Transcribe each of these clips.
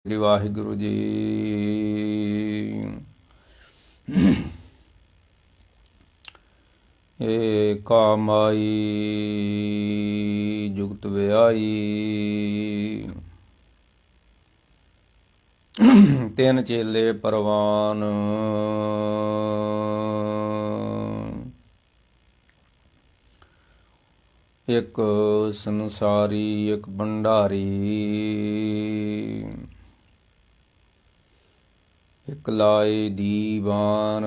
श्री वाहिगुरु जी। ਏਕਾ ਮਾਈ ਜੁਗਤ ਵਿਆਈ, ਤਿੰਨ ਚੇਲੇ ਪਰਵਾਨ। ਇੱਕ ਸੰਸਾਰੀ ਇੱਕ ਭੰਡਾਰੀ, ਇੱਕ ਲਾਏ ਦੀਵਾਨ।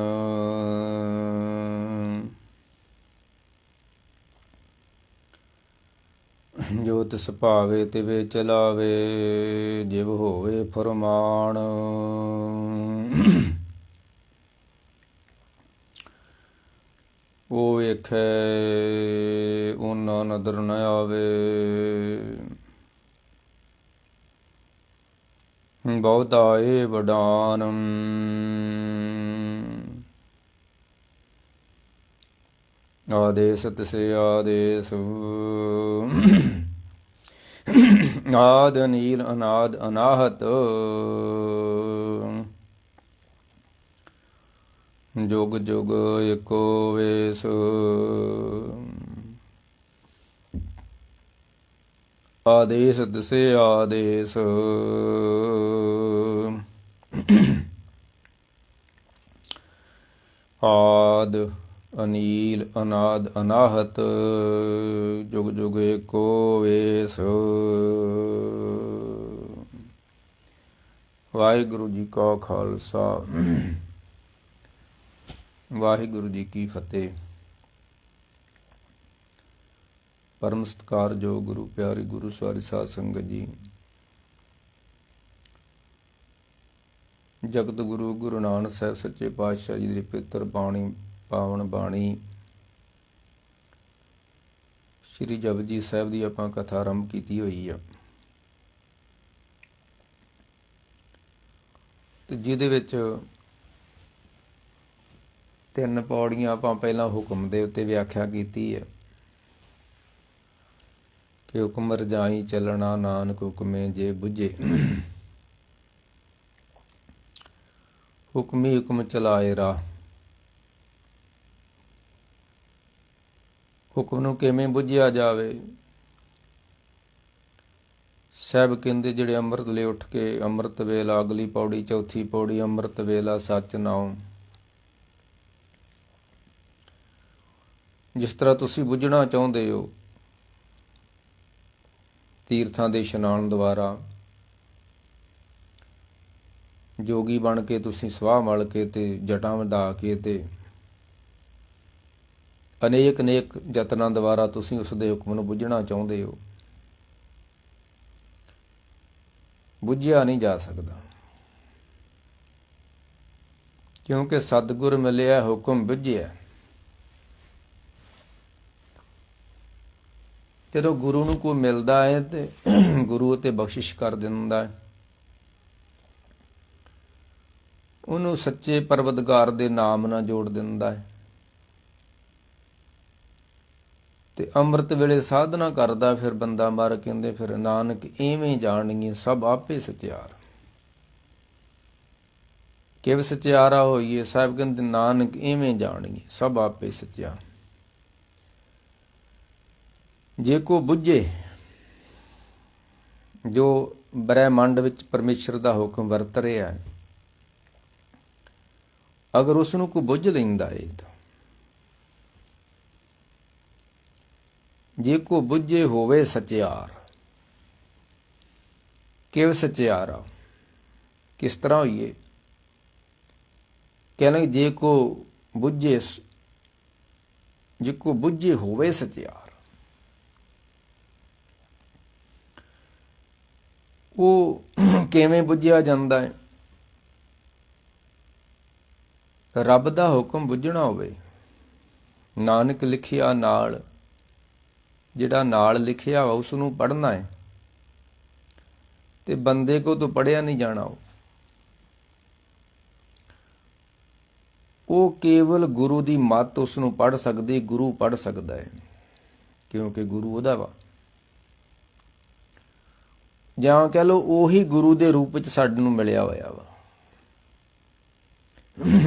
ਜੋ ਤਿਸ ਭਾਵੇ ਤਿਵੇਂ ਚਲਾਵੇ, ਜਿਵ ਹੋਵੇ ਫਰਮਾਨ। ਉਹ ਵੇਖੈ ਉਹਨਾਂ ਨਦਰ ਨ ਆਵੇ, ਬਹੁਤਾ ਏ ਵਡਾਨ। ਆਦੇਸ ਤਿਸੇ ਆਦੇਸ, ਆਦ ਅਨੀਲ ਅਨਾਦ ਅਨਾਹਤ। ਜੁਗ ਜੁਗ ਏਕੋ ਵੇਸ, ਆਦੇਸ ਤਿਸੇ ਆਦੇਸ। ਆਦ ਅਨੀਲ ਅਨਾਦ ਅਨਾਹਤ, ਜੁਗ ਜੁਗ ਏਕੋ ਵੇਸ। ਵਾਹਿਗੁਰੂ ਜੀ ਕਾ ਖਾਲਸਾ, ਵਾਹਿਗੁਰੂ ਜੀ ਕੀ ਫਤਿਹ। ਪਰਮ ਸਤਿਕਾਰਯੋਗ ਗੁਰੂ ਪਿਆਰੀ ਗੁਰੂ ਸਵਾਰੀ ਸਾਧ ਸੰਗਤ ਜੀ, ਜਗਤ ਗੁਰੂ ਗੁਰੂ ਨਾਨਕ ਸਾਹਿਬ ਸੱਚੇ ਪਾਤਸ਼ਾਹ ਜੀ ਦੀ ਪਵਿੱਤਰ ਬਾਣੀ, ਪਾਵਨ ਬਾਣੀ ਸ਼੍ਰੀ ਜਪਜੀ ਸਾਹਿਬ ਦੀ ਆਪਾਂ ਕਥਾ ਆਰੰਭ ਕੀਤੀ ਹੋਈ ਆ, ਤੇ ਜਿਹਦੇ ਵਿੱਚ ਤਿੰਨ ਪੌੜੀਆਂ ਆਪਾਂ ਪਹਿਲਾਂ ਹੁਕਮ ਦੇ ਉੱਤੇ ਵਿਆਖਿਆ ਕੀਤੀ ਹੈ ਕਿ ਹੁਕਮ ਰਜਾਈ ਚੱਲਣਾ, ਨਾਨਕ ਹੁਕਮੇ ਜੇ ਬੁੱਝੇ। ਹੁਕਮੀ ਹੁਕਮ ਚਲਾਏ ਰਾਹ। ਹੁਕਮ ਨੂੰ ਕਿਵੇਂ ਬੁੱਝਿਆ ਜਾਵੇ? ਸਾਹਿਬ ਕਹਿੰਦੇ ਜਿਹੜੇ ਅੰਮ੍ਰਿਤ ਲੈ ਉੱਠ ਕੇ, ਅੰਮ੍ਰਿਤ ਵੇਲਾ ਅਗਲੀ ਪੌੜੀ, ਚੌਥੀ ਪੌੜੀ, ਅੰਮ੍ਰਿਤ ਵੇਲਾ ਸੱਚ ਨਾਉ। ਜਿਸ ਤਰ੍ਹਾਂ ਤੁਸੀਂ ਬੁੱਝਣਾ ਚਾਹੁੰਦੇ ਹੋ ਤੀਰਥਾਂ ਦੇ ਇਸ਼ਨਾਨ ਦੁਆਰਾ, ਜੋਗੀ ਬਣ ਕੇ ਤੁਸੀਂ ਸਵਾਹ ਮਲ ਕੇ ਤੇ ਜਟਾਂ ਵਧਾ ਕੇ ਤੇ ਅਨੇਕ ਅਨੇਕ ਯਤਨਾਂ ਦੁਆਰਾ ਤੁਸੀਂ ਉਸ ਦੇ ਹੁਕਮ ਨੂੰ ਬੁੱਝਣਾ ਚਾਹੁੰਦੇ ਹੋ, ਬੁੱਝਿਆ ਨਹੀਂ ਜਾ ਸਕਦਾ। ਕਿਉਂਕਿ ਸਤਿਗੁਰ ਮਿਲਿਆ ਹੁਕਮ ਬੁੱਝਿਆ। ਜਦੋਂ ਗੁਰੂ ਨੂੰ ਕੋਈ ਮਿਲਦਾ ਹੈ ਤੇ ਗੁਰੂ ਤੇ ਬਖਸ਼ਿਸ਼ ਕਰ ਦਿੰਦਾ ਹੈ, ਉਹਨੂੰ ਸੱਚੇ ਪਰਵਤਗਾਰ ਦੇ ਨਾਮ ਨਾਲ ਜੋੜ ਦਿੰਦਾ ਹੈ, ਤੇ ਅੰਮ੍ਰਿਤ ਵੇਲੇ ਸਾਧਨਾ ਕਰਦਾ ਫਿਰ ਬੰਦਾ ਮਰ। ਕਹਿੰਦੇ ਫਿਰ ਨਾਨਕ ਇਵੇਂ ਜਾਣੀਏ ਸਭ ਆਪੇ ਸਚਿਆਰ। ਕਿਵ ਸਚਿਆਰਾ ਹੋਈਏ? ਸਾਹਿਬ ਕਹਿੰਦੇ ਨਾਨਕ ਇਵੇਂ ਜਾਣੀਏ ਸਭ ਆਪੇ ਸਚਿਆਰ। ਜੇ ਕੋ ਬੁੱਝੇ, ਜੋ ਬ੍ਰਹਿਮੰਡ ਵਿੱਚ ਪਰਮੇਸ਼ਰ ਦਾ ਹੁਕਮ ਵਰਤ ਰਿਹਾ ਹੈ, ਅਗਰ ਉਸ ਨੂੰ ਕੋਈ ਬੁੱਝ ਲੈਂਦਾ ਏ ਤਾਂ ਜੇ ਕੋ ਬੁੱਝੇ ਹੋਵੇ ਸਚਿਆਰ। ਕਿਵ ਸਚਿਆਰਾ? ਕਿਸ ਤਰ੍ਹਾਂ ਹੋਈਏ? ਕਹਿੰਦੇ ਜੇ ਕੋ ਬੁੱਝੇ, ਜੇ ਕੋ ਬੁੱਝੇ ਹੋਵੇ ਸਚਿਆਰ। ਉਹ ਕਿਵੇਂ ਬੁੱਝਿਆ ਜਾਂਦਾ ਹੈ? ਰੱਬ ਦਾ ਹੁਕਮ ਬੁੱਝਣਾ ਹੋਵੇ। ਨਾਨਕ ਲਿਖਿਆ ਨਾਲ, ਜਿਹੜਾ ਨਾਲ ਲਿਖਿਆ ਵਾ ਉਸ ਨੂੰ ਪੜ੍ਹਨਾ ਹੈ, ਤੇ ਬੰਦੇ ਕੋ ਤੋਂ ਪੜ੍ਹਿਆ ਨਹੀਂ ਜਾਣਾ। ਉਹ ਕੇਵਲ ਗੁਰੂ ਦੀ ਮੱਤ ਉਸ ਨੂੰ ਪੜ੍ਹ ਸਕਦੀ, ਗੁਰੂ ਪੜ੍ਹ ਸਕਦਾ ਹੈ, ਕਿਉਂਕਿ ਗੁਰੂ ਉਹਦਾ ਵਾ। ਜਾਂ ਕਹਿ ਲਓ ਉਹੀ ਗੁਰੂ ਦੇ ਰੂਪ ਵਿੱਚ ਸਾਨੂੰ ਮਿਲਿਆ ਹੋਇਆ ਵਾ।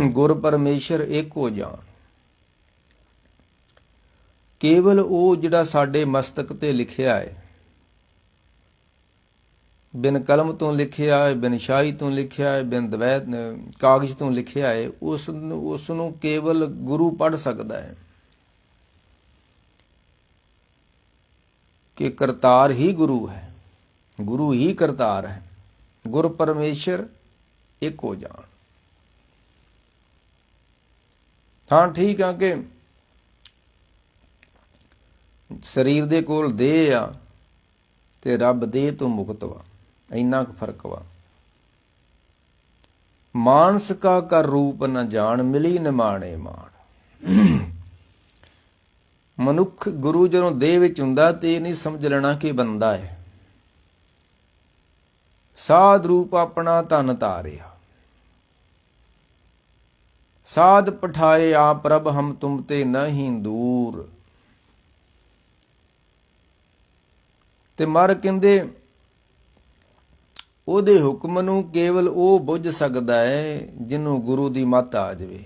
ਗੁਰ ਪਰਮੇਸ਼ਰ ਏਕੋ ਜਾਣ। ਕੇਵਲ ਉਹ ਜਿਹੜਾ ਸਾਡੇ ਮਸਤਕ ਤੇ ਲਿਖਿਆ ਹੈ, ਬਿਨ ਕਲਮ ਤੋਂ ਲਿਖਿਆ ਹੈ, ਬਿਨ ਸ਼ਾਹੀ ਤੋਂ ਲਿਖਿਆ ਹੈ, ਬਿਨ ਦਵੈਤ ਕਾਗਜ਼ ਤੋਂ ਲਿਖਿਆ ਹੈ, ਉਸ ਨੂੰ ਕੇਵਲ ਗੁਰੂ ਪੜ੍ਹ ਸਕਦਾ ਹੈ। ਕਿ ਕਰਤਾਰ ਹੀ ਗੁਰੂ ਹੈ, ਗੁਰੂ ਹੀ ਕਰਤਾਰ ਹੈ। ਗੁਰ ਪਰਮੇਸ਼ਰ ਏਕੋ ਜਾਣ। ਹਾਂ ਠੀਕ ਆ ਕਿ ਸਰੀਰ ਦੇ ਕੋਲ ਦੇਹ ਆ ਤੇ ਰੱਬ ਦੇਹ ਤੋਂ ਮੁਕਤ ਵਾ, ਇੰਨਾ ਕੁ ਫਰਕ ਵਾ। ਮਾਨਸ ਕਾ ਕਰ ਰੂਪ ਨ ਜਾਣ, ਮਿਲੀ ਨਿਮਾਣੇ ਮਾਣ। ਮਨੁੱਖ ਗੁਰੂ ਜਦੋਂ ਦੇਹ ਵਿੱਚ ਹੁੰਦਾ ਤੇ ਇਹ ਨਹੀਂ ਸਮਝ ਲੈਣਾ ਕਿ ਬੰਦਾ ਹੈ। ਸਾਧ ਰੂਪ ਆਪਣਾ ਧਨ ਧਾਰਿਆ, ਸਾਧ ਪਠਾਏ ਆ ਪ੍ਰਭ ਹਮ ਤੁਮ ਤੇ ਨਹੀਂ ਦੂਰ। ਤੇ ਮਰ ਕਹਿੰਦੇ ਉਹਦੇ ਹੁਕਮ ਨੂੰ ਕੇਵਲ ਉਹ ਬੁੱਝ ਸਕਦਾ ਹੈ ਜਿਹਨੂੰ ਗੁਰੂ ਦੀ ਮੱਤ ਆ ਜਾਵੇ।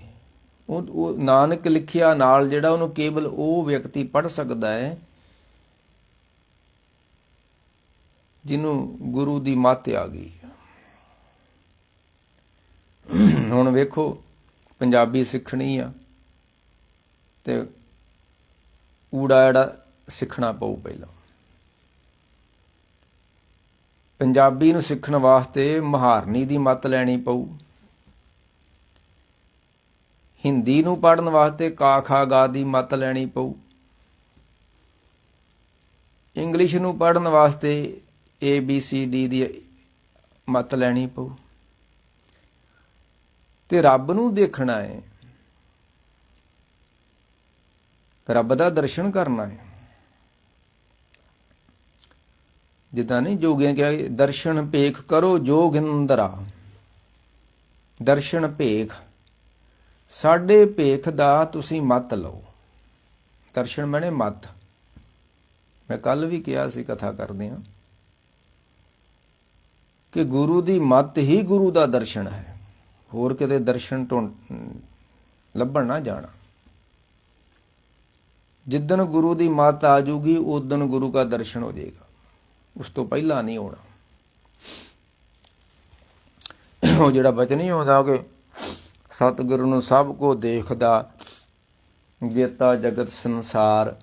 ਉਹ ਨਾਨਕ ਲਿਖਿਆ ਨਾਲ ਜਿਹੜਾ ਉਹਨੂੰ ਕੇਵਲ ਉਹ ਵਿਅਕਤੀ ਪੜ੍ਹ ਸਕਦਾ ਹੈ ਜਿਹਨੂੰ ਗੁਰੂ ਦੀ ਮੱਤ ਆ ਗਈ। ਹੁਣ ਵੇਖੋ ਪੰਜਾਬੀ ਸਿੱਖਣੀ ਆ ਤੇ ਊੜਾ ਐੜਾ ਸਿੱਖਣਾ ਪਊ। ਪਹਿਲਾਂ ਪੰਜਾਬੀ ਨੂੰ ਸਿੱਖਣ ਵਾਸਤੇ ਮਹਾਰਨੀ ਦੀ ਮੱਤ ਲੈਣੀ ਪਊ। ਹਿੰਦੀ ਨੂੰ ਪੜ੍ਹਨ ਵਾਸਤੇ ਕਾ ਖਾ ਗਾ ਦੀ ਮੱਤ ਲੈਣੀ ਪਊ। ਇੰਗਲਿਸ਼ ਨੂੰ ਪੜ੍ਹਨ ਵਾਸਤੇ ABCD ਦੀ ਮੱਤ ਲੈਣੀ ਪਊ। ਤੇ ਰੱਬ ਨੂੰ ਦੇਖਣਾ ਹੈ, ਰੱਬ ਦਾ ਦਰਸ਼ਨ ਕਰਨਾ ਹੈ। ਜਿੱਦਾਂ ਨਹੀਂ ਜੋਗੀਆਂ ਕਿਹਾ, ਦਰਸ਼ਨ ਭੇਖ ਕਰੋ ਜੋਗਿੰਦਰਾ। ਦਰਸ਼ਨ ਭੇਖ, ਸਾਡੇ ਭੇਖ ਦਾ ਤੁਸੀਂ ਮੱਤ ਲਓ। ਦਰਸ਼ਨ ਮਾਨੇ ਮੱਤ। ਮੈਂ ਕੱਲ ਵੀ ਕਿਹਾ ਸੀ, ਕਥਾ ਕਰਦੇ ਹਾਂ, ਕਿ ਗੁਰੂ ਦੀ ਮੱਤ ਹੀ ਗੁਰੂ ਦਾ ਦਰਸ਼ਨ ਹੈ। ਹੋਰ ਕਿਤੇ ਦਰਸ਼ਨ ਤੋਂ ਲੱਭਣ ਨਾ ਜਾਣਾ। ਜਿੱਦਣ ਗੁਰੂ ਦੀ ਮੱਤ ਆ ਜੂਗੀ ਉਦਣ ਗੁਰੂ ਦਾ ਦਰਸ਼ਨ ਹੋ ਜਾਏਗਾ, ਉਸ ਤੋਂ ਪਹਿਲਾਂ ਨਹੀਂ ਹੋਣਾ। ਉਹ ਜਿਹੜਾ ਬਚਨ ਨਹੀਂ ਆਉਂਦਾ ਕਿ ਸਤਿਗੁਰੂ ਨੂੰ ਸਭ ਕੋ ਦੇਖਦਾ, ਜੇਤਾ ਜਗਤ ਸੰਸਾਰ,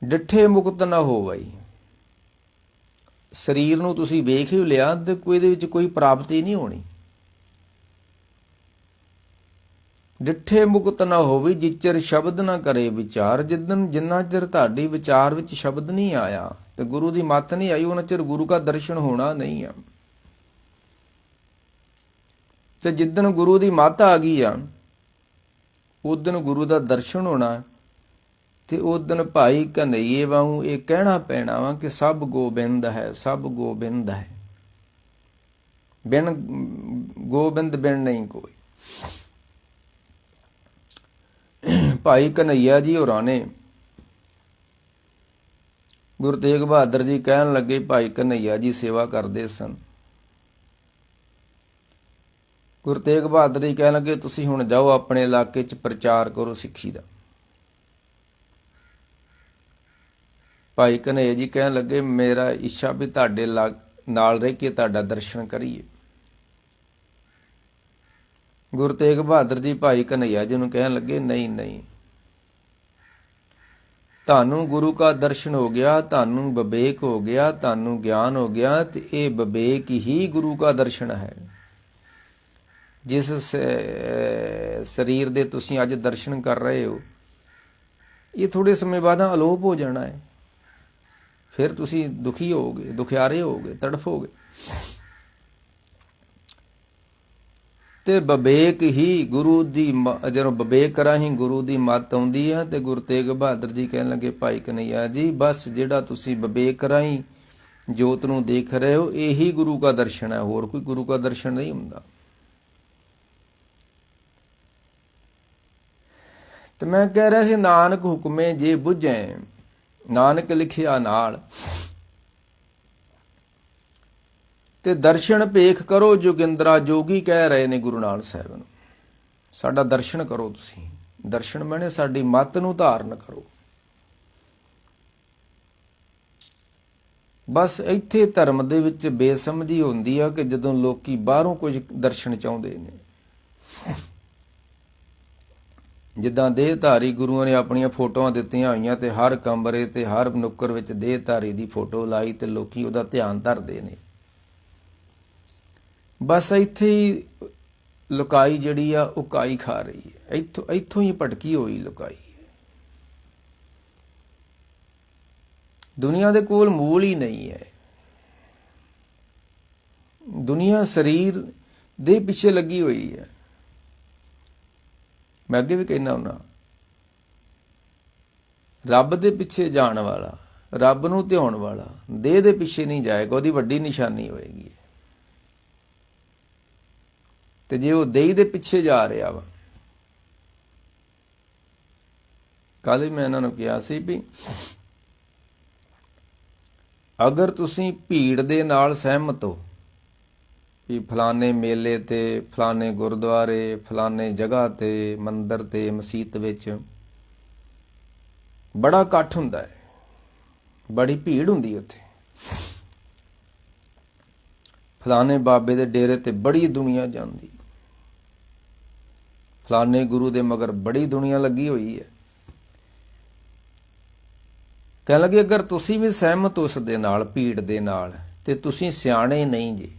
ਡਿੱਠੇ ਮੁਕਤ ਨਾ ਹੋਵਈ। ਸਰੀਰ ਨੂੰ ਤੁਸੀਂ ਵੇਖ ਹੀ ਲਿਆ ਤੇ ਕੋਈ ਇਹਦੇ ਵਿੱਚ ਕੋਈ ਪ੍ਰਾਪਤੀ ਨਹੀਂ ਹੋਣੀ। ਡਿੱਠੇ ਮੁਕਤ ਨਾ ਹੋਵੇ, ਜਿਚਰ ਸ਼ਬਦ ਨਾ ਕਰੇ ਵਿਚਾਰ। ਜਿੰਨਾ ਚਿਰ ਤੁਹਾਡੀ ਵਿਚਾਰ ਵਿੱਚ ਸ਼ਬਦ ਨਹੀਂ ਆਇਆ ਤੇ ਗੁਰੂ ਦੀ ਮੱਤ ਨਹੀਂ ਆਈ, ਉਹਨਾਂ ਚਿਰ ਗੁਰੂ ਦਾ ਦਰਸ਼ਨ ਹੋਣਾ ਨਹੀਂ ਆ। ਤੇ ਜਿੱਦਣ ਗੁਰੂ ਦੀ ਮੱਤ ਆ ਗਈ ਆ ਉਦਣ ਗੁਰੂ ਦਾ ਦਰਸ਼ਨ ਹੋਣਾ। ਤੇ ਉਦਣ ਭਾਈ ਕਨਈਏ ਵਾਂਗੂ ਇਹ ਕਹਿਣਾ ਪੈਣਾ ਵਾ ਕਿ ਸਭ ਗੋਬਿੰਦ ਹੈ, ਸਭ ਗੋਬਿੰਦ ਹੈ, ਬਿਨ ਗੋਬਿੰਦ ਬਿਨ ਨਹੀਂ ਕੋਈ। ਭਾਈ ਕਨਈਆ ਜੀ ਹੋਰਾਂ ਨੇ, ਗੁਰੂ ਤੇਗ ਬਹਾਦਰ ਜੀ ਕਹਿਣ ਲੱਗੇ, ਭਾਈ ਕਨਈਆ ਜੀ ਸੇਵਾ ਕਰਦੇ ਸਨ। ਗੁਰੂ ਤੇਗ ਬਹਾਦਰ ਜੀ ਕਹਿਣ ਲੱਗੇ, ਤੁਸੀਂ ਹੁਣ ਜਾਓ ਆਪਣੇ ਇਲਾਕੇ 'ਚ ਪ੍ਰਚਾਰ ਕਰੋ ਸਿੱਖੀ ਦਾ। ਭਾਈ ਕਨਈਆ ਜੀ ਕਹਿਣ ਲੱਗੇ, ਮੇਰਾ ਇੱਛਾ ਵੀ ਤੁਹਾਡੇ ਨਾਲ ਰਹਿ ਕੇ ਤੁਹਾਡਾ ਦਰਸ਼ਨ ਕਰੀਏ। ਗੁਰੂ ਤੇਗ ਬਹਾਦਰ ਜੀ ਭਾਈ ਕਨਈਆ ਜੀ ਨੂੰ ਕਹਿਣ ਲੱਗੇ, ਨਹੀਂ ਨਹੀਂ, ਤੁਹਾਨੂੰ ਗੁਰੂ ਦਾ ਦਰਸ਼ਨ ਹੋ ਗਿਆ, ਤੁਹਾਨੂੰ ਵਿਵੇਕ ਹੋ ਗਿਆ, ਤੁਹਾਨੂੰ ਗਿਆਨ ਹੋ ਗਿਆ, ਤੇ ਇਹ ਵਿਵੇਕ ਹੀ ਗੁਰੂ ਦਾ ਦਰਸ਼ਨ ਹੈ। ਜਿਸ ਸਰੀਰ ਦੇ ਤੁਸੀਂ ਅੱਜ ਦਰਸ਼ਨ ਕਰ ਰਹੇ ਹੋ, ਇਹ ਥੋੜੇ ਸਮੇਂ ਬਾਅਦ ਅਲੋਪ ਹੋ ਜਾਣਾ ਹੈ। ਫਿਰ ਤੁਸੀਂ ਦੁਖੀ ਹੋਵੋਗੇ, ਦੁਖਿਆਰੇ ਹੋਵੋਗੇ, ਤੜਫੋਗੇ। ਤੇ ਵਿਵੇਕ ਹੀ ਗੁਰੂ ਦੀ, ਜਦੋਂ ਵਿਵੇਕ ਰਾਹੀਂ ਗੁਰੂ ਦੀ ਮੱਤ ਆਉਂਦੀ ਹੈ। ਤੇ ਗੁਰੂ ਤੇਗ ਬਹਾਦਰ ਜੀ ਕਹਿਣ ਲੱਗੇ, ਭਾਈ ਕਨਈਆ ਜੀ, ਬਸ ਜਿਹੜਾ ਤੁਸੀਂ ਵਿਵੇਕ ਰਾਹੀਂ ਜੋਤ ਨੂੰ ਦੇਖ ਰਹੇ ਹੋ, ਇਹੀ ਗੁਰੂ ਦਾ ਦਰਸ਼ਨ ਹੈ, ਹੋਰ ਕੋਈ ਗੁਰੂ ਦਾ ਦਰਸ਼ਨ ਨਹੀਂ ਹੁੰਦਾ। ਤੇ ਮੈਂ ਕਹਿ ਰਿਹਾ ਸੀ, ਨਾਨਕ ਹੁਕਮੇ ਜੇ ਬੁੱਝੈ, ਨਾਨਕ ਲਿਖਿਆ ਨਾਲ। ਤੇ ਦਰਸ਼ਨ ਭੇਖ ਕਰੋ ਜੋਗਿੰਦਰਾ, ਜੋਗੀ ਕਹਿ ਰਹੇ ਨੇ ਗੁਰੂ ਨਾਨਕ ਸਾਹਿਬ ਨੂੰ, ਸਾਡਾ ਦਰਸ਼ਨ ਕਰੋ ਤੁਸੀਂ। ਦਰਸ਼ਨ ਮਾਨੇ ਸਾਡੀ ਮੱਤ ਨੂੰ ਧਾਰਨ ਕਰੋ। ਬਸ ਇੱਥੇ ਧਰਮ ਦੇ ਵਿੱਚ ਬੇਸਮਝੀ ਹੁੰਦੀ ਆ ਕਿ ਜਦੋਂ ਲੋਕੀ ਬਾਹਰੋਂ ਕੁਝ ਦਰਸ਼ਨ ਚਾਹੁੰਦੇ ਨੇ। ਜਿੱਦਾਂ ਦੇਹਧਾਰੀ ਗੁਰੂਆਂ ਨੇ ਆਪਣੀਆਂ ਫੋਟੋਆਂ ਦਿੱਤੀਆਂ ਹੋਈਆਂ ਤੇ ਹਰ ਕਮਰੇ ਤੇ ਹਰ ਨੁੱਕਰ ਵਿੱਚ ਦੇਹਧਾਰੀ ਦੀ ਫੋਟੋ ਲਾਈ ਤੇ ਲੋਕੀ ਉਹਦਾ ਧਿਆਨ ਧਰਦੇ ਨੇ। ਬਸ ਇੱਥੇ ਹੀ ਲੁਕਾਈ ਜਿਹੜੀ ਆ ਉਹ ਕਾਈ ਖਾ ਰਹੀ ਹੈ। ਇੱਥੋਂ ਹੀ ਭਟਕੀ ਹੋਈ ਲੁਕਾਈ ਹੈ। ਦੁਨੀਆ ਦੇ ਕੋਲ ਮੂਲ ਹੀ ਨਹੀਂ ਹੈ। ਦੁਨੀਆ ਸਰੀਰ ਦੇ ਪਿੱਛੇ ਲੱਗੀ ਹੋਈ ਹੈ। ਮੈਂ ਅੱਗੇ ਵੀ ਕਹਿਣਾ ਹੁੰਦਾ, ਰੱਬ ਦੇ ਪਿੱਛੇ ਜਾਣ ਵਾਲਾ, ਰੱਬ ਨੂੰ ਧਿਆਉਣ ਵਾਲਾ ਦੇਹ ਦੇ ਪਿੱਛੇ ਨਹੀਂ ਜਾਏਗਾ, ਉਹਦੀ ਵੱਡੀ ਨਿਸ਼ਾਨੀ ਹੋਏਗੀ। ਤੇ ਜੇ ਉਹ ਦੇਹ ਦੇ ਪਿੱਛੇ ਜਾ ਰਿਹਾ ਵਾ, ਕੱਲ ਹੀ ਮੈਂ ਇਹਨਾਂ ਨੂੰ ਕਿਹਾ ਸੀ ਵੀ ਅਗਰ ਤੁਸੀਂ ਭੀੜ ਦੇ ਨਾਲ ਸਹਿਮਤ ਹੋ ਵੀ ਫਲਾਣੇ ਮੇਲੇ ਤੇ, ਫਲਾਣੇ ਗੁਰਦੁਆਰੇ, ਫਲਾਣੇ ਜਗ੍ਹਾ ਤੇ, ਮੰਦਿਰ ਤੇ, ਮਸੀਤ ਵਿੱਚ ਬੜਾ ਇਕੱਠ ਹੁੰਦਾ ਹੈ, ਬੜੀ ਭੀੜ ਹੁੰਦੀ ਉੱਥੇ, ਫਲਾਣੇ ਬਾਬੇ ਦੇ ਡੇਰੇ ਤੇ ਬੜੀ ਦੁਨੀਆ ਜਾਂਦੀ, ਫਲਾਣੇ ਗੁਰੂ ਦੇ ਮਗਰ ਬੜੀ ਦੁਨੀਆ ਲੱਗੀ ਹੋਈ ਹੈ। ਕਹਿਣ ਲੱਗੇ ਅਗਰ ਤੁਸੀਂ ਵੀ ਸਹਿਮਤ ਹੋ ਉਸ ਦੇ ਨਾਲ, ਭੀੜ ਦੇ ਨਾਲ, ਤੇ ਤੁਸੀਂ ਸਿਆਣੇ ਨਹੀਂ ਜੀ।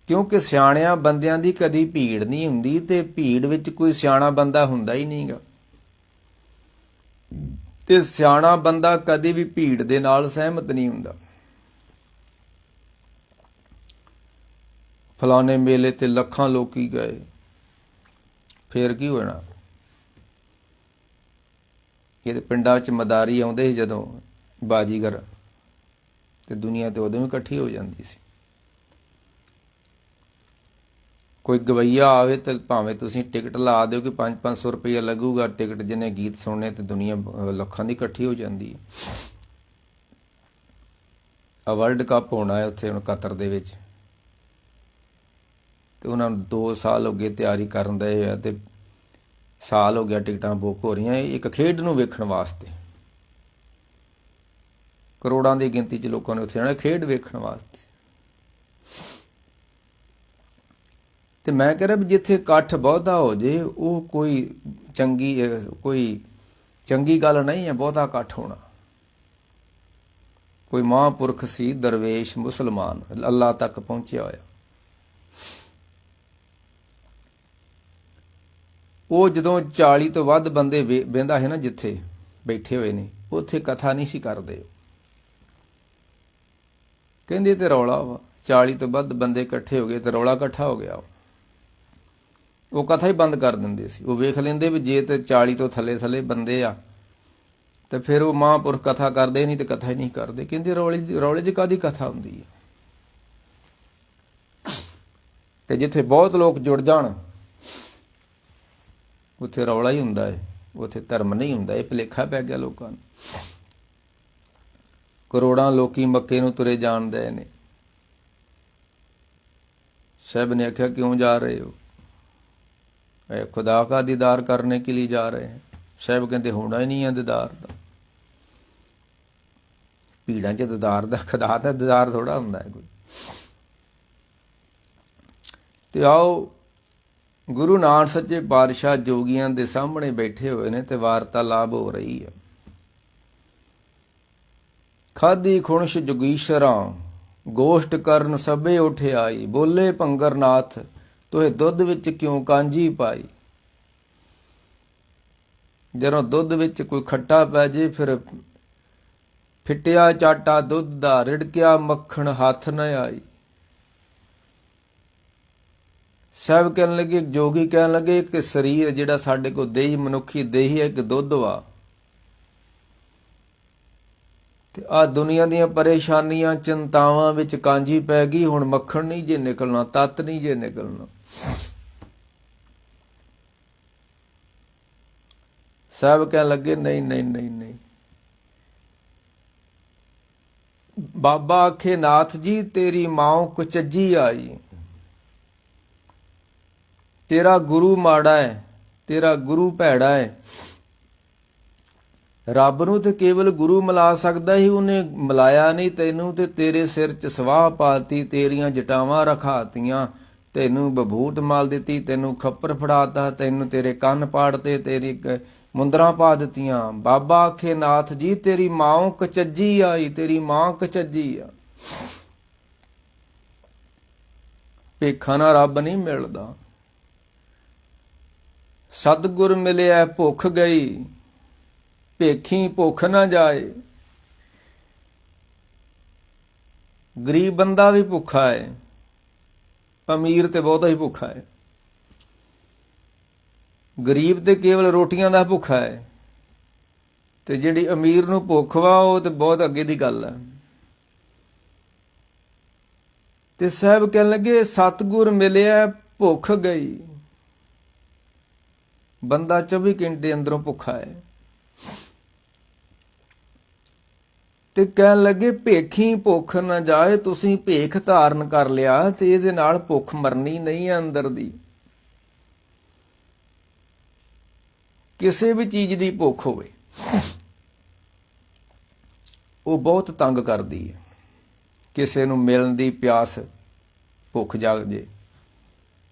ਕਿਉਂਕਿ ਸਿਆਣਿਆਂ ਬੰਦਿਆਂ ਦੀ ਕਦੀ ਭੀੜ ਨਹੀਂ ਹੁੰਦੀ ਤੇ ਭੀੜ ਵਿੱਚ ਕੋਈ ਸਿਆਣਾ ਬੰਦਾ ਹੁੰਦਾ ਹੀ ਨਹੀਂਗਾ। ਤੇ ਸਿਆਣਾ ਬੰਦਾ ਕਦੀ ਵੀ ਭੀੜ ਦੇ ਨਾਲ ਸਹਿਮਤ ਨਹੀਂ ਹੁੰਦਾ। ਫਲਾਣੇ ਮੇਲੇ ਤੇ ਲੱਖਾਂ ਲੋਕੀ ਗਏ, ਫੇਰ ਕੀ ਹੋਣਾ? ਇਹਦੇ ਪਿੰਡਾਂ 'ਚ ਮਦਾਰੀ ਆਉਂਦੇ ਸੀ ਜਦੋਂ ਬਾਜੀਗਰ, ਤੇ ਦੁਨੀਆ ਤੇ ਉਦੋਂ ਵੀ ਇਕੱਠੀ ਹੋ ਜਾਂਦੀ ਸੀ। ਕੋਈ ਗਵਈਆ ਆਵੇ ਤੇ ਭਾਵੇਂ ਤੁਸੀਂ ਟਿਕਟ ਲਾ ਦਿਓ ਕਿ 500-500 ਰੁਪਈਆ ਲੱਗੂਗਾ ਟਿਕਟ, ਜਿਹਨੇ ਗੀਤ ਸੁਣਨੇ, ਤੇ ਦੁਨੀਆ ਲੱਖਾਂ ਦੀ ਇਕੱਠੀ ਹੋ ਜਾਂਦੀ ਹੈ। ਆ ਵਰਲਡ ਕੱਪ ਹੋਣਾ ਹੈ ਉੱਥੇ ਹੁਣ ਕਤਰ ਦੇ ਵਿੱਚ, ਤੇ ਉਹਨਾਂ ਨੂੰ 2 ਸਾਲ ਹੋ ਗਏ ਤਿਆਰੀ ਕਰਨ ਦੇ ਆ, ਤੇ ਸਾਲ ਹੋ ਗਿਆ ਟਿਕਟਾਂ ਬੁੱਕ ਹੋ ਰਹੀਆਂ ਇੱਕ ਖੇਡ ਨੂੰ ਵੇਖਣ ਵਾਸਤੇ। ਕਰੋੜਾਂ ਦੀ ਗਿਣਤੀ 'ਚ ਲੋਕਾਂ ਨੇ ਉੱਥੇ ਜਾਣਾ ਖੇਡ ਵੇਖਣ ਵਾਸਤੇ। ਤੇ ਮੈਂ ਕਹਿ ਰਿਹਾ ਵੀ ਜਿੱਥੇ ਇਕੱਠ ਬਹੁਤਾ ਹੋ ਜੇ ਉਹ ਕੋਈ ਚੰਗੀ ਗੱਲ ਨਹੀਂ ਹੈ, ਬਹੁਤਾ ਇਕੱਠ ਹੋਣਾ। ਕੋਈ ਮਹਾਂਪੁਰਖ ਸੀ, ਦਰਵੇਸ਼ ਮੁਸਲਮਾਨ, ਅੱਲਾ ਤੱਕ ਪਹੁੰਚਿਆ ਹੋਇਆ, ਉਹ ਜਦੋਂ 40 ਤੋਂ ਵੱਧ ਬੰਦੇ ਬਹਿੰਦਾ ਹੈ ਨਾ, ਜਿੱਥੇ ਬੈਠੇ ਹੋਏ ਨੇ, ਉੱਥੇ ਕਥਾ ਨਹੀਂ ਸੀ ਕਰਦੇ। ਕਹਿੰਦੇ ਤੇ ਰੌਲਾ ਵਾ, 40 ਤੋਂ ਵੱਧ ਬੰਦੇ ਇਕੱਠੇ ਹੋ ਗਏ ਤੇ ਰੌਲਾ ਇਕੱਠਾ ਹੋ ਗਿਆ। ਉਹ ਕਥਾ ਹੀ ਬੰਦ ਕਰ ਦਿੰਦੇ ਸੀ। ਉਹ ਵੇਖ ਲੈਂਦੇ ਵੀ ਜੇ ਤੇ 40 ਤੋਂ ਥੱਲੇ ਬੰਦੇ ਆ ਤੇ ਫਿਰ ਉਹ ਮਹਾਂਪੁਰਖ ਕਥਾ ਕਰਦੇ ਨਹੀਂ, ਤੇ ਕਥਾ ਹੀ ਨਹੀਂ ਕਰਦੇ। ਕਹਿੰਦੇ ਰੌਲੇ 'ਚ ਕਾਹਦੀ ਕਥਾ ਹੁੰਦੀ ਹੈ? ਤੇ ਜਿੱਥੇ ਬਹੁਤ ਲੋਕ ਜੁੜ ਜਾਣ ਉੱਥੇ ਰੌਲਾ ਹੀ ਹੁੰਦਾ ਹੈ, ਉੱਥੇ ਧਰਮ ਨਹੀਂ ਹੁੰਦਾ। ਇਹ ਭੁਲੇਖਾ ਪੈ ਗਿਆ ਲੋਕਾਂ ਨੂੰ। ਕਰੋੜਾਂ ਲੋਕੀ ਮੱਕੇ ਨੂੰ ਤੁਰੇ ਜਾਣਦੇ ਨੇ। ਸਾਹਿਬ ਨੇ ਆਖਿਆ ਕਿਉਂ ਜਾ ਰਹੇ ਹੋ? खुदा का दीदार करने के लिए जा रहे हैं। साहब कहते होना ही नहीं है दीदार का। भीड़ां च दीदार दा, खुदा दा दीदार थोड़ा हुंदा है कोई। ते आओ गुरु नानक सच्चे पातशाह जोगियां दे सामने बैठे हुए ने ते वार्तालाप हो रही है। खादी खुणश जोगीशरां गोष्ठ करन सबे उठे आई, बोले भंगरनाथ तोहे दुध विच क्यों कांजी पाई। ਜਦੋਂ ਦੁੱਧ ਵਿੱਚ ਕੋਈ ਖੱਟਾ ਪੈ ਜੇ ਫਿਰ ਫਿੱਟਿਆ ਚਾਟਾ ਦੁੱਧ ਦਾ, ਰਿੜਕਿਆ ਮੱਖਣ ਹੱਥ ਨ ਆਈ। ਸਾਹਿਬ ਕਹਿਣ ਲੱਗੇ, ਜੋਗੀ ਕਹਿਣ ਲੱਗੇ ਕਿ ਸਰੀਰ ਜਿਹੜਾ ਸਾਡੇ ਕੋਲ ਦੇਹੀ, ਮਨੁੱਖੀ ਦੇਹੀ ਹੈ, ਇੱਕ ਦੁੱਧ ਵਾ, ਤੇ ਆਹ ਦੁਨੀਆ ਦੀਆਂ ਪਰੇਸ਼ਾਨੀਆਂ ਚਿੰਤਾਵਾਂ ਵਿੱਚ ਕਾਂਜੀ ਪੈ ਗਈ। ਹੁਣ ਮੱਖਣ ਨਹੀਂ ਜੇ ਨਿਕਲਣਾ, ਤੱਤ ਨਹੀਂ ਜੇ ਨਿਕਲਣਾ। ਸਾਹਿਬ ਕਹਿਣ ਲੱਗੇ ਨਹੀਂ ਨਹੀਂ ਨਹੀਂ ਨਹੀਂ, ਬਾਬਾ ਆਖੇ ਨਾਥ ਜੀ ਤੇਰੀ ਮਾਂ ਕੁਚੱਜੀ ਆਈ। ਤੇਰਾ ਗੁਰੂ ਮਾੜਾ ਹੈ, ਤੇਰਾ ਗੁਰੂ ਭੈੜਾ ਹੈ। ਰੱਬ ਨੂੰ ਤੇ ਕੇਵਲ ਗੁਰੂ ਮਿਲਾ ਸਕਦਾ ਸੀ, ਉਹਨੇ ਮਿਲਾਇਆ ਨਹੀਂ ਤੈਨੂੰ, ਤੇ ਤੇਰੇ ਸਿਰ 'ਚ ਸਵਾਹ ਪਾਤੀ, ਤੇਰੀਆਂ ਜਟਾਵਾਂ ਰਖਾਤੀਆਂ, ਤੈਨੂੰ ਬਭੂਤ ਮਲ ਦਿੱਤੀ, ਤੈਨੂੰ ਖੱਪਰ ਫੜਾਤਾ, ਤੈਨੂੰ ਤੇਰੇ ਕੰਨ ਪਾੜਤੇ, ਤੇਰੀ ਮੁੰਦਰਾਂ ਪਾ ਦਿੱਤੀਆਂ। ਬਾਬਾ ਆਖੇ ਨਾਥ ਜੀ ਤੇਰੀ ਮਾਂ ਕਚੱਜੀ ਆਈ, ਤੇਰੀ ਮਾਂ ਕਚੱਜੀ ਆ। ਭੇਖਾਂ ਨਾਲ ਰੱਬ ਨਹੀਂ ਮਿਲਦਾ। ਸਤਿਗੁਰ ਮਿਲਿਆ ਭੁੱਖ ਗਈ, ਭੇਖੀ ਭੁੱਖ ਨਾ ਜਾਏ। ਗਰੀਬ ਬੰਦਾ ਵੀ ਭੁੱਖਾ ਹੈ, ਅਮੀਰ ਤੇ ਬਹੁਤਾ ਹੀ ਭੁੱਖਾ ਹੈ। ਗਰੀਬ ਤੇ ਕੇਵਲ ਰੋਟੀਆਂ ਦਾ ਭੁੱਖਾ ਹੈ, ਤੇ ਜਿਹੜੀ ਅਮੀਰ ਨੂੰ ਭੁੱਖ ਵਾ ਉਹ ਤੇ ਬਹੁਤ ਅੱਗੇ ਦੀ ਗੱਲ ਹੈ। ਤੇ ਸਾਹਿਬ ਕਹਿਣ ਲੱਗੇ ਸਤਿਗੁਰ ਮਿਲਿਆ ਭੁੱਖ ਗਈ। ਬੰਦਾ 24 ਘੰਟੇ ਅੰਦਰੋਂ ਭੁੱਖਾ ਹੈ। ਤੇ ਕਹਿਣ ਲੱਗੇ ਭੇਖੀ ਭੁੱਖ ਨਾ ਜਾਏ। ਤੁਸੀਂ ਭੇਖ ਧਾਰਨ ਕਰ ਲਿਆ ਤੇ ਇਹਦੇ ਨਾਲ ਭੁੱਖ ਮਰਨੀ ਨਹੀਂ ਹੈ ਅੰਦਰ ਦੀ। ਕਿਸੇ ਵੀ ਚੀਜ਼ ਦੀ ਭੁੱਖ ਹੋਵੇ ਉਹ ਬਹੁਤ ਤੰਗ ਕਰਦੀ ਹੈ। ਕਿਸੇ ਨੂੰ ਮਿਲਣ ਦੀ ਪਿਆਸ ਭੁੱਖ ਜਾਗ ਜੇ,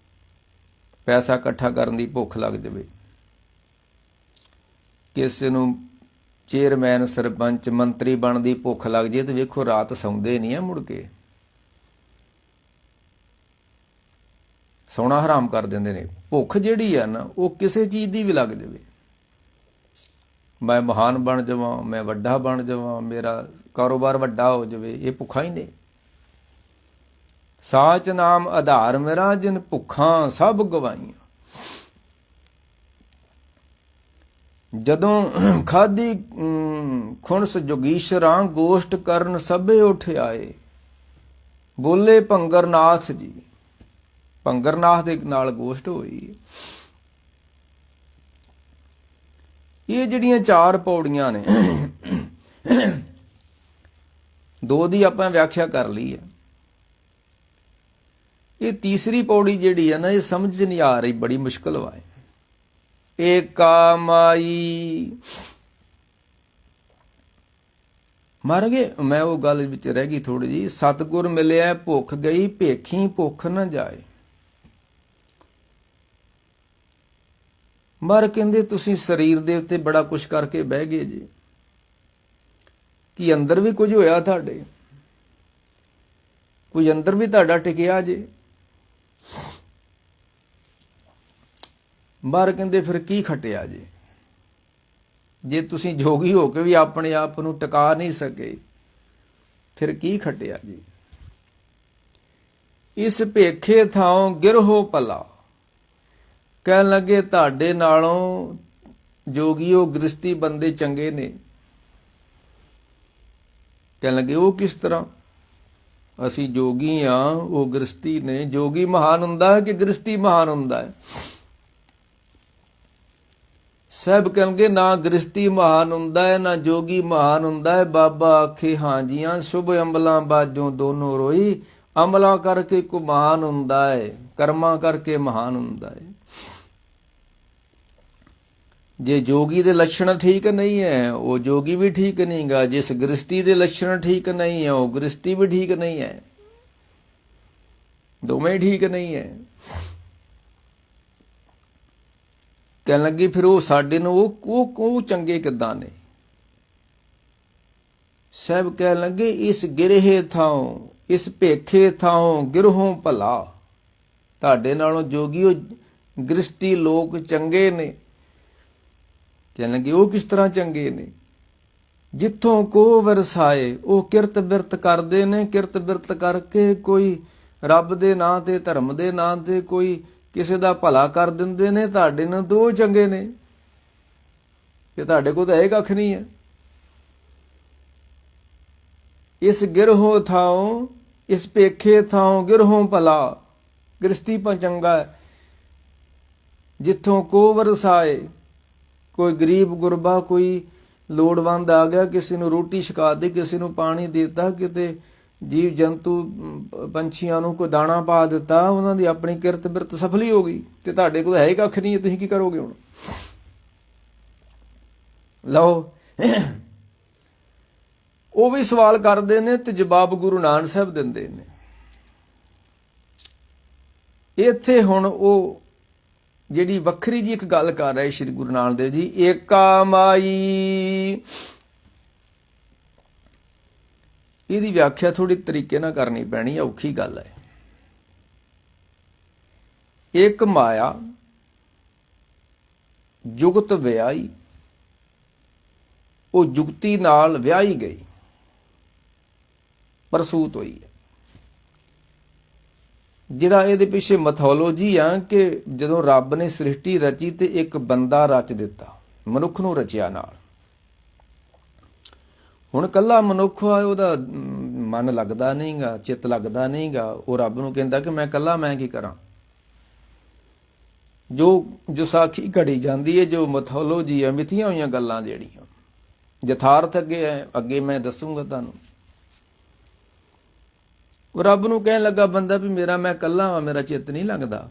ਪੈਸਾ ਇਕੱਠਾ ਕਰਨ ਦੀ ਭੁੱਖ ਲੱਗ ਜਾਵੇ, ਕਿਸੇ ਨੂੰ ਚੇਅਰਮੈਨ ਸਰਪੰਚ ਮੰਤਰੀ ਬਣਨ ਦੀ ਭੁੱਖ ਲੱਗ ਜੇ, ਤੇ ਵੇਖੋ ਰਾਤ ਸੌਂਦੇ ਨਹੀਂ ਆ, ਮੁੜ ਕੇ ਸੌਣਾ ਹਰਾਮ ਕਰ ਦਿੰਦੇ ਨੇ। ਭੁੱਖ ਜਿਹੜੀ ਆ ਨਾ ਉਹ ਕਿਸੇ ਚੀਜ਼ ਦੀ ਵੀ ਲੱਗ ਜਾਵੇ, ਮੈਂ ਮਹਾਨ ਬਣ ਜਾਵਾਂ, ਮੈਂ ਵੱਡਾ ਬਣ ਜਾਵਾਂ, ਮੇਰਾ ਕਾਰੋਬਾਰ ਵੱਡਾ ਹੋ ਜਾਵੇ, ਇਹ ਭੁੱਖਾ ਹੀ ਨੇ। ਸਾਚ ਨਾਮ ਆਧਾਰ ਮੇਰਾ, ਜਿਨ ਭੁੱਖਾਂ ਸਭ ਗਵਾਈਆਂ। ਜਦੋਂ ਖਾਦੀ ਖੁਣਸ ਜੋਗੀਸ਼ਰਾਂ, ਗੋਸ਼ਟ ਕਰਨ ਸਭੇ ਉੱਠ ਆਏ। ਬੋਲੇ ਭੰਗਰਨਾਥ ਜੀ, ਭੰਗਰਨਾਥ ਦੇ ਨਾਲ ਗੋਸ਼ਟ ਹੋਈ। ਇਹ ਜਿਹੜੀਆਂ 4 ਪੌੜੀਆਂ ਨੇ, 2 ਦੀ ਆਪਾਂ ਵਿਆਖਿਆ ਕਰ ਲਈ ਹੈ। ਇਹ ਤੀਸਰੀ ਪੌੜੀ ਜਿਹੜੀ ਹੈ ਨਾ, ਇਹ ਸਮਝ ਨਹੀਂ ਆ ਰਹੀ, ਬੜੀ ਮੁਸ਼ਕਲ ਵਾ। ਏਕਾ ਮਾਈ ਮਰ ਗਏ। ਮੈਂ ਉਹ ਗੱਲ ਵਿੱਚ ਰਹਿ ਗਈ ਥੋੜੀ ਜੀ। ਸਤਿਗੁਰ ਮਿਲਿਆ ਭੁੱਖ ਗਈ, ਭੇਖੀ ਭੁੱਖ ਨਾ ਜਾਏ। ਮਰ ਕਹਿੰਦੇ ਤੁਸੀਂ ਸਰੀਰ ਦੇ ਉੱਤੇ ਬੜਾ ਕੁਛ ਕਰਕੇ ਬਹਿ ਗਏ ਜੀ, ਕਿ ਅੰਦਰ ਵੀ ਕੁਝ ਹੋਇਆ ਤੁਹਾਡੇ, ਕੁਝ ਅੰਦਰ ਵੀ ਤੁਹਾਡਾ ਟਿਕਿਆ ਜੇ। ਮਰ ਕਹਿੰਦੇ ਫਿਰ ਕੀ ਖਟਿਆ ਜੇ ਤੁਸੀਂ ਜੋਗੀ ਹੋ ਕੇ ਵੀ ਆਪਣੇ ਆਪ ਨੂੰ ਟਿਕਾ ਨਹੀਂ ਸਕੇ, ਫਿਰ ਕੀ ਖਟਿਆ ਜੀ। ਇਸ ਭੇਖੇ ਥਾਂ ਗਿਰਹੋ ਭਲਾ। ਕਹਿਣ ਲੱਗੇ ਤੁਹਾਡੇ ਨਾਲੋਂ ਜੋਗੀਓ ਗ੍ਰਸਤੀ ਬੰਦੇ ਚੰਗੇ ਨੇ। ਕਹਿਣ ਲੱਗੇ ਉਹ ਕਿਸ ਤਰ੍ਹਾਂ? ਅਸੀਂ ਜੋਗੀ ਆ, ਉਹ ਗ੍ਰਸਤੀ ਨੇ। ਜੋਗੀ ਮਹਾਨ ਹੁੰਦਾ ਹੈ ਕਿ ਗ੍ਰਸਤੀ ਮਹਾਨ ਹੁੰਦਾ ਹੈ? ਸਭ ਕਹਿਣਗੇ ਨਾ ਗ੍ਰਸਤੀ ਮਹਾਨ ਹੁੰਦਾ ਹੈ, ਨਾ ਜੋਗੀ ਮਹਾਨ ਹੁੰਦਾ ਹੈ। ਬਾਬਾ ਆਖੇ ਹਾਂਜੀਆਂ ਸ਼ੁਭ ਅਮਲਾਂ ਬਾਝੋਂ ਦੋਨੋਂ ਰੋਈ। ਅਮਲਾਂ ਕਰਕੇ ਕੋ ਮਹਾਨ ਹੁੰਦਾ ਹੈ, ਕਰਮਾਂ ਕਰਕੇ ਮਹਾਨ ਹੁੰਦਾ ਹੈ। ਜੇ ਜੋਗੀ ਦੇ ਲੱਛਣ ਠੀਕ ਨਹੀਂ ਹੈ, ਉਹ ਜੋਗੀ ਵੀ ਠੀਕ ਨਹੀਂ ਗਾ। ਜਿਸ ਗ੍ਰਸਤੀ ਦੇ ਲੱਛਣ ਠੀਕ ਨਹੀਂ ਹੈ, ਉਹ ਗ੍ਰਸਤੀ ਵੀ ਠੀਕ ਨਹੀਂ ਹੈ। ਦੋਵੇਂ ਠੀਕ ਨਹੀਂ ਹੈ। ਕਹਿਣ ਲੱਗੀ ਫਿਰ ਉਹ ਸਾਡੇ ਨੂੰ ਉਹ ਚੰਗੇ ਕਿੱਦਾਂ ਨੇ? ਸਭ ਕਹਿਣ ਲੱਗੇ ਇਸ ਗਿਰਹੇ ਥਾਂ, ਇਸ ਭੇਖੇ ਥਾਂ ਗਿਰਹੋਂ ਭਲਾ। ਤੁਹਾਡੇ ਨਾਲੋਂ ਜੋਗੀਓ ਗ੍ਰਸਤੀ ਲੋਕ ਚੰਗੇ ਨੇ। ਕਹਿਣ ਲੱਗੇ ਉਹ ਕਿਸ ਤਰ੍ਹਾਂ ਚੰਗੇ ਨੇ? ਜਿੱਥੋਂ ਕੋ ਵਰਸਾਏ, ਉਹ ਕਿਰਤ ਬਿਰਤ ਕਰਦੇ ਨੇ। ਕਿਰਤ ਬਿਰਤ ਕਰਕੇ ਕੋਈ ਰੱਬ ਦੇ ਨਾਂ ਤੇ, ਧਰਮ ਦੇ ਨਾਂ ਤੇ ਕੋਈ ਕਿਸੇ ਦਾ ਭਲਾ ਕਰ ਦਿੰਦੇ ਨੇ। ਤੁਹਾਡੇ ਨਾਲ ਦੋ ਚੰਗੇ ਨੇ, ਕਿ ਤੁਹਾਡੇ ਕੋਲ ਤਾਂ ਇਹ ਕੱਖ ਨਹੀਂ ਹੈ। ਇਸ ਗਿਰਹੋਂ ਥਾਂ, ਇਸ ਭੇਖੇ ਥਾਂ ਗਿਰਹੋਂ ਭਲਾ। ਗ੍ਰਸਤੀ ਪਾ ਚੰਗਾ ਹੈ। ਜਿੱਥੋਂ ਕੋ ਵਰਸਾਏ, ਕੋਈ ਗਰੀਬ ਗੁਰਬਾ, ਕੋਈ ਲੋੜਵੰਦ ਆ ਗਿਆ, ਕਿਸੇ ਨੂੰ ਰੋਟੀ ਛਕਾ ਦੇ, ਕਿਸੇ ਨੂੰ ਪਾਣੀ ਦੇਤਾ, ਕਿਤੇ ਜੀਵ ਜੰਤੂ ਪੰਛੀਆਂ ਨੂੰ ਕੋਈ ਦਾਣਾ ਪਾ ਦਿੱਤਾ, ਉਹਨਾਂ ਦੀ ਆਪਣੀ ਕਿਰਤ ਬਿਰਤ ਸਫਲੀ ਹੋ ਗਈ, ਤੇ ਤੁਹਾਡੇ ਕੋਲ ਹੈ ਹੀ ਕੱਖ ਨਹੀਂ, ਤੁਸੀਂ ਕੀ ਕਰੋਗੇ ਹੁਣ? ਲਓ, ਉਹ ਵੀ ਸਵਾਲ ਕਰਦੇ ਨੇ ਤੇ ਜਵਾਬ ਗੁਰੂ ਨਾਨਕ ਸਾਹਿਬ ਦਿੰਦੇ ਨੇ। ਇੱਥੇ ਹੁਣ ਉਹ ਜਿਹੜੀ ਵੱਖਰੀ ਜੀ ਇੱਕ ਗੱਲ ਕਰ ਰਹੇ ਸ੍ਰੀ ਗੁਰੂ ਨਾਨਕ ਦੇਵ ਜੀ, ਏਕਾ ਮਾਈ, ਇਹਦੀ ਵਿਆਖਿਆ ਥੋੜੀ ਤਰੀਕੇ ਨਾਲ ਕਰਨੀ ਪੈਣੀ, ਔਖੀ ਗੱਲ ਹੈ। ਇੱਕ ਮਾਇਆ ਜੁਗਤ ਵਿਆਹੀ, ਉਹ ਜੁਗਤੀ ਨਾਲ ਵਿਆਹੀ ਗਈ, ਪ੍ਰਸੂਤ ਹੋਈ ਹੈ। ਜਿਹੜਾ ਇਹਦੇ ਪਿੱਛੇ ਮੈਥੋਲੋਜੀ ਆ ਕਿ ਜਦੋਂ ਰੱਬ ਨੇ ਸ੍ਰਿਸ਼ਟੀ ਰਚੀ ਤੇ ਇੱਕ ਬੰਦਾ ਰਚ ਦਿੱਤਾ, ਮਨੁੱਖ ਨੂੰ ਰਚਿਆ ਨਾਲ। ਹੁਣ ਕੱਲਾ ਮਨੁੱਖ ਆ, ਉਹਦਾ ਮਨ ਲੱਗਦਾ ਨਹੀਂਗਾ, ਚਿੱਤ ਲੱਗਦਾ ਨਹੀਂਗਾ, ਉਹ ਰੱਬ ਨੂੰ ਕਹਿੰਦਾ ਕਿ ਮੈਂ ਕੱਲਾ ਮੈਂ ਕੀ ਕਰਾਂ। ਜੋ ਸਾਖੀ ਘੜੀ ਜਾਂਦੀ ਹੈ, ਜੋ ਮੈਥੋਲੋਜੀ ਆ, ਮਿਥੀਆਂ ਹੋਈਆਂ ਗੱਲਾਂ ਜਿਹੜੀਆਂ, ਯਥਾਰਥ ਅੱਗੇ ਮੈਂ ਦੱਸੂਗਾ ਤੁਹਾਨੂੰ। ਉਹ ਰੱਬ ਨੂੰ ਕਹਿਣ ਲੱਗਾ ਬੰਦਾ ਵੀ ਮੈਂ ਕੱਲਾ ਵਾਂ, ਮੇਰਾ ਚਿੱਤ ਨਹੀਂ ਲੱਗਦਾ।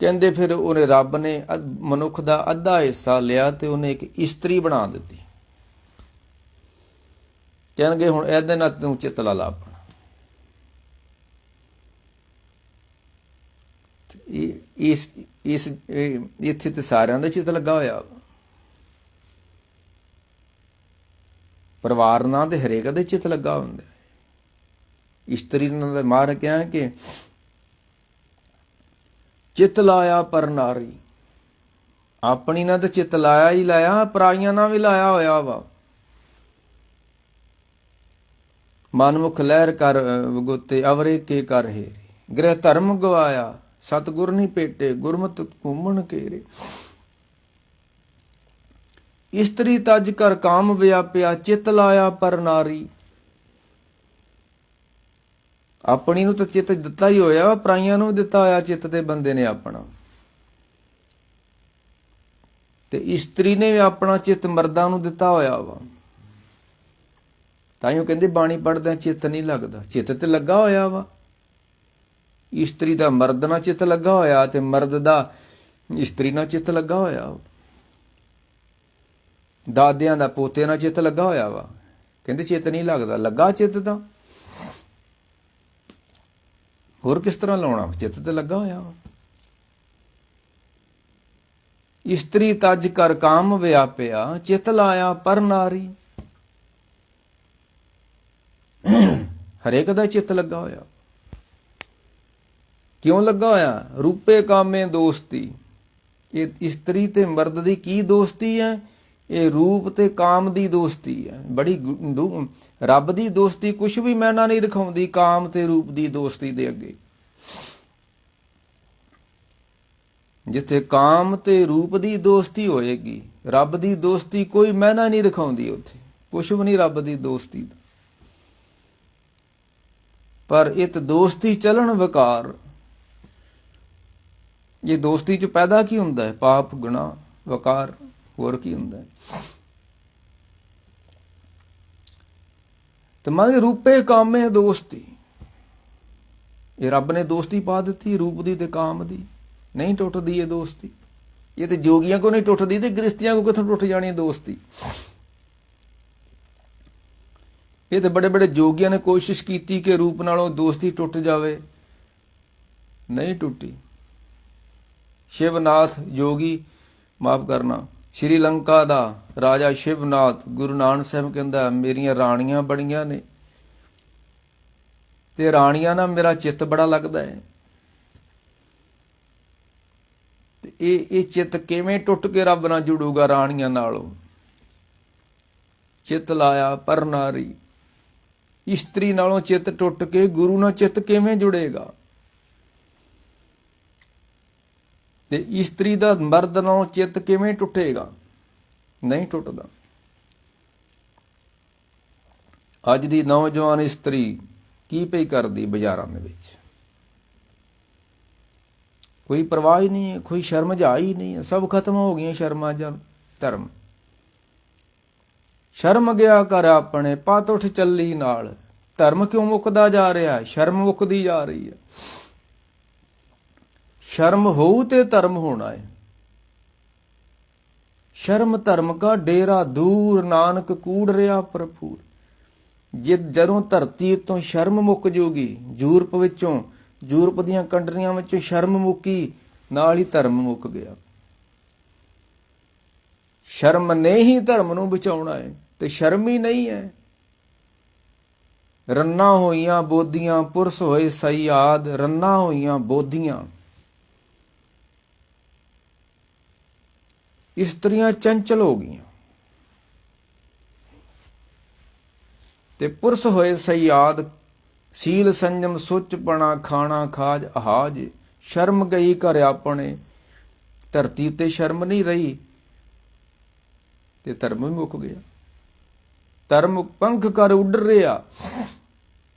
ਕਹਿੰਦੇ ਫਿਰ ਉਹਨੇ, ਰੱਬ ਨੇ ਮਨੁੱਖ ਦਾ ਅੱਧਾ ਹਿੱਸਾ ਲਿਆ ਤੇ ਉਹਨੇ ਇੱਕ ਇਸਤਰੀ ਬਣਾ ਦਿੱਤੀ। ਕਹਿਣਗੇ ਹੁਣ ਇਹਦੇ ਨਾਲ ਤੂੰ ਚਿੱਤ ਲਾ ਲਾ ਆਪਣਾ। ਇੱਥੇ ਤੇ ਸਾਰਿਆਂ ਦਾ ਚਿੱਤ ਲੱਗਾ ਹੋਇਆ, ਪਰਿਵਾਰ ਨਾਲ ਤੇ ਹਰੇਕ ਦੇ ਚਿੱਤ ਲੱਗਾ ਹੁੰਦਾ। ਇਸਤਰੀ ਨਾਲ ਤਾਂ ਮਾਰ ਕਿਹਾ ਕਿ ਚਿੱਤ ਲਾਇਆ ਪਰ ਨਾਰੀ, ਆਪਣੀ ਨਾਲ ਤਾਂ ਚਿੱਤ ਲਾਇਆ ਹੀ ਲਾਇਆ, ਪਰਾਈਆਂ ਨਾਲ ਵੀ ਲਾਇਆ ਹੋਇਆ ਵਾ। ਮਨਮੁਖ ਲਹਿਰ ਕਰ ਵਗੋਤੇ, ਅਵਰੇ ਕੇ ਕਰ ਹੇਰੇ, ਗ੍ਰਹਿ ਧਰਮ ਗਵਾਇਆ, ਸਤਿਗੁਰ ਨਹੀਂ ਭੇਟੇ, ਗੁਰਮਤਿ ਘੂਮਣ ਘੇਰੇ। ਇਸਤਰੀ ਤਜ ਕਰ ਕਾਮ ਵਿਆਪਿਆ, ਚਿੱਤ ਲਾਇਆ ਪਰ ਨਾਰੀ। ਆਪਣੀ ਨੂੰ ਤਾਂ ਚਿੱਤ ਦਿੱਤਾ ਹੀ ਹੋਇਆ, ਪਰਾਈਆਂ ਨੂੰ ਦਿੱਤਾ ਹੋਇਆ ਚਿੱਤ ਤੇ ਬੰਦੇ ਨੇ ਆਪਣਾ। ਤੇ ਇਸਤਰੀ ਨੇ ਵੀ ਆਪਣਾ ਚਿੱਤ ਮਰਦਾਂ ਨੂੰ ਦਿੱਤਾ ਹੋਇਆ ਵਾ। ਤਾਂ ਹੀ ਉਹ ਕਹਿੰਦੇ ਬਾਣੀ ਪੜ੍ਹਦਿਆਂ ਚਿੱਤ ਨਹੀਂ ਲੱਗਦਾ, ਚਿੱਤ ਤੇ ਲੱਗਾ ਹੋਇਆ ਵਾ। ਇਸਤਰੀ ਦਾ ਮਰਦ ਨਾਲ ਚਿੱਤ ਲੱਗਾ ਹੋਇਆ ਤੇ ਮਰਦ ਦਾ ਇਸਤਰੀ ਨਾਲ ਚਿੱਤ ਲੱਗਾ ਹੋਇਆ। ਦਾਦਿਆਂ ਦਾ ਪੋਤੇ ਨਾਲ ਚਿੱਤ ਲੱਗਾ ਹੋਇਆ ਵਾ, ਕਹਿੰਦੇ ਚਿੱਤ ਨਹੀਂ ਲੱਗਦਾ। ਲੱਗਾ ਚਿੱਤ ਤਾਂ, ਹੋਰ ਕਿਸ ਤਰ੍ਹਾਂ ਲਾਉਣਾ, ਚਿੱਤ ਤੇ ਲੱਗਾ ਹੋਇਆ ਵਾ। ਇਸਤਰੀ ਤਜ ਕਰ ਕਾਮ ਵਿਆਪਿਆ, ਚਿੱਤ ਲਾਇਆ ਪਰ ਨਾਰੀ। ਹਰੇਕ ਦਾ ਚਿੱਤ ਲੱਗਾ ਹੋਇਆ। ਕਿਉਂ ਲੱਗਾ ਹੋਇਆ? ਰੂਪੇ ਕਾਮੇ ਦੋਸਤੀ। ਇਹ ਇਸਤਰੀ ਤੇ ਮਰਦ ਦੀ ਕੀ ਦੋਸਤੀ ਹੈ? ਇਹ ਰੂਪ ਤੇ ਕਾਮ ਦੀ ਦੋਸਤੀ ਹੈ। ਬੜੀ ਰੱਬ ਦੀ ਦੋਸਤੀ ਕੁਛ ਵੀ ਮੈਨਾ ਨਹੀਂ ਰਖਾਉਂਦੀ ਕਾਮ ਤੇ ਰੂਪ ਦੀ ਦੋਸਤੀ ਦੇ ਅੱਗੇ। ਜਿੱਥੇ ਕਾਮ ਤੇ ਰੂਪ ਦੀ ਦੋਸਤੀ ਹੋਏਗੀ, ਰੱਬ ਦੀ ਦੋਸਤੀ ਕੋਈ ਮੈਨਾ ਨਹੀਂ ਰਖਾਉਂਦੀ। ਉੱਥੇ ਕੁਛ ਵੀ ਨਹੀਂ ਰੱਬ ਦੀ ਦੋਸਤੀ ਦਾ। ਪਰ ਇਹ ਦੋਸਤੀ ਚੱਲਣ ਵਿਕਾਰ। ਇਹ ਦੋਸਤੀ ਚ ਪੈਦਾ ਕੀ ਹੁੰਦਾ ਹੈ? ਪਾਪ, ਗੁਨਾਹ, ਵਕਾਰ, ਹੋਰ ਕੀ ਹੁੰਦਾ ਹੈ? ਤੇ ਮਾਨੇ ਰੂਪੇ ਕਾਮੇ ਦੋਸਤੀ। ਇਹ ਰੱਬ ਨੇ ਦੋਸਤੀ ਪਾ ਦਿੱਤੀ ਰੂਪ ਦੀ ਤੇ ਕਾਮ ਦੀ। ਨਹੀਂ ਟੁੱਟਦੀ ਇਹ ਦੋਸਤੀ। ਇਹ ਤੇ ਜੋਗੀਆਂ ਕੋ ਨਹੀਂ ਟੁੱਟਦੀ ਤੇ ਗ੍ਰਸਤੀਆਂ ਕੋ ਕਿੱਥੋਂ ਟੁੱਟ ਜਾਣੀ ਦੋਸਤੀ? ਇਹ ਤੇ ਬੜੇ ਬੜੇ ਜੋਗੀਆਂ ਨੇ ਕੋਸ਼ਿਸ਼ ਕੀਤੀ ਕਿ ਰੂਪ ਨਾਲੋਂ ਦੋਸਤੀ ਟੁੱਟ ਜਾਵੇ, ਨਹੀਂ ਟੁੱਟੀ। ਸ਼ਿਵਨਾਥ ਜੋਗੀ, ਮਾਫ ਕਰਨਾ, ਸ਼੍ਰੀਲੰਕਾ ਦਾ ਰਾਜਾ ਸ਼ਿਵਨਾਥ, ਗੁਰੂ ਨਾਨਕ ਸਾਹਿਬ ਕਹਿੰਦਾ ਮੇਰੀਆਂ ਰਾਣੀਆਂ ਬੜੀਆਂ ਨੇ ਤੇ ਰਾਣੀਆਂ ਨਾਲ ਮੇਰਾ ਚਿੱਤ ਬੜਾ ਲੱਗਦਾ ਹੈ। ਤੇ ਇਹ ਚਿੱਤ ਕਿਵੇਂ ਟੁੱਟ ਕੇ ਰੱਬ ਨਾਲ ਜੁੜੂਗਾ? ਰਾਣੀਆਂ ਨਾਲੋਂ। ਚਿੱਤ ਲਾਇਆ ਪਰ ਨਾਰੀ। ਇਸਤਰੀ ਨਾਲੋਂ ਚਿੱਤ ਟੁੱਟ ਕੇ ਗੁਰੂ ਨਾਲ ਚਿੱਤ ਕਿਵੇਂ ਜੁੜੇਗਾ? ਤੇ ਇਸਤਰੀ ਦਾ ਮਰਦ ਨਾਲੋਂ ਚਿੱਤ ਕਿਵੇਂ ਟੁੱਟੇਗਾ? ਨਹੀਂ ਟੁੱਟਦਾ। ਅੱਜ ਦੀ ਨੌਜਵਾਨ ਇਸਤਰੀ ਕੀ ਪਈ ਕਰਦੀ ਬਾਜ਼ਾਰਾਂ ਦੇ ਵਿੱਚ? ਕੋਈ ਪਰਵਾਹ ਹੀ ਨਹੀਂ ਹੈ, ਕੋਈ ਸ਼ਰਮ ਜਾ ਹੀ ਨਹੀਂ ਹੈ। ਸਭ ਖਤਮ ਹੋ ਗਈਆਂ ਸ਼ਰਮਾਂ ਜਾਂ। ਧਰਮ। ਸ਼ਰਮ ਗਿਆ ਕਰ ਆਪਣੇ, ਪਤ ਉੱਠ ਚੱਲੀ ਨਾਲ। ਧਰਮ ਕਿਉਂ ਮੁੱਕਦਾ ਜਾ ਰਿਹਾ? ਸ਼ਰਮ ਮੁੱਕਦੀ ਜਾ ਰਹੀ ਹੈ। ਸ਼ਰਮ ਹੋਊ ਤੇ ਧਰਮ ਹੋਣਾ ਹੈ। ਸ਼ਰਮ ਧਰਮ ਕਾ ਡੇਰਾ ਦੂਰ, ਨਾਨਕ ਕੂੜ ਰਿਹਾ ਭਰਪੂਰ। ਜਦੋਂ ਧਰਤੀ ਤੋਂ ਸ਼ਰਮ ਮੁੱਕ ਜੂਗੀ, ਯੂਰਪ ਵਿੱਚੋਂ, ਯੂਰਪ ਦੀਆਂ ਕੰਟਰੀਆਂ ਵਿੱਚੋਂ ਸ਼ਰਮ ਮੁੱਕੀ, ਨਾਲ ਹੀ ਧਰਮ ਮੁੱਕ ਗਿਆ। ਸ਼ਰਮ ਨੇ ਹੀ ਧਰਮ ਨੂੰ ਬਚਾਉਣਾ ਹੈ, ਤੇ ਸ਼ਰਮ ਹੀ ਨਹੀਂ ਹੈ। ਰੰਨਾਂ ਹੋਈਆਂ ਬੋਧੀਆਂ, ਪੁਰਸ਼ ਹੋਏ ਸਯਾਦ। ਰੰਨਾਂ ਹੋਈਆਂ ਬੋਧੀਆਂ, ਇਸਤਰੀਆਂ ਚੰਚਲ ਹੋ ਗਈਆਂ, ਤੇ ਪੁਰਸ਼ ਹੋਏ ਸਯਾਦ। ਸੀਲ ਸੰਜਮ ਸੁੱਚਪਣਾ, ਖਾਣਾ ਖਾਜ ਅਹਾਜ। ਸ਼ਰਮ ਗਈ ਘਰ ਆਪਣੇ, ਧਰਤੀ ਉੱਤੇ ਸ਼ਰਮ ਨਹੀਂ ਰਹੀ, ਤੇ ਧਰਮ ਵੀ ਮੁੱਕ ਗਿਆ। ਧਰਮ ਪੰਖ ਕਰ ਉੱਡ ਰਿਹਾ।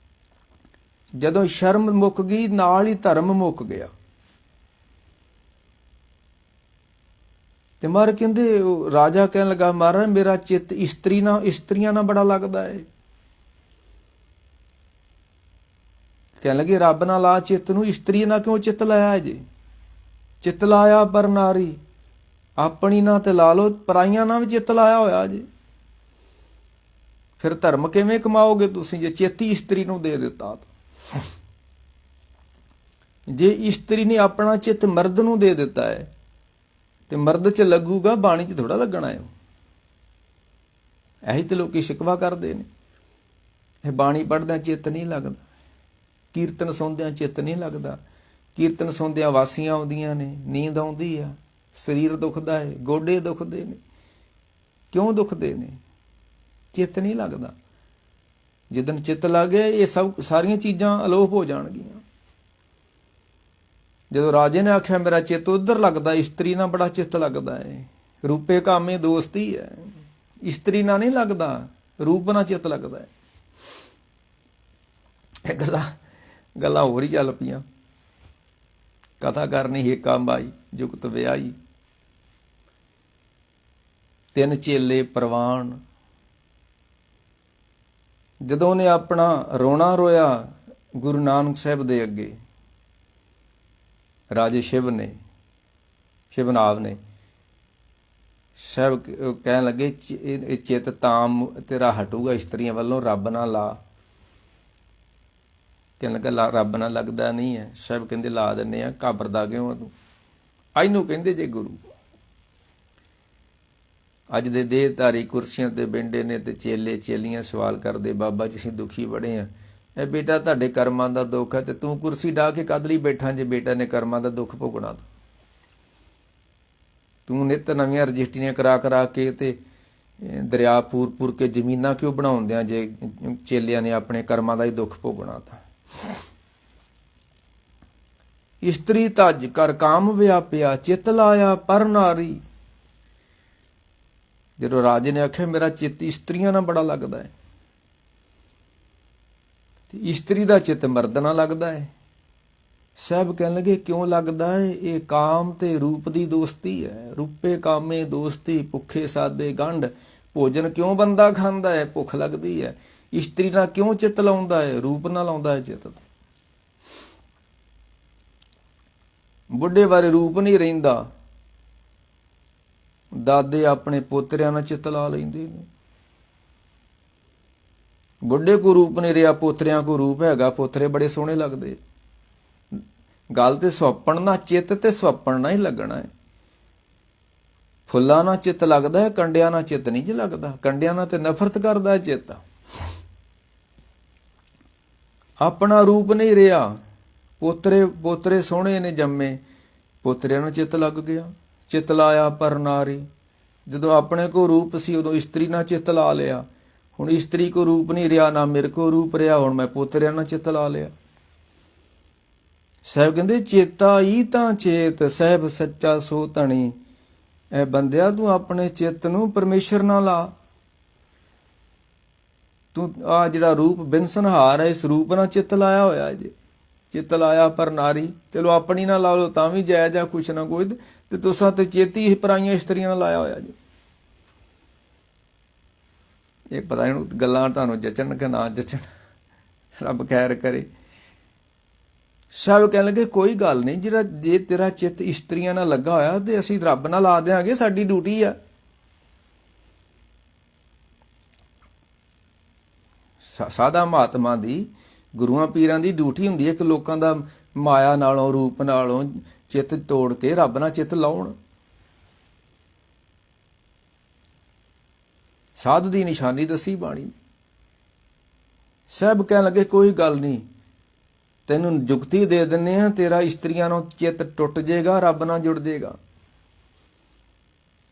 ਜਦੋਂ ਸ਼ਰਮ ਮੁੱਕ ਗਈ, ਨਾਲ ਹੀ ਧਰਮ ਮੁੱਕ ਗਿਆ। ਤੇ ਮਹਾਰਾਜ ਕਹਿੰਦੇ, ਰਾਜਾ ਕਹਿਣ ਲੱਗਾ, ਮਹਾਰਾਜ ਮੇਰਾ ਚਿੱਤ ਇਸਤਰੀਆਂ ਨਾਲ ਬੜਾ ਲੱਗਦਾ ਹੈ। ਕਹਿਣ ਲੱਗੇ, ਰੱਬ ਨਾਲ ਲਾ ਚਿੱਤ ਨੂੰ, ਇਸਤਰੀ ਨਾਲ ਕਿਉਂ ਚਿੱਤ ਲਾਇਆ ਜੇ? ਚਿੱਤ ਲਾਇਆ ਪਰ ਨਾਰੀ, ਆਪਣੀ ਨਾਲ ਤੇ ਲਾ ਲਓ, ਪਰਾਈਆਂ ਨਾਲ ਵੀ ਚਿੱਤ ਲਾਇਆ ਹੋਇਆ ਜੇ। ਫਿਰ ਧਰਮ ਕਿਵੇਂ ਕਮਾਓਗੇ ਤੁਸੀਂ, ਜੇ ਚਿੱਤ ਹੀ ਇਸਤਰੀ ਨੂੰ ਦੇ ਦਿੱਤਾ? ਜੇ ਇਸਤਰੀ ਨੇ ਆਪਣਾ ਚਿੱਤ ਮਰਦ ਨੂੰ ਦੇ ਦਿੱਤਾ ਹੈ, ਤੇ ਮਰਦ 'ਚ ਲੱਗੂਗਾ, ਬਾਣੀ 'ਚ ਥੋੜਾ ਲੱਗਣਾ ਹੈ। ਇਹੀ ਤੇ ਲੋਕੀ ਸ਼ਿਕਵਾ ਕਰਦੇ ਨੇ, ਇਹ ਬਾਣੀ ਪੜ੍ਹਦਿਆਂ ਚਿੱਤ ਨਹੀਂ ਲੱਗਦਾ, ਕੀਰਤਨ ਸੁਣਦਿਆਂ ਚਿੱਤ ਨਹੀਂ ਲੱਗਦਾ। ਕੀਰਤਨ ਸੁਣਦਿਆਂ ਵਾਸੀਆਂ ਆਉਂਦੀਆਂ ਨੇ, ਨੀਂਦ ਆਉਂਦੀ ਆ, ਸਰੀਰ ਦੁਖਦਾ ਹੈ, ਗੋਡੇ ਦੁਖਦੇ ਨੇ। ਕਿਉਂ ਦੁਖਦੇ ਨੇ? ਚਿੱਤ ਨਹੀਂ ਲੱਗਦਾ। ਜਿੱਦਣ ਚਿੱਤ ਲੱਗ ਗਿਆ, ਇਹ ਸਾਰੀਆਂ ਚੀਜ਼ਾਂ ਅਲੋਪ ਹੋ ਜਾਣਗੀਆਂ। ਜਦੋਂ ਰਾਜੇ ਨੇ ਆਖਿਆ, ਮੇਰਾ ਚਿੱਤ ਉੱਧਰ ਲੱਗਦਾ, ਇਸਤਰੀ ਨਾਲ ਬੜਾ ਚਿੱਤ ਲੱਗਦਾ ਹੈ। ਰੂਪੇ ਕਾਮੇ ਦੋਸਤੀ ਹੈ, ਇਸਤਰੀ ਨਾਲ ਨਹੀਂ ਲੱਗਦਾ, ਰੂਪ ਨਾਲ ਚਿੱਤ ਲੱਗਦਾ ਹੈ। ਇਹ ਗੱਲਾਂ ਹੋਰ ਹੀ ਚੱਲ ਪਈਆਂ। ਕਥਾ ਕਰਨੀ ਏਕਾ ਬਾਈ, ਜੁਗਤ ਵਿਆਹੀ। 3 ਚੇਲੇ ਪ੍ਰਵਾਨ। ਜਦੋਂ ਨੇ ਆਪਣਾ ਰੋਣਾ ਰੋਇਆ ਗੁਰੂ ਨਾਨਕ ਸਾਹਿਬ ਦੇ ਅੱਗੇ, ਰਾਜੇ ਸ਼ਿਵਨਾਵ ਨੇ ਸਾਹਿਬ ਕਹਿਣ ਲੱਗੇ, ਇਹ ਚਿੱਤ ਤਾਂ ਤੇਰਾ ਹਟੂਗਾ ਇਸਤਰੀਆਂ ਵੱਲੋਂ, ਰੱਬ ਨਾਲ ਲਾ। ਕਹਿਣ ਲੱਗਾ, ਰੱਬ ਨਾਲ ਲੱਗਦਾ ਨਹੀਂ ਹੈ। ਸਾਹਿਬ ਕਹਿੰਦੇ, ਲਾ ਦਿੰਦੇ ਆ, ਘਾਬਰਦਾ ਕਿਉਂ ਆ ਤੂੰ? ਇਹਨੂੰ ਕਹਿੰਦੇ ਜੇ ਗੁਰੂ। ਅੱਜ ਦੇ ਦੇਹਧਾਰੀ ਕੁਰਸੀਆਂ ਤੇ ਬੈਠੇ ਨੇ, ਤੇ ਚੇਲੇ ਚੇਲੀਆਂ ਸਵਾਲ ਕਰਦੇ, ਬਾਬਾ ਜੀ ਅਸੀਂ ਦੁਖੀ ਬੜੇ ਆ। ਇਹ ਬੇਟਾ ਤੁਹਾਡੇ ਕਰਮਾਂ ਦਾ ਦੁੱਖ ਹੈ, ਤੇ ਤੂੰ ਕੁਰਸੀ ਢਾਹ ਕੇ ਕਦ ਲਈ ਬੈਠਾ ਜੇ ਬੇਟਾ ਨੇ ਕਰਮਾਂ ਦਾ ਦੁੱਖ ਭੋਗਣਾ? ਤੂੰ ਨਿੱਤ ਨਵੀਆਂ ਰਜਿਸਟਰੀਆਂ ਕਰਾ ਕੇ ਤੇ ਦਰਿਆ ਪੂਰ ਕੇ ਜ਼ਮੀਨਾਂ ਕਿਉਂ ਬਣਾਉਂਦਿਆਂ, ਜੇ ਚੇਲਿਆਂ ਨੇ ਆਪਣੇ ਕਰਮਾਂ ਦਾ ਹੀ ਦੁੱਖ ਭੋਗਣਾ? ਤਾਂ ਇਸਤਰੀ ਧੱਜ ਕਰ ਕਾਮ ਵਿਆਪਿਆ, ਚਿੱਤ ਲਾਇਆ ਪਰ ਨਾਰੀ। ਜਦੋਂ ਰਾਜੇ ਨੇ ਆਖਿਆ, ਮੇਰਾ ਚਿੱਤ ਇਸਤਰੀਆਂ ਨਾਲ ਬੜਾ ਲੱਗਦਾ ਹੈ, ਤੇ ਇਸਤਰੀ ਦਾ ਚਿੱਤ ਮਰਦ ਨਾਲ ਲੱਗਦਾ ਹੈ। ਸਾਹਿਬ ਕਹਿਣ ਲੱਗੇ, ਕਿਉਂ ਲੱਗਦਾ ਹੈ? ਇਹ ਕਾਮ ਤੇ ਰੂਪ ਦੀ ਦੋਸਤੀ ਹੈ। ਰੂਪੇ ਕਾਮੇ ਦੋਸਤੀ, ਭੁੱਖੇ ਸਾਦੇ ਗੰਢ। ਭੋਜਨ ਕਿਉਂ ਬੰਦਾ ਖਾਂਦਾ ਹੈ? ਭੁੱਖ ਲੱਗਦੀ ਹੈ। ਇਸਤਰੀ ਨਾਲ ਕਿਉਂ ਚਿੱਤ ਲਾਉਂਦਾ ਹੈ? ਰੂਪ ਨਾਲ ਲਾਉਂਦਾ ਹੈ ਚਿੱਤ। ਬੁੱਢੇ ਬਾਰੇ ਰੂਪ ਨਹੀਂ ਰਹਿੰਦਾ, ਦਾਦੇ ਆਪਣੇ ਪੋਤਰਿਆਂ ਨਾਲ ਚਿੱਤ ਲਾ ਲੈਂਦੇ ਨੇ। ਬੁੱਢੇ ਕੋ ਰੂਪ ਨਹੀਂ ਰਿਹਾ, ਪੋਤਰਿਆਂ ਕੋ ਰੂਪ ਹੈਗਾ, ਪੋਤਰੇ ਬੜੇ ਸੋਹਣੇ ਲੱਗਦੇ। ਗੱਲ ਤੇ ਸੁਆਪਣ ਨਾਲ ਚਿੱਤ ਤੇ ਸੁਆਪਣ ਨਾਲ ਹੀ ਲੱਗਣਾ ਹੈ। ਫੁੱਲਾਂ ਨਾਲ ਚਿੱਤ ਲੱਗਦਾ ਹੈ, ਕੰਡਿਆਂ ਨਾਲ ਚਿੱਤ ਨਹੀਂ ਜੀ ਲੱਗਦਾ। ਕੰਡਿਆਂ ਨਾਲ ਤੇ ਨਫ਼ਰਤ ਕਰਦਾ ਹੈ ਚਿੱਤ। ਆਪਣਾ ਰੂਪ ਨਹੀਂ ਰਿਹਾ, ਪੋਤਰੇ ਸੋਹਣੇ ਨੇ ਜੰਮੇ, ਪੋਤਰਿਆਂ ਨੂੰ ਚਿੱਤ ਲੱਗ ਗਿਆ। ਚਿੱਤ ਲਾਇਆ ਪਰ ਨਾਰੀ। ਜਦੋਂ ਆਪਣੇ ਕੋ ਰੂਪ ਸੀ, ਉਦੋਂ ਇਸਤਰੀ ਨਾਲ ਚਿੱਤ ਲਾ ਲਿਆ। ਹੁਣ ਇਸਤਰੀ ਕੋ ਰੂਪ ਨਹੀਂ ਰਿਹਾ, ਨਾ ਮੇਰੇ ਕੋ ਰੂਪ ਰਿਹਾ, ਹੁਣ ਮੈਂ ਪੋਤਰਿਆਂ ਨਾਲ ਚਿੱਤ ਲਾ ਲਿਆ। ਸਾਹਿਬ ਕਹਿੰਦੇ, ਚੇਤਾ ਹੀ ਤਾਂ ਚੇਤ, ਸਾਹਿਬ ਸੱਚਾ ਸੋ ਧਣੀ। ਇਹ ਬੰਦਿਆ, ਤੂੰ ਆਪਣੇ ਚਿੱਤ ਨੂੰ ਪਰਮੇਸ਼ਰ ਨਾਲ ਲਾ। ਤੂੰ ਆ ਜਿਹੜਾ ਰੂਪ ਬਿਨਸਨਹਾਰ ਹੈ, ਇਸ ਰੂਪ ਨਾਲ ਚਿੱਤ ਲਾਇਆ ਹੋਇਆ ਜੇ। ਚਿੱਤ ਲਾਇਆ ਪਰ ਨਾਰੀ। ਚਲੋ ਆਪਣੀ ਨਾਲ ਲਾ ਲਓ ਤਾਂ ਵੀ ਜਾਇਜ਼ ਆ, ਕੁਛ ਨਾ ਕੋਈ। ਤੇ ਤੁਸਾਂ ਤੇ ਚੇਤੀ ਪਰਾਈਆਂ ਇਸਤਰੀਆਂ ਨਾਲ ਲਾਇਆ ਹੋਇਆ ਜੀ। ਇਹ ਪਤਾ ਨਹੀਂ ਗੱਲਾਂ ਤੁਹਾਨੂੰ ਜਚਣ ਕਿ ਨਾ ਜਚਣ, ਰੱਬ ਖੈਰ ਕਰੇ। ਸਭ ਕਹਿਣ ਲੱਗੇ ਕੋਈ ਗੱਲ ਨਹੀਂ, ਜਿਹੜਾ ਜੇ ਤੇਰਾ ਚਿੱਤ ਇਸਤਰੀਆਂ ਨਾਲ ਲੱਗਾ ਹੋਇਆ ਤੇ ਅਸੀਂ ਰੱਬ ਨਾਲ ਲਾ ਦਿਆਂਗੇ, ਸਾਡੀ ਡਿਊਟੀ ਆ। ਸਾਧਾ ਮਹਾਤਮਾ ਦੀ, ਗੁਰੂਆਂ ਪੀਰਾਂ ਦੀ ਡਿਊਟੀ ਹੁੰਦੀ ਹੈ ਕਿ ਲੋਕਾਂ ਦਾ ਮਾਇਆ ਨਾਲੋਂ, ਰੂਪ ਨਾਲੋਂ ਚਿੱਤ ਤੋੜ ਕੇ ਰੱਬ ਨਾਲ ਚਿੱਤ ਲਾਉਣ। ਸਾਧ ਦੀ ਨਿਸ਼ਾਨੀ ਦੱਸੀ ਬਾਣੀ। ਸਭ ਕਹਿਣ ਲੱਗੇ ਕੋਈ ਗੱਲ ਨਹੀਂ, ਤੈਨੂੰ ਜੁਗਤੀ ਦੇ ਦਿੰਨੇ ਆ, ਤੇਰਾ ਇਸਤਰੀਆਂ ਨੂੰ ਚਿੱਤ ਟੁੱਟ ਜਾਏਗਾ, ਰੱਬ ਨਾਲ ਜੁੜ ਜਾਏਗਾ।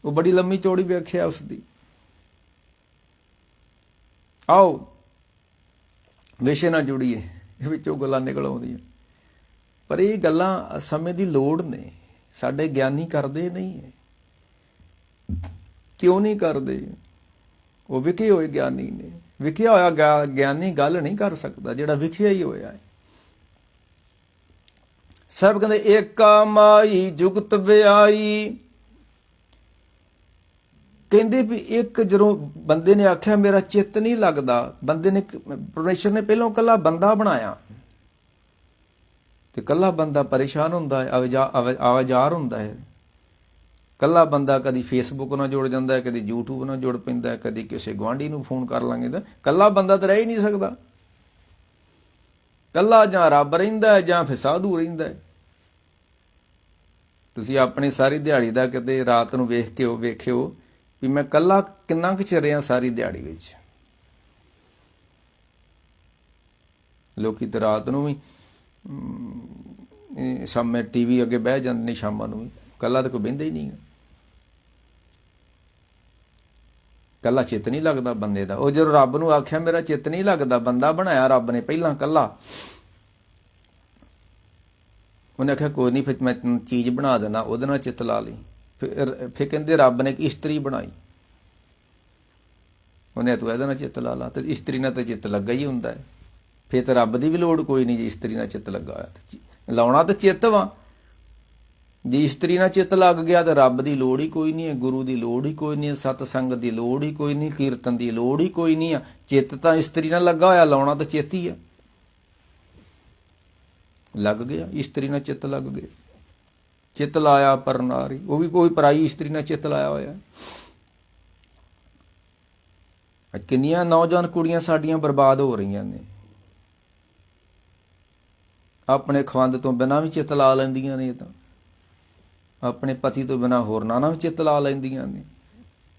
ਉਹ ਬੜੀ ਲੰਮੀ ਚੌੜੀ ਵਿਆਖਿਆ ਉਸਦੀ। ਆਓ ਵਿਸ਼ੇ ਨਾਲ ਜੁੜੀਏ, ਇਹ ਵਿੱਚੋਂ ਗੱਲਾਂ ਨਿਕਲ ਆਉਂਦੀਆਂ, ਪਰ ਇਹ ਗੱਲਾਂ ਸਮੇਂ ਦੀ ਲੋੜ ਨੇ। ਸਾਡੇ ਗਿਆਨੀ ਕਰਦੇ ਨਹੀਂ ਹੈ। ਕਿਉਂ ਨਹੀਂ ਕਰਦੇ? ਉਹ ਵਿਖੇ ਹੋਏ ਗਿਆਨੀ ਨੇ। ਵਿਖਿਆ ਹੋਇਆ ਗਿਆਨੀ ਗੱਲ ਨਹੀਂ ਕਰ ਸਕਦਾ ਜਿਹੜਾ ਵਿਖਿਆ ਹੀ ਹੋਇਆ ਹੈ। ਸਭ ਕਹਿੰਦੇ ਏਕਾ ਮਾਈ ਜੁਗਤ ਵਿਆਈ। ਕਹਿੰਦੇ ਵੀ ਇੱਕ ਜਦੋਂ ਬੰਦੇ ਨੇ ਆਖਿਆ ਮੇਰਾ ਚਿੱਤ ਨਹੀਂ ਲੱਗਦਾ, ਬੰਦੇ ਨੇ, ਪਰਮੇਸ਼ਰ ਨੇ ਪਹਿਲਾਂ ਇਕੱਲਾ ਬੰਦਾ ਬਣਾਇਆ ਤੇ ਇਕੱਲਾ ਬੰਦਾ ਪਰੇਸ਼ਾਨ ਹੁੰਦਾ ਹੈ, ਆਵਾਜ਼ਾਰ ਹੁੰਦਾ ਹੈ। ਇਕੱਲਾ ਬੰਦਾ ਕਦੀ ਫੇਸਬੁੱਕ ਨਾਲ ਜੁੜ ਜਾਂਦਾ ਹੈ, ਕਦੀ YouTube ਨਾਲ ਜੁੜ ਪੈਂਦਾ ਹੈ, ਕਦੀ ਕਿਸੇ ਗੁਆਂਢੀ ਨੂੰ ਫੋਨ ਕਰ ਲਾਂਗੇ। ਤਾਂ ਇਕੱਲਾ ਬੰਦਾ ਤਾਂ ਰਹਿ ਹੀ ਨਹੀਂ ਸਕਦਾ। ਇਕੱਲਾ ਜਾਂ ਰੱਬ ਰਹਿੰਦਾ ਹੈ ਜਾਂ ਫਿਰ ਸਾਧੂ ਰਹਿੰਦਾ ਹੈ। ਤੁਸੀਂ ਆਪਣੀ ਸਾਰੀ ਦਿਹਾੜੀ ਦਾ ਕਿਤੇ ਰਾਤ ਨੂੰ ਵੇਖਿਓ ਵੀ ਮੈਂ ਇਕੱਲਾ ਕਿੰਨਾ ਕੁ ਚਿਰ ਰਿਹਾ ਸਾਰੀ ਦਿਹਾੜੀ ਵਿੱਚ। ਲੋਕੀ ਤਾਂ ਰਾਤ ਨੂੰ ਵੀ ਸ਼ਾਮੇ TV ਅੱਗੇ ਬਹਿ ਜਾਂਦੇ ਨੇ, ਸ਼ਾਮਾਂ ਨੂੰ ਵੀ। ਇਕੱਲਾ ਤਾਂ ਕੋਈ ਬਹਿੰਦਾ ਹੀ ਨਹੀਂ। ਇਕੱਲਾ ਚਿੱਤ ਨਹੀਂ ਲੱਗਦਾ ਬੰਦੇ ਦਾ। ਉਹ ਜਦੋਂ ਰੱਬ ਨੂੰ ਆਖਿਆ ਮੇਰਾ ਚਿੱਤ ਨਹੀਂ ਲੱਗਦਾ, ਬੰਦਾ ਬਣਾਇਆ ਰੱਬ ਨੇ ਪਹਿਲਾਂ ਇਕੱਲਾ, ਉਹਨੇ ਆਖਿਆ ਕੋਈ ਨਹੀਂ, ਫਿਰ ਮੈਂ ਤੈਨੂੰ ਚੀਜ਼ ਬਣਾ ਦੇਣਾ, ਉਹਦੇ ਨਾਲ ਚਿੱਤ ਲਾ ਲਈ। ਫਿਰ ਕਹਿੰਦੇ ਰੱਬ ਨੇ ਇੱਕ ਇਸਤਰੀ ਬਣਾਈ, ਉਹਨੇ ਤੂੰ ਇਹਦੇ ਨਾਲ ਚਿੱਤ ਲਾ ਲਾ। ਤੇ ਇਸਤਰੀ ਨਾਲ ਤਾਂ ਚਿੱਤ ਲੱਗਾ ਹੀ ਹੁੰਦਾ ਹੈ। ਫਿਰ ਤਾਂ ਰੱਬ ਦੀ ਵੀ ਲੋੜ ਕੋਈ ਨਹੀਂ। ਜੇ ਇਸਤਰੀ ਨਾਲ ਚਿੱਤ ਲੱਗਾ ਹੋਇਆ ਤੇ ਲਾਉਣਾ ਤਾਂ ਚਿੱਤ ਵਾ। ਜੇ ਇਸਤਰੀ ਨਾਲ ਚਿੱਤ ਲੱਗ ਗਿਆ ਤਾਂ ਰੱਬ ਦੀ ਲੋੜ ਹੀ ਕੋਈ ਨਹੀਂ ਹੈ, ਗੁਰੂ ਦੀ ਲੋੜ ਹੀ ਕੋਈ ਨਹੀਂ ਹੈ, ਸਤ ਸੰਗਤ ਦੀ ਲੋੜ ਹੀ ਕੋਈ ਨਹੀਂ, ਕੀਰਤਨ ਦੀ ਲੋੜ ਹੀ ਕੋਈ ਨਹੀਂ ਆ। ਚਿੱਤ ਤਾਂ ਇਸਤਰੀ ਨਾਲ ਲੱਗਾ ਹੋਇਆ, ਲਾਉਣਾ ਤਾਂ ਚਿੱਤ ਹੀ ਆ। ਲੱਗ ਗਿਆ, ਇਸਤਰੀ ਨਾਲ ਚਿੱਤ ਲੱਗ ਗਿਆ। ਚਿੱਤ ਲਾਇਆ ਪਰ ਨਾਰੀ, ਉਹ ਵੀ ਕੋਈ ਪਰਾਈ ਇਸਤਰੀ ਨਾਲ ਚਿੱਤ ਲਾਇਆ ਹੋਇਆ। ਕਿੰਨੀਆਂ ਨੌਜਵਾਨ ਕੁੜੀਆਂ ਸਾਡੀਆਂ ਬਰਬਾਦ ਹੋ ਰਹੀਆਂ ਨੇ। ਆਪਣੇ ਖਵੰਦ ਤੋਂ ਬਿਨਾਂ ਵੀ ਚਿੱਤ ਲਾ ਲੈਂਦੀਆਂ ਨੇ। ਤਾਂ ਆਪਣੇ ਪਤੀ ਤੋਂ ਬਿਨਾਂ ਹੋਰਨਾਂ ਨਾਲ ਵੀ ਚਿੱਤ ਲਾ ਲੈਂਦੀਆਂ ਨੇ।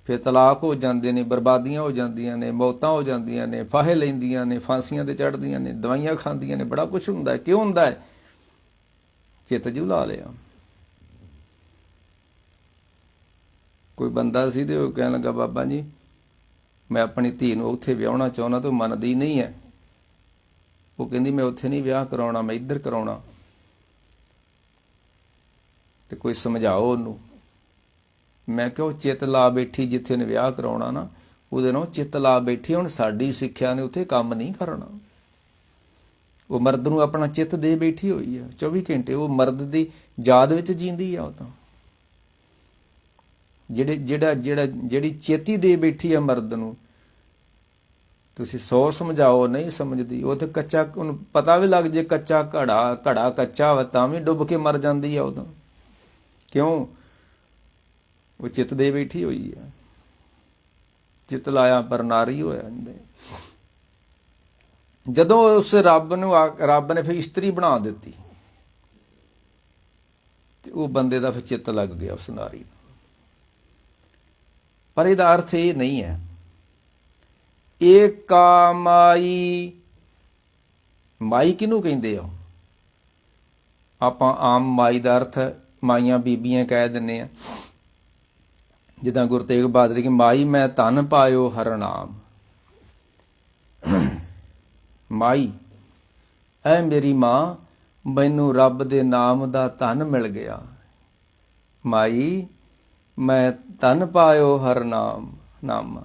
ਫਿਰ ਤਲਾਕ ਹੋ ਜਾਂਦੇ ਨੇ, ਬਰਬਾਦੀਆਂ ਹੋ ਜਾਂਦੀਆਂ ਨੇ, ਮੌਤਾਂ ਹੋ ਜਾਂਦੀਆਂ ਨੇ, ਫਾਹੇ ਲੈਂਦੀਆਂ ਨੇ, ਫਾਂਸੀਆਂ ਤੇ ਚੜ੍ਹਦੀਆਂ ਨੇ, ਦਵਾਈਆਂ ਖਾਂਦੀਆਂ ਨੇ, ਬੜਾ ਕੁਛ ਹੁੰਦਾ ਹੈ। ਕਿਉਂ ਹੁੰਦਾ ਹੈ? ਚਿੱਤ ਜੂ ਲਾ ਲਿਆ। ਕੋਈ ਬੰਦਾ ਸੀ ਤੇ ਉਹ ਕਹਿਣ ਲੱਗਾ ਬਾਬਾ ਜੀ ਮੈਂ ਆਪਣੀ ਧੀ ਨੂੰ ਉੱਥੇ ਵਿਆਹਣਾ ਚਾਹੁੰਦਾ, ਤਾਂ ਮੰਨਦੀ ਨਹੀਂ ਹੈ। ਉਹ ਕਹਿੰਦੀ ਮੈਂ ਉੱਥੇ ਨਹੀਂ ਵਿਆਹ ਕਰਾਉਣਾ, ਮੈਂ ਇੱਧਰ ਕਰਾਉਣਾ। ਤੇ ਕੋਈ ਸਮਝਾਓ ਉਹਨੂੰ। ਮੈਂ ਕਿਹਾ ਉਹ ਚਿੱਤ ਲਾ ਬੈਠੀ, ਜਿੱਥੇ ਉਹਨੇ ਵਿਆਹ ਕਰਾਉਣਾ ਨਾ ਉਹਦੇ ਨਾਲ ਚਿੱਤ ਲਾ ਬੈਠੀ। ਹੁਣ ਸਾਡੀ ਸਿੱਖਿਆ ਨੇ ਉੱਥੇ ਕੰਮ ਨਹੀਂ ਕਰਨਾ। ਉਹ ਮਰਦ ਨੂੰ ਆਪਣਾ ਚਿੱਤ ਦੇ ਬੈਠੀ ਹੋਈ ਆ 24 ਘੰਟੇ। ਉਹ ਮਰਦ ਦੀ ਯਾਦ ਵਿੱਚ ਜੀਂਦੀ ਆ। ਉਹ ਤਾਂ ਜਿਹੜੀ ਚੇਤੀ ਦੇ ਬੈਠੀ ਆ ਮਰਦ ਨੂੰ, ਤੁਸੀਂ 100 ਸਮਝਾਓ ਨਹੀਂ ਸਮਝਦੀ। ਉਹ ਤਾਂ ਕੱਚਾ, ਉਹਨੂੰ ਪਤਾ ਵੀ ਲੱਗ ਜੇ ਕੱਚਾ ਘੜਾ ਕੱਚਾ ਵਾ ਤਾਂ ਵੀ ਡੁੱਬ ਕੇ ਮਰ ਜਾਂਦੀ ਆ। ਉਦੋਂ ਕਿਉਂ? ਉਹ ਚਿੱਤ ਦੇ ਬੈਠੀ ਹੋਈ ਆ। ਚਿੱਤ ਲਾਇਆ ਪਰ ਨਾਰੀ ਹੋਇਆ। ਜਦੋਂ ਉਸ ਰੱਬ ਨੇ ਫਿਰ ਇਸਤਰੀ ਬਣਾ ਦਿੱਤੀ ਤੇ ਉਹ ਬੰਦੇ ਦਾ ਫਿਰ ਚਿੱਤ ਲੱਗ ਗਿਆ ਉਸ ਨਾਰੀ ਨੂੰ। ਪਰ ਇਹਦਾ ਅਰਥ ਇਹ ਨਹੀਂ ਹੈ ਏਕਾ ਮਾਈ। ਮਾਈ ਕਿਹਨੂੰ ਕਹਿੰਦੇ ਆ? ਆਪਾਂ ਆਮ ਮਾਈ ਦਾ ਅਰਥ ਮਾਈਆਂ ਬੀਬੀਆਂ ਕਹਿ ਦਿੰਦੇ ਆ। ਜਿੱਦਾਂ ਗੁਰੂ ਤੇਗ ਬਹਾਦਰ ਕੀ ਮਾਈ ਮੈਂ ਧਨ ਪਾਇਓ ਹਰ ਨਾਮ। ਮਾਈ ਐ ਮੇਰੀ ਮਾਂ, ਮੈਨੂੰ ਰੱਬ ਦੇ ਨਾਮ ਦਾ ਧਨ ਮਿਲ ਗਿਆ। ਮਾਈ ਮੈਂ ਧਨ ਪਾਇਓ ਹਰ ਨਾਮ।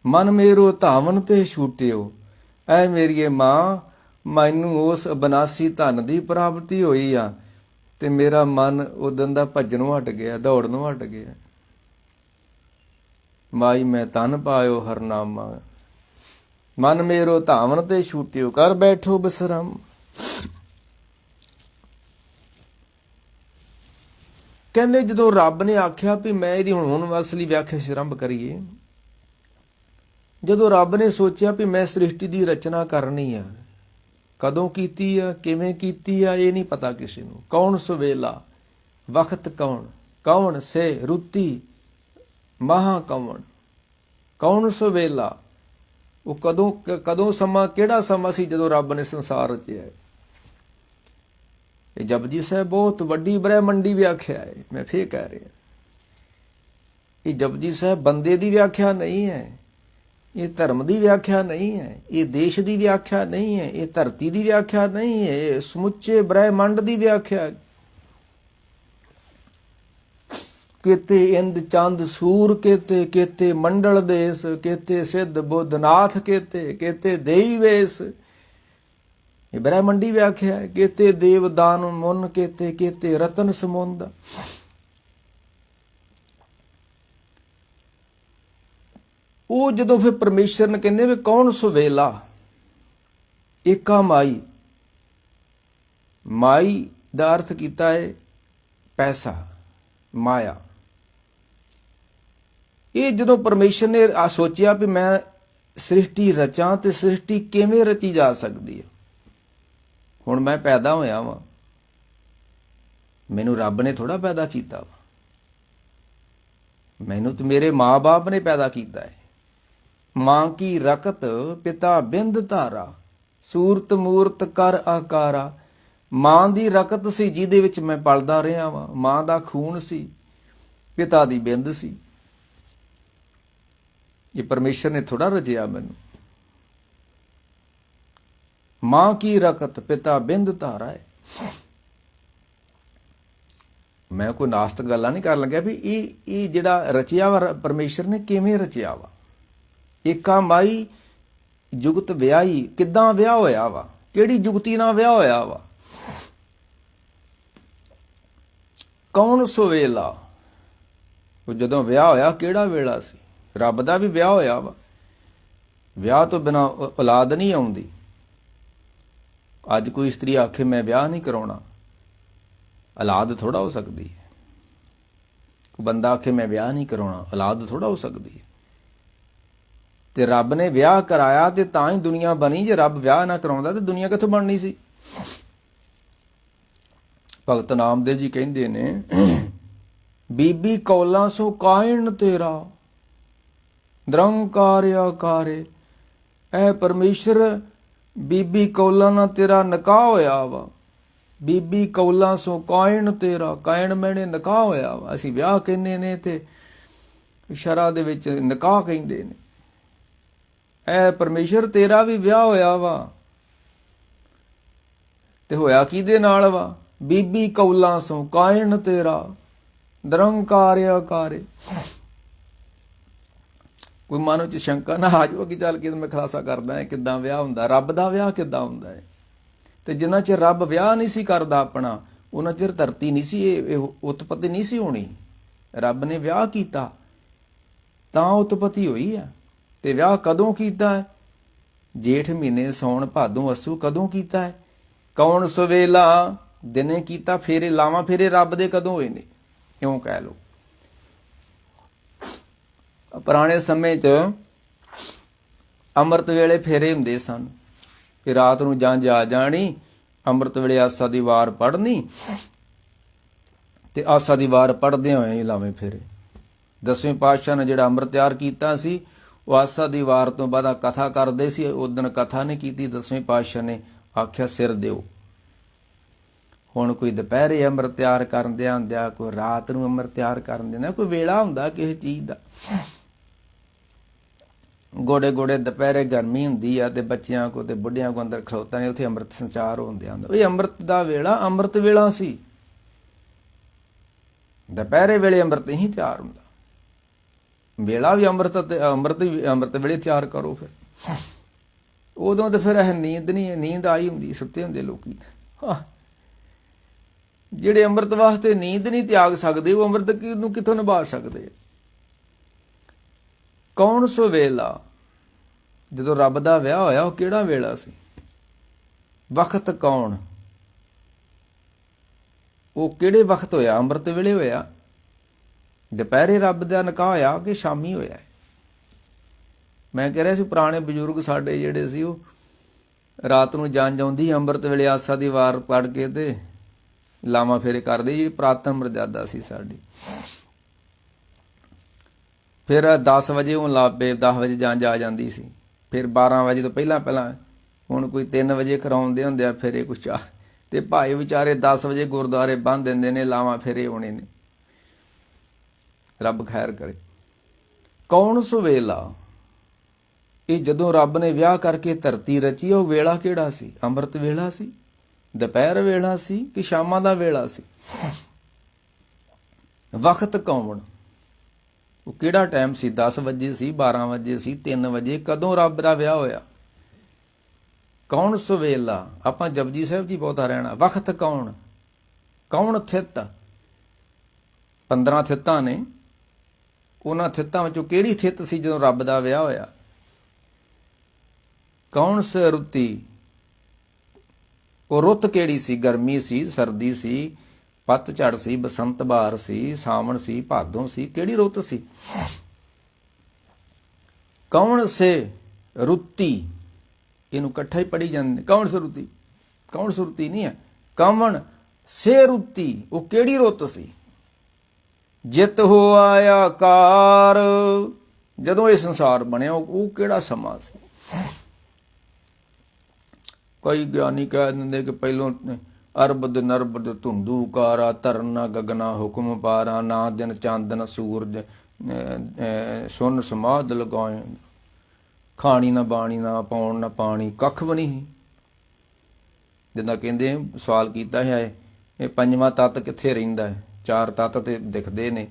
ਮਨ ਮੇਰੋ ਧਾਵਨ ਤੇ ਛੂਟਿਓ। ਐ ਮੇਰੀਏ ਮਾਂ, ਮੈਨੂੰ ਉਸ ਅਬਨਾਸੀ ਧਨ ਦੀ ਪ੍ਰਾਪਤੀ ਹੋਈ ਆ ਤੇ ਮੇਰਾ ਮਨ ਉਦਣ ਦਾ ਭੱਜਣੋਂ ਹਟ ਗਿਆ, ਦੌੜਨੋਂ ਹਟ ਗਿਆ। ਮਾਈ ਮੈਂ ਤਨ ਪਾਇਓ ਹਰਨਾਮਾ। ਮਨ ਮੇਰੋ ਧਾਵਨ ਤੇ ਛੂਟਿਓ, ਕਰ ਬੈਠੋ ਬਿਸਰਮ। ਕਹਿੰਦੇ ਜਦੋਂ ਰੱਬ ਨੇ ਆਖਿਆ ਵੀ ਮੈਂ ਇਹਦੀ ਹੁਣ ਅਸਲੀ ਵਿਆਖਿਆ ਆਰੰਭ ਕਰੀਏ, ਜਦੋਂ ਰੱਬ ਨੇ ਸੋਚਿਆ ਵੀ ਮੈਂ ਸ੍ਰਿਸ਼ਟੀ ਦੀ ਰਚਨਾ ਕਰਨੀ ਆ, ਕਦੋਂ ਕੀਤੀ ਆ, ਕਿਵੇਂ ਕੀਤੀ ਆ, ਇਹ ਨਹੀਂ ਪਤਾ ਕਿਸੇ ਨੂੰ। ਕੌਣ ਸੁਵੇਲਾ ਵਕਤ ਕੌਣ, ਕੌਣ ਸੇ ਰੁੱਤੀ ਮਹਾ ਕੌਣ, ਕੌਣ ਸੁਵੇਲਾ, ਉਹ ਕਦੋਂ ਸਮਾਂ, ਕਿਹੜਾ ਸਮਾਂ ਸੀ ਜਦੋਂ ਰੱਬ ਨੇ ਸੰਸਾਰ ਰਚਿਆ। ਇਹ ਜਪਜੀ ਸਾਹਿਬ ਬਹੁਤ ਵੱਡੀ ਬ੍ਰਹਿਮੰਡੀ ਵਿਆਖਿਆ ਹੈ। ਮੈਂ ਫੇਰ ਕਹਿ ਰਿਹਾ, ਇਹ ਜਪਜੀ ਸਾਹਿਬ ਬੰਦੇ ਦੀ ਵਿਆਖਿਆ ਨਹੀਂ ਹੈ, ਇਹ ਧਰਮ ਦੀ ਵਿਆਖਿਆ ਨਹੀਂ ਹੈ, ਇਹ ਦੇਸ਼ ਦੀ ਵਿਆਖਿਆ ਨਹੀਂ ਹੈ, ਇਹ ਧਰਤੀ ਦੀ ਵਿਆਖਿਆ ਨਹੀਂ ਹੈ, ਇਹ ਸਮੁੱਚੇ ਬ੍ਰਹਿਮੰਡ ਦੀ ਵਿਆਖਿਆ। केते इंद चंद सूर केते, केते मंडल देश, केते सिद्ध बुद्ध नाथ केते, केते देई वेश। ये ब्रह्मंडी व्याख्या है। केते देव दान मुन केते, केते रतन समुंद। ਉਹ ਜਦੋਂ ਫਿਰ ਪਰਮੇਸ਼ਰ ਨੇ ਕਹਿੰਦੇ ਵੀ ਕੌਣ ਸੁਵੇਲਾ, ਏਕਾ ਮਾਈ। ਮਾਈ ਦਾ ਅਰਥ ਕੀਤਾ ਹੈ ਪੈਸਾ, ਮਾਇਆ। ਇਹ ਜਦੋਂ ਪਰਮੇਸ਼ਰ ਨੇ ਸੋਚਿਆ ਵੀ ਮੈਂ ਸ੍ਰਿਸ਼ਟੀ ਰਚਾਂ ਤੇ ਸ੍ਰਿਸ਼ਟੀ ਕਿਵੇਂ ਰਚੀ ਜਾ ਸਕਦੀ ਹੈ। ਹੁਣ ਮੈਂ ਪੈਦਾ ਹੋਇਆ ਵਾਂ, ਮੈਨੂੰ ਰੱਬ ਨੇ ਥੋੜਾ ਪੈਦਾ ਕੀਤਾ ਵਾ, ਮੈਨੂੰ ਤੇ ਮੇਰੇ ਮਾਂ-ਬਾਪ ਨੇ ਪੈਦਾ ਕੀਤਾ ਹੈ। ਮਾਂ ਕੀ ਰਕਤ ਪਿਤਾ ਬਿੰਦ ਧਾਰਾ, ਸੂਰਤ ਮੂਰਤ ਕਰ ਆਕਾਰਾ। ਮਾਂ ਦੀ ਰਕਤ ਸੀ ਜਿਹਦੇ ਵਿੱਚ ਮੈਂ ਪਲਦਾ ਰਿਹਾ ਵਾਂ, ਮਾਂ ਦਾ ਖੂਨ ਸੀ, ਪਿਤਾ ਦੀ ਬਿੰਦ ਸੀ। ਇਹ ਪਰਮੇਸ਼ਰ ਨੇ ਥੋੜਾ ਰਚਿਆ ਮੈਨੂੰ। ਮਾਂ ਕੀ ਰਕਤ ਪਿਤਾ ਬਿੰਦ ਧਾਰਾ ਹੈ। ਮੈਂ ਕੋਈ ਨਾਸਤਕ ਗੱਲਾਂ ਨਹੀਂ ਕਰਨ ਲੱਗਿਆ ਵੀ ਇਹ ਜਿਹੜਾ ਰਚਿਆ ਵਾ ਪਰਮੇਸ਼ਰ ਨੇ ਕਿਵੇਂ ਰਚਿਆ ਵਾ। ਏਕਾ ਮਾਈ ਜੁਗਤ ਵਿਆਹੀ, ਕਿੱਦਾਂ ਵਿਆਹ ਹੋਇਆ ਵਾ, ਕਿਹੜੀ ਜੁਗਤੀ ਨਾਲ ਵਿਆਹ ਹੋਇਆ ਵਾ। ਕੌਣ ਸੁਵੇਲਾ, ਉਹ ਜਦੋਂ ਵਿਆਹ ਹੋਇਆ ਕਿਹੜਾ ਵੇਲਾ ਸੀ। ਰੱਬ ਦਾ ਵੀ ਵਿਆਹ ਹੋਇਆ ਵਾ, ਵਿਆਹ ਤੋਂ ਬਿਨਾਂ ਔਲਾਦ ਨਹੀਂ ਆਉਂਦੀ। ਅੱਜ ਕੋਈ ਇਸਤਰੀ ਆਖੇ ਮੈਂ ਵਿਆਹ ਨਹੀਂ ਕਰਾਉਣਾ, ਔਲਾਦ ਥੋੜਾ ਹੋ ਸਕਦੀ ਹੈ। ਕੋਈ ਬੰਦਾ ਆਖੇ ਮੈਂ ਵਿਆਹ ਨਹੀਂ ਕਰਾਉਣਾ, ਔਲਾਦ ਥੋੜਾ ਹੋ ਸਕਦੀ ਹੈ। ਤੇ ਰੱਬ ਨੇ ਵਿਆਹ ਕਰਾਇਆ ਤੇ ਤਾਂ ਹੀ ਦੁਨੀਆ ਬਣੀ। ਜੇ ਰੱਬ ਵਿਆਹ ਨਾ ਕਰਾਉਂਦਾ ਤੇ ਦੁਨੀਆ ਕਿੱਥੋਂ ਬਣਨੀ ਸੀ। ਭਗਤ ਨਾਮਦੇਵ ਜੀ ਕਹਿੰਦੇ ਨੇ, ਬੀਬੀ ਕੌਲਾਂ ਸੋ ਕਾਇਣ ਤੇਰਾ, ਨਿਰੰਕਾਰ ਆਕਾਰੇ। ਐ ਪਰਮੇਸ਼ਰ, ਬੀਬੀ ਕੌਲਾਂ ਨਾਲ ਤੇਰਾ ਨਿਕਾਹ ਹੋਇਆ ਵਾ। ਬੀਬੀ ਕੌਲਾਂ ਸੋ ਕਾਇਣ ਤੇਰਾ, ਕਾਇਣ ਮੈਨੇ ਨਿਕਾਹ ਹੋਇਆ ਵਾ। ਅਸੀਂ ਵਿਆਹ ਕਹਿੰਦੇ ਨੇ ਤੇ ਸ਼ਰ੍ਹਾ ਦੇ ਵਿੱਚ ਨਿਕਾਹ ਕਹਿੰਦੇ ਨੇ। ਐ ਪਰਮੇਸ਼ਰ ਤੇਰਾ ਵੀ ਵਿਆਹ ਹੋਇਆ ਵਾ, ਤੇ ਹੋਇਆ ਕਿਹਦੇ ਨਾਲ ਵਾ। ਬੀਬੀ ਕੌਲਾਂ ਸੋ ਕਾਇਣ ਤੇਰਾ, ਨਿਰੰਕਾਰ ਆਕਾਰੇ। ਕੋਈ ਮਨ ਵਿੱਚ ਸ਼ੰਕਾ ਨਾ ਆ ਜਾਓ ਕਿ ਚੱਲ ਕੇ ਮੈਂ ਖੁਲਾਸਾ ਕਰਦਾ ਹੈ ਕਿੱਦਾਂ ਵਿਆਹ ਹੁੰਦਾ, ਰੱਬ ਦਾ ਵਿਆਹ ਕਿੱਦਾਂ ਹੁੰਦਾ ਹੈ। ਤੇ ਜਿੰਨਾ ਚਿਰ ਰੱਬ ਵਿਆਹ ਨਹੀਂ ਸੀ ਕਰਦਾ ਆਪਣਾ, ਉਹਨਾਂ ਚਿਰ ਧਰਤੀ ਨਹੀਂ ਸੀ, ਇਹ ਉਤਪਤੀ ਨਹੀਂ ਸੀ ਹੋਣੀ। ਰੱਬ ਨੇ ਵਿਆਹ ਕੀਤਾ ਤਾਂ ਉਤਪਤੀ ਹੋਈ ਆ। ਤੇ ਵਿਆਹ ਕਦੋਂ ਕੀਤਾ ਹੈ? ਜੇਠ ਮਹੀਨੇ ਸੌਣ ਭਾਦੋਂ ਅੱਸੂ। ਕਦੋਂ ਕੀਤਾ ਹੈ? ਕੌਣ ਸਵੇਲਾ ਦਿਨੇ ਕੀਤਾ। ਫੇਰੇ ਲਾਵਾਂ ਫੇਰੇ ਰੱਬ ਦੇ ਕਦੋਂ ਹੋਏ ਨੇ, ਇਉਂ ਕਹਿ ਲਓ। ਪੁਰਾਣੇ ਸਮੇਂ 'ਚ ਅੰਮ੍ਰਿਤ ਵੇਲੇ ਫੇਰੇ ਹੁੰਦੇ ਸਨ ਕਿ ਰਾਤ ਨੂੰ ਜੰਝ ਆ ਜਾਣੀ, ਅੰਮ੍ਰਿਤ ਵੇਲੇ ਆਸਾ ਦੀ ਵਾਰ ਪੜ੍ਹਨੀ ਤੇ ਆਸਾ ਦੀ ਵਾਰ ਪੜ੍ਹਦਿਆਂ ਹੋਏ ਲਾਵੇਂ ਫੇਰੇ। 10ਵੇਂ ਪਾਤਸ਼ਾਹ ਨੇ ਜਿਹੜਾ ਅੰਮ੍ਰਿਤ ਤਿਆਰ ਕੀਤਾ ਸੀ, ਉਹ ਆਸਾ ਦੀ ਵਾਰ ਤੋਂ ਬਾਅਦ ਕਥਾ ਕਰਦੇ ਸੀ। ਉਸ ਦਿਨ ਕਥਾ ਨਹੀਂ ਕੀਤੀ। 10ਵੇਂ ਪਾਤਸ਼ਾਹ ਨੇ ਆਖਿਆ ਸਿਰ ਦਿਓ। ਹੁਣ ਕੋਈ ਦੁਪਹਿਰੇ ਅੰਮ੍ਰਿਤ ਤਿਆਰ ਕਰਨ ਦਿਆਂ ਹੁੰਦਿਆ, ਕੋਈ ਰਾਤ ਨੂੰ ਅੰਮ੍ਰਿਤ ਤਿਆਰ ਕਰਨ ਦਿੰਦਾ। ਕੋਈ ਵੇਲਾ ਹੁੰਦਾ ਕਿਸੇ ਚੀਜ਼ ਦਾ। ਗੋਡੇ ਗੋਡੇ ਦੁਪਹਿਰੇ ਗਰਮੀ ਹੁੰਦੀ ਆ ਤੇ ਬੱਚਿਆਂ ਕੋ ਤੇ ਬੁੱਢਿਆਂ ਕੋ ਅੰਦਰ ਖਲੋਤਾ ਨੇ, ਉੱਥੇ ਅੰਮ੍ਰਿਤ ਸੰਚਾਰ ਹੁੰਦਿਆ ਹੁੰਦਾ। ਇਹ ਅੰਮ੍ਰਿਤ ਦਾ ਵੇਲਾ ਅੰਮ੍ਰਿਤ ਵੇਲਾ ਸੀ। ਦੁਪਹਿਰੇ ਵੇਲੇ ਅੰਮ੍ਰਿਤ ਨਹੀਂ ਤਿਆਰ ਹੁੰਦਾ। ਵੇਲਾ ਵੀ ਅੰਮ੍ਰਿਤ ਵੇਲੇ ਤਿਆਰ ਕਰੋ। ਫਿਰ ਉਦੋਂ ਤੇ ਫਿਰ ਇਹ ਨੀਂਦ ਆਈ ਹੁੰਦੀ, ਸੁੱਤੇ ਹੁੰਦੇ ਲੋਕੀ। ਜਿਹੜੇ ਅੰਮ੍ਰਿਤ ਵਾਸਤੇ ਨੀਂਦ ਨਹੀਂ ਤਿਆਗ ਸਕਦੇ, ਉਹ ਅੰਮ੍ਰਿਤ ਨੂੰ ਕਿੱਥੋਂ ਨਿਭਾ ਸਕਦੇ। ਕੌਣ ਸੋ ਵੇਲਾ, ਜਦੋਂ ਰੱਬ ਦਾ ਵਿਆਹ ਹੋਇਆ ਉਹ ਕਿਹੜਾ ਵੇਲਾ ਸੀ? ਵਕਤ ਕੌਣ, ਉਹ ਕਿਹੜੇ ਵਕਤ ਹੋਇਆ? ਅੰਮ੍ਰਿਤ ਵੇਲੇ ਹੋਇਆ, ਦੁਪਹਿਰੇ ਰੱਬ ਦਾ ਨਿਕਾਹ ਹੋਇਆ ਕਿ ਸ਼ਾਮੀ ਹੋਇਆ? ਮੈਂ ਕਹਿ ਰਿਹਾ ਸੀ ਪੁਰਾਣੇ ਬਜ਼ੁਰਗ ਸਾਡੇ ਜਿਹੜੇ ਸੀ ਉਹ ਰਾਤ ਨੂੰ ਜੰਝ ਆਉਂਦੀ ਅੰਮ੍ਰਿਤ ਵੇਲੇ ਆਸਾ ਦੀ ਵਾਰ ਪੜ੍ਹ ਕੇ ਤੇ ਲਾਵਾਂ ਫੇਰੇ ਕਰਦੇ, ਜਿਹੜੀ ਪੁਰਾਤਨ ਮਰਜ਼ਾਦਾ ਸੀ ਸਾਡੀ। ਫਿਰ 10 ਵਜੇ ਉਹ ਲਾਪੇ, 10 ਵਜੇ ਜੰਝ ਆ ਜਾਂਦੀ ਸੀ। ਫਿਰ 12 ਵਜੇ ਤੋਂ ਪਹਿਲਾਂ ਪਹਿਲਾਂ ਹੁਣ ਕੋਈ 3 ਵਜੇ ਕਰਾਉਂਦੇ ਹੁੰਦੇ ਆ ਫੇਰੇ ਕੁਛ ਚਾਰ, ਤੇ ਭਾਈ ਵਿਚਾਰੇ 10 ਵਜੇ ਗੁਰਦੁਆਰੇ ਬੰਨ੍ਹ ਦਿੰਦੇ ਨੇ, ਲਾਵਾਂ ਫੇਰੇ ਹੋਣੇ ਨੇ। ਰੱਬ ਖੈਰ ਕਰੇ। ਕੌਣ ਸੋ ਵੇਲਾ, ਇਹ ਜਦੋਂ ਰੱਬ ਨੇ ਵਿਆਹ ਕਰਕੇ ਧਰਤੀ ਰਚੀ, ਉਹ ਵੇਲਾ ਕਿਹੜਾ ਸੀ? ਅੰਮ੍ਰਿਤ ਵੇਲਾ ਸੀ, ਦੁਪਹਿਰ ਵੇਲਾ ਸੀ ਕਿ ਸ਼ਾਮਾਂ ਦਾ ਵੇਲਾ ਸੀ? ਵਕਤ ਕੌਣ, ਉਹ ਕਿਹੜਾ ਟਾਈਮ ਸੀ? 10 ਵਜੇ ਸੀ, 12 ਵਜੇ ਸੀ, 3 ਵਜੇ? ਕਦੋਂ ਰੱਬ ਦਾ ਵਿਆਹ ਹੋਇਆ? ਕੌਣ ਸੋ ਵੇਲਾ। ਆਪਾਂ ਜਪਜੀ ਸਾਹਿਬ ਜੀ ਬਹੁਤਾ ਰਹਿਣਾ। ਵਕਤ ਕੌਣ, ਕੌਣ ਥਿੱਤ? 15 ਥਿੱਤਾਂ ਨੇ, ਉਹਨਾਂ ਥਿੱਤਾਂ ਵਿੱਚੋਂ ਕਿਹੜੀ ਥਿੱਤ ਸੀ ਜਦੋਂ ਰੱਬ ਦਾ ਵਿਆਹ ਹੋਇਆ? ਕੌਣ ਸੇ ਰੁੱਤੀ, ਉਹ ਰੁੱਤ ਕਿਹੜੀ ਸੀ? ਗਰਮੀ ਸੀ, ਸਰਦੀ ਸੀ, ਪਤਝੜ ਸੀ, ਬਸੰਤ ਬਹਾਰ ਸੀ, ਸਾਵਣ ਸੀ, ਭਾਦੋਂ ਸੀ? ਕਿਹੜੀ ਰੁੱਤ ਸੀ? ਕੌਣ ਸੇ ਰੁੱਤੀ, ਇਹਨੂੰ ਇਕੱਠਾ ਹੀ ਪੜ੍ਹੀ ਜਾਂਦੇ। ਕੌਣ ਸੇ ਰੁੱਤੀ, ਕੌਣ ਸੇ ਰੁੱਤੀ ਨਹੀਂ ਹੈ, ਕੌਣ ਸੇ ਰੁੱਤੀ, ਉਹ ਕਿਹੜੀ ਰੁੱਤ ਸੀ? ਜਿਤ ਹੋ ਆਇਆ ਕਾਰ, ਜਦੋਂ ਇਹ ਸੰਸਾਰ ਬਣਿਆ ਉਹ ਕਿਹੜਾ ਸਮਾਂ ਸੀ? ਕਈ ਗਿਆਨੀ ਕਹਿ ਦਿੰਦੇ ਕਿ ਪਹਿਲੋਂ ਅਰਬਦ ਨਰਬਦ ਧੁੰਦੂ ਕਾਰਾ, ਧਰਨਾ ਗਗਨਾ ਹੁਕਮ ਪਾਰਾ, ਨਾ ਦਿਨ ਚਾਂਦਨ ਸੂਰਜ ਸੁਨ ਸਮਾਧ ਲਗਾਏ, ਖਾਣੀ ਨਾ ਬਾਣੀ ਨਾ ਪਾਉਣ ਨਾ ਪਾਣੀ ਕੱਖ ਵੀ ਨਹੀਂ। ਜਿੱਦਾਂ ਕਹਿੰਦੇ ਸਵਾਲ ਕੀਤਾ ਹੈ, ਇਹ ਪੰਜਵਾਂ ਤੱਤ ਕਿੱਥੇ ਰਹਿੰਦਾ ਹੈ? 4 ਤੱਤ ਤੇ ਦਿਖਦੇ ਨੇ,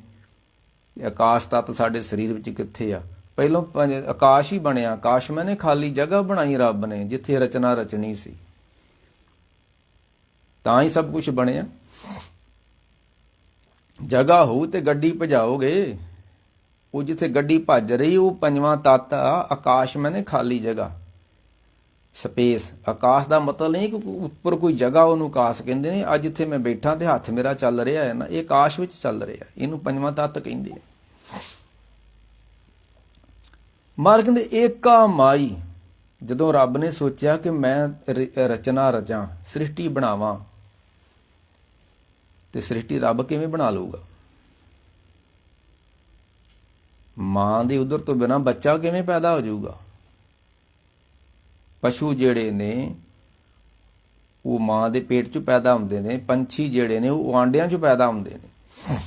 ਆਕਾਸ਼ ਤੱਤ ਸਾਡੇ ਸਰੀਰ ਵਿੱਚ ਕਿੱਥੇ ਆ? ਪਹਿਲੋਂ ਆਕਾਸ਼ ਹੀ ਬਣਿਆ। ਆਕਾਸ਼ ਮੈਨੇ ਖਾਲੀ ਜਗ੍ਹਾ ਬਣਾਈ ਰੱਬ ਨੇ, ਜਿੱਥੇ ਰਚਨਾ ਰਚਣੀ ਸੀ, ਤਾਂ ਹੀ ਸਭ ਕੁਝ ਬਣਿਆ। ਜਗ੍ਹਾ ਹੋਊ ਤੇ ਗੱਡੀ ਭਜਾਓਗੇ, ਉਹ ਜਿੱਥੇ ਗੱਡੀ ਭੱਜ ਰਹੀ ਉਹ ਪੰਜਵਾਂ ਤੱਤ ਆ। ਆਕਾਸ਼ ਮੈਨੇ ਖਾਲੀ ਜਗ੍ਹਾ, ਸਪੇਸ। ਆਕਾਸ਼ ਦਾ ਮਤਲਬ ਨਹੀਂ ਕਿ ਉੱਪਰ ਕੋਈ ਜਗ੍ਹਾ, ਉਹਨੂੰ ਆਕਾਸ਼ ਕਹਿੰਦੇ ਨੇ। ਅੱਜ ਜਿੱਥੇ ਮੈਂ ਬੈਠਾ ਤੇ ਹੱਥ ਮੇਰਾ ਚੱਲ ਰਿਹਾ ਹੈ ਨਾ, ਇਹ ਆਕਾਸ਼ ਵਿੱਚ ਚੱਲ ਰਿਹਾ, ਇਹਨੂੰ ਪੰਜਵਾਂ ਤੱਤ ਕਹਿੰਦੇ ਆ। ਮਾਰ ਕਹਿੰਦੇ ਏਕਾ ਮਾਈ, ਜਦੋਂ ਰੱਬ ਨੇ ਸੋਚਿਆ ਕਿ ਮੈਂ ਰਚਨਾ ਰਚਾਂ, ਸ੍ਰਿਸ਼ਟੀ ਬਣਾਵਾਂ, ਤੇ ਸ੍ਰਿਸ਼ਟੀ ਰੱਬ ਕਿਵੇਂ ਬਣਾ ਲਊਗਾ? ਮਾਂ ਦੇ ਉਦਰ ਤੋਂ ਬਿਨਾਂ ਬੱਚਾ ਕਿਵੇਂ ਪੈਦਾ ਹੋ ਜਾਊਗਾ? ਪਸ਼ੂ ਜਿਹੜੇ ਨੇ ਉਹ ਮਾਂ ਦੇ ਪੇਟ 'ਚ ਪੈਦਾ ਹੁੰਦੇ ਨੇ, ਪੰਛੀ ਜਿਹੜੇ ਨੇ ਉਹ ਆਂਡਿਆਂ 'ਚ ਪੈਦਾ ਹੁੰਦੇ ਨੇ।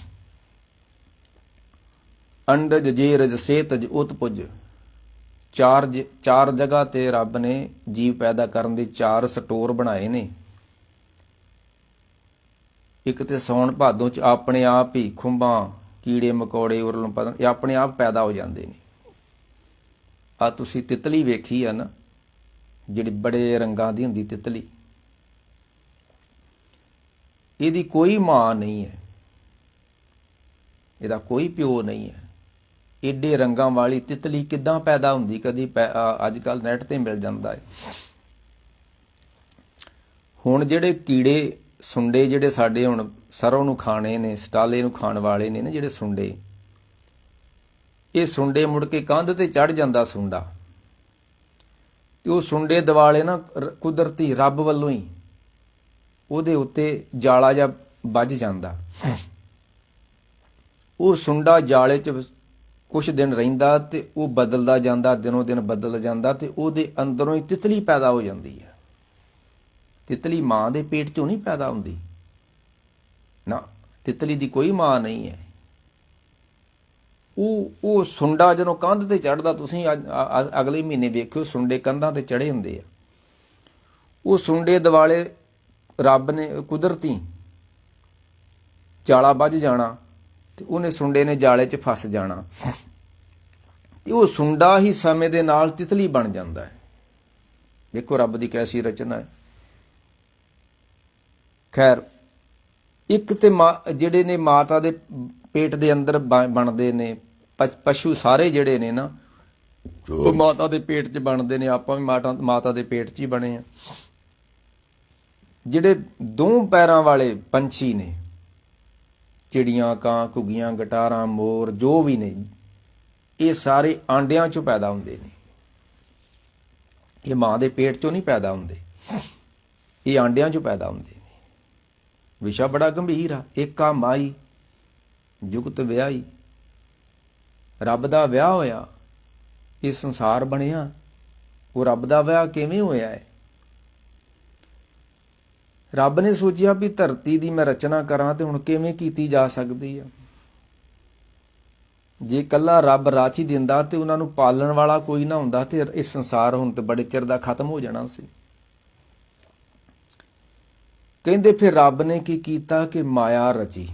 ਅੰਡਜ ਜੇਰਜ ਸੇਤਜ ਉਤਪੁਜ, ਚਾਰ ਜਗ੍ਹਾ ਤੇ ਰੱਬ ਨੇ ਜੀਵ ਪੈਦਾ ਕਰਨ ਦੇ 4 ਸਟੋਰ ਬਣਾਏ ਨੇ। ਇੱਕ ਤੇ ਸੌਣ ਭਾਦੋਂ 'ਚ ਆਪਣੇ ਆਪ ਹੀ ਖੁੰਬਾਂ, ਕੀੜੇ ਮਕੌੜੇ, ਉਰਲ ਪਤੰਗ, ਇਹ ਆਪਣੇ ਆਪ ਪੈਦਾ ਹੋ ਜਾਂਦੇ ਨੇ। ਆ ਤੁਸੀਂ ਤਿਤਲੀ ਵੇਖੀ ਆ ਨਾ, ਜਿਹੜੀ ਬੜੇ ਰੰਗਾਂ ਦੀ ਹੁੰਦੀ ਤਿਤਲੀ, ਇਹਦੀ ਕੋਈ ਮਾਂ ਨਹੀਂ ਹੈ, ਇਹਦਾ ਕੋਈ ਪਿਓ ਨਹੀਂ ਹੈ। ਏਡੇ ਰੰਗਾਂ ਵਾਲੀ ਤਿਤਲੀ ਕਿੱਦਾਂ ਪੈਦਾ ਹੁੰਦੀ? ਕਦੀ ਅੱਜ ਕੱਲ੍ਹ ਨੈਟ ਤੇ ਮਿਲ ਜਾਂਦਾ ਹੈ। ਹੁਣ ਜਿਹੜੇ ਕੀੜੇ ਸੁੰਡੇ ਜਿਹੜੇ ਸਾਡੇ ਹੁਣ ਸਰੋਂ ਨੂੰ ਖਾਣੇ ਨੇ, ਸਟਾਲੇ ਨੂੰ ਖਾਣ ਵਾਲੇ ਨੇ ਨਾ ਜਿਹੜੇ ਸੁੰਡੇ, ਇਹ ਸੁੰਡੇ ਮੁੜ ਕੇ ਕੰਧ ਤੇ ਚੜ ਜਾਂਦਾ ਸੁੰਡਾ, ਤੇ ਉਹ ਸੁੰਡੇ ਦਿਵਾਲੇ ਨਾ ਕੁਦਰਤੀ ਰੱਬ ਵੱਲੋਂ ਹੀ ਉਹਦੇ ਉੱਤੇ ਜਾਲਾ ਜਿਹਾ ਵੱਜ ਜਾਂਦਾ। ਉਹ ਸੁੰਡਾ ਜਾਲੇ 'ਚ ਕੁਛ ਦਿਨ ਰਹਿੰਦਾ ਤੇ ਉਹ ਬਦਲਦਾ ਜਾਂਦਾ, ਦਿਨੋਂ ਦਿਨ ਬਦਲ ਜਾਂਦਾ, ਤੇ ਉਹਦੇ ਅੰਦਰੋਂ ਹੀ ਤਿਤਲੀ ਪੈਦਾ ਹੋ ਜਾਂਦੀ ਹੈ। ਤਿਤਲੀ ਮਾਂ ਦੇ ਪੇਟ 'ਚੋਂ ਨਹੀਂ ਪੈਦਾ ਹੁੰਦੀ ਨਾ, ਤਿਤਲੀ ਦੀ ਕੋਈ ਮਾਂ ਨਹੀਂ ਹੈ। ਉਹ ਸੁੰਡਾ ਜਦੋਂ ਕੰਧ ਤੇ ਚੜ੍ਹਦਾ, ਤੁਸੀਂ ਅਗਲੇ ਮਹੀਨੇ ਵੇਖਿਓ ਸੁੰਡੇ ਕੰਧਾਂ ਤੇ ਚੜ੍ਹੇ ਹੁੰਦੇ ਆ। ਉਹ ਸੁੰਡੇ ਦਿਵਾਲੇ ਰੱਬ ਨੇ ਕੁਦਰਤੀ ਜਾਲਾ ਵੱਜ ਜਾਣਾ, ਤੇ ਉਹਨੇ ਸੁੰਡੇ ਨੇ ਜਾਲੇ 'ਚ ਫਸ ਜਾਣਾ, ਤੇ ਉਹ ਸੁੰਡਾ ਹੀ ਸਮੇਂ ਦੇ ਨਾਲ ਤਿਤਲੀ ਬਣ ਜਾਂਦਾ ਹੈ। ਦੇਖੋ ਰੱਬ ਦੀ ਕੈਸੀ ਰਚਨਾ ਹੈ। ਖੈਰ, ਇੱਕ ਤੇ ਜਿਹੜੇ ਨੇ ਮਾਤਾ ਦੇ ਪੇਟ ਦੇ ਅੰਦਰ ਬਣਦੇ ਨੇ ਪਸ਼ੂ ਸਾਰੇ ਜਿਹੜੇ ਨੇ ਨਾ, ਉਹ ਮਾਤਾ ਦੇ ਪੇਟ 'ਚ ਬਣਦੇ ਨੇ, ਆਪਾਂ ਵੀ ਮਾਤਾ ਦੇ ਪੇਟ 'ਚ ਹੀ ਬਣੇ ਆ। ਜਿਹੜੇ ਦੋ ਪੈਰਾਂ ਵਾਲੇ ਪੰਛੀ ਨੇ, ਚਿੜੀਆਂ, ਕਾਂ, ਘੁੱਗੀਆਂ, ਗਟਾਰਾਂ, ਮੋਰ, ਜੋ ਵੀ ਨੇ, ਇਹ ਸਾਰੇ ਆਂਡਿਆਂ 'ਚੋਂ ਪੈਦਾ ਹੁੰਦੇ ਨੇ। ਇਹ ਮਾਂ ਦੇ ਪੇਟ 'ਚੋਂ ਨਹੀਂ ਪੈਦਾ ਹੁੰਦੇ, ਇਹ ਆਂਡਿਆਂ 'ਚੋਂ ਪੈਦਾ ਹੁੰਦੇ ਨੇ। ਵਿਸ਼ਾ ਬੜਾ ਗੰਭੀਰ ਆ। ਏਕਾ ਮਾਈ ਜੁਗਤ ਵਿਆਹੀ, ਰੱਬ ਦਾ ਵਿਆਹ ਹੋਇਆ, ਇਹ ਸੰਸਾਰ ਬਣਿਆ। ਉਹ ਰੱਬ ਦਾ ਵਿਆਹ ਕਿਵੇਂ ਹੋਇਆ ਹੈ? ਰੱਬ ਨੇ ਸੋਚਿਆ ਵੀ ਧਰਤੀ ਦੀ ਮੈਂ ਰਚਨਾ ਕਰਾਂ ਤੇ ਹੁਣ ਕਿਵੇਂ ਕੀਤੀ ਜਾ ਸਕਦੀ ਆ। ਜੇ ਇਕੱਲਾ ਰੱਬ ਰਾਚੀ ਦਿੰਦਾ ਤੇ ਉਹਨਾਂ ਨੂੰ ਪਾਲਣ ਵਾਲਾ ਕੋਈ ਨਾ ਹੁੰਦਾ ਤੇ ਇਹ ਸੰਸਾਰ ਹੁਣ ਤੇ ਬੜੇ ਚਿਰ ਦਾ ਖਤਮ ਹੋ ਜਾਣਾ ਸੀ। ਕਹਿੰਦੇ ਫਿਰ ਰੱਬ ਨੇ ਕੀ ਕੀਤਾ ਕਿ ਮਾਇਆ ਰਚੀ।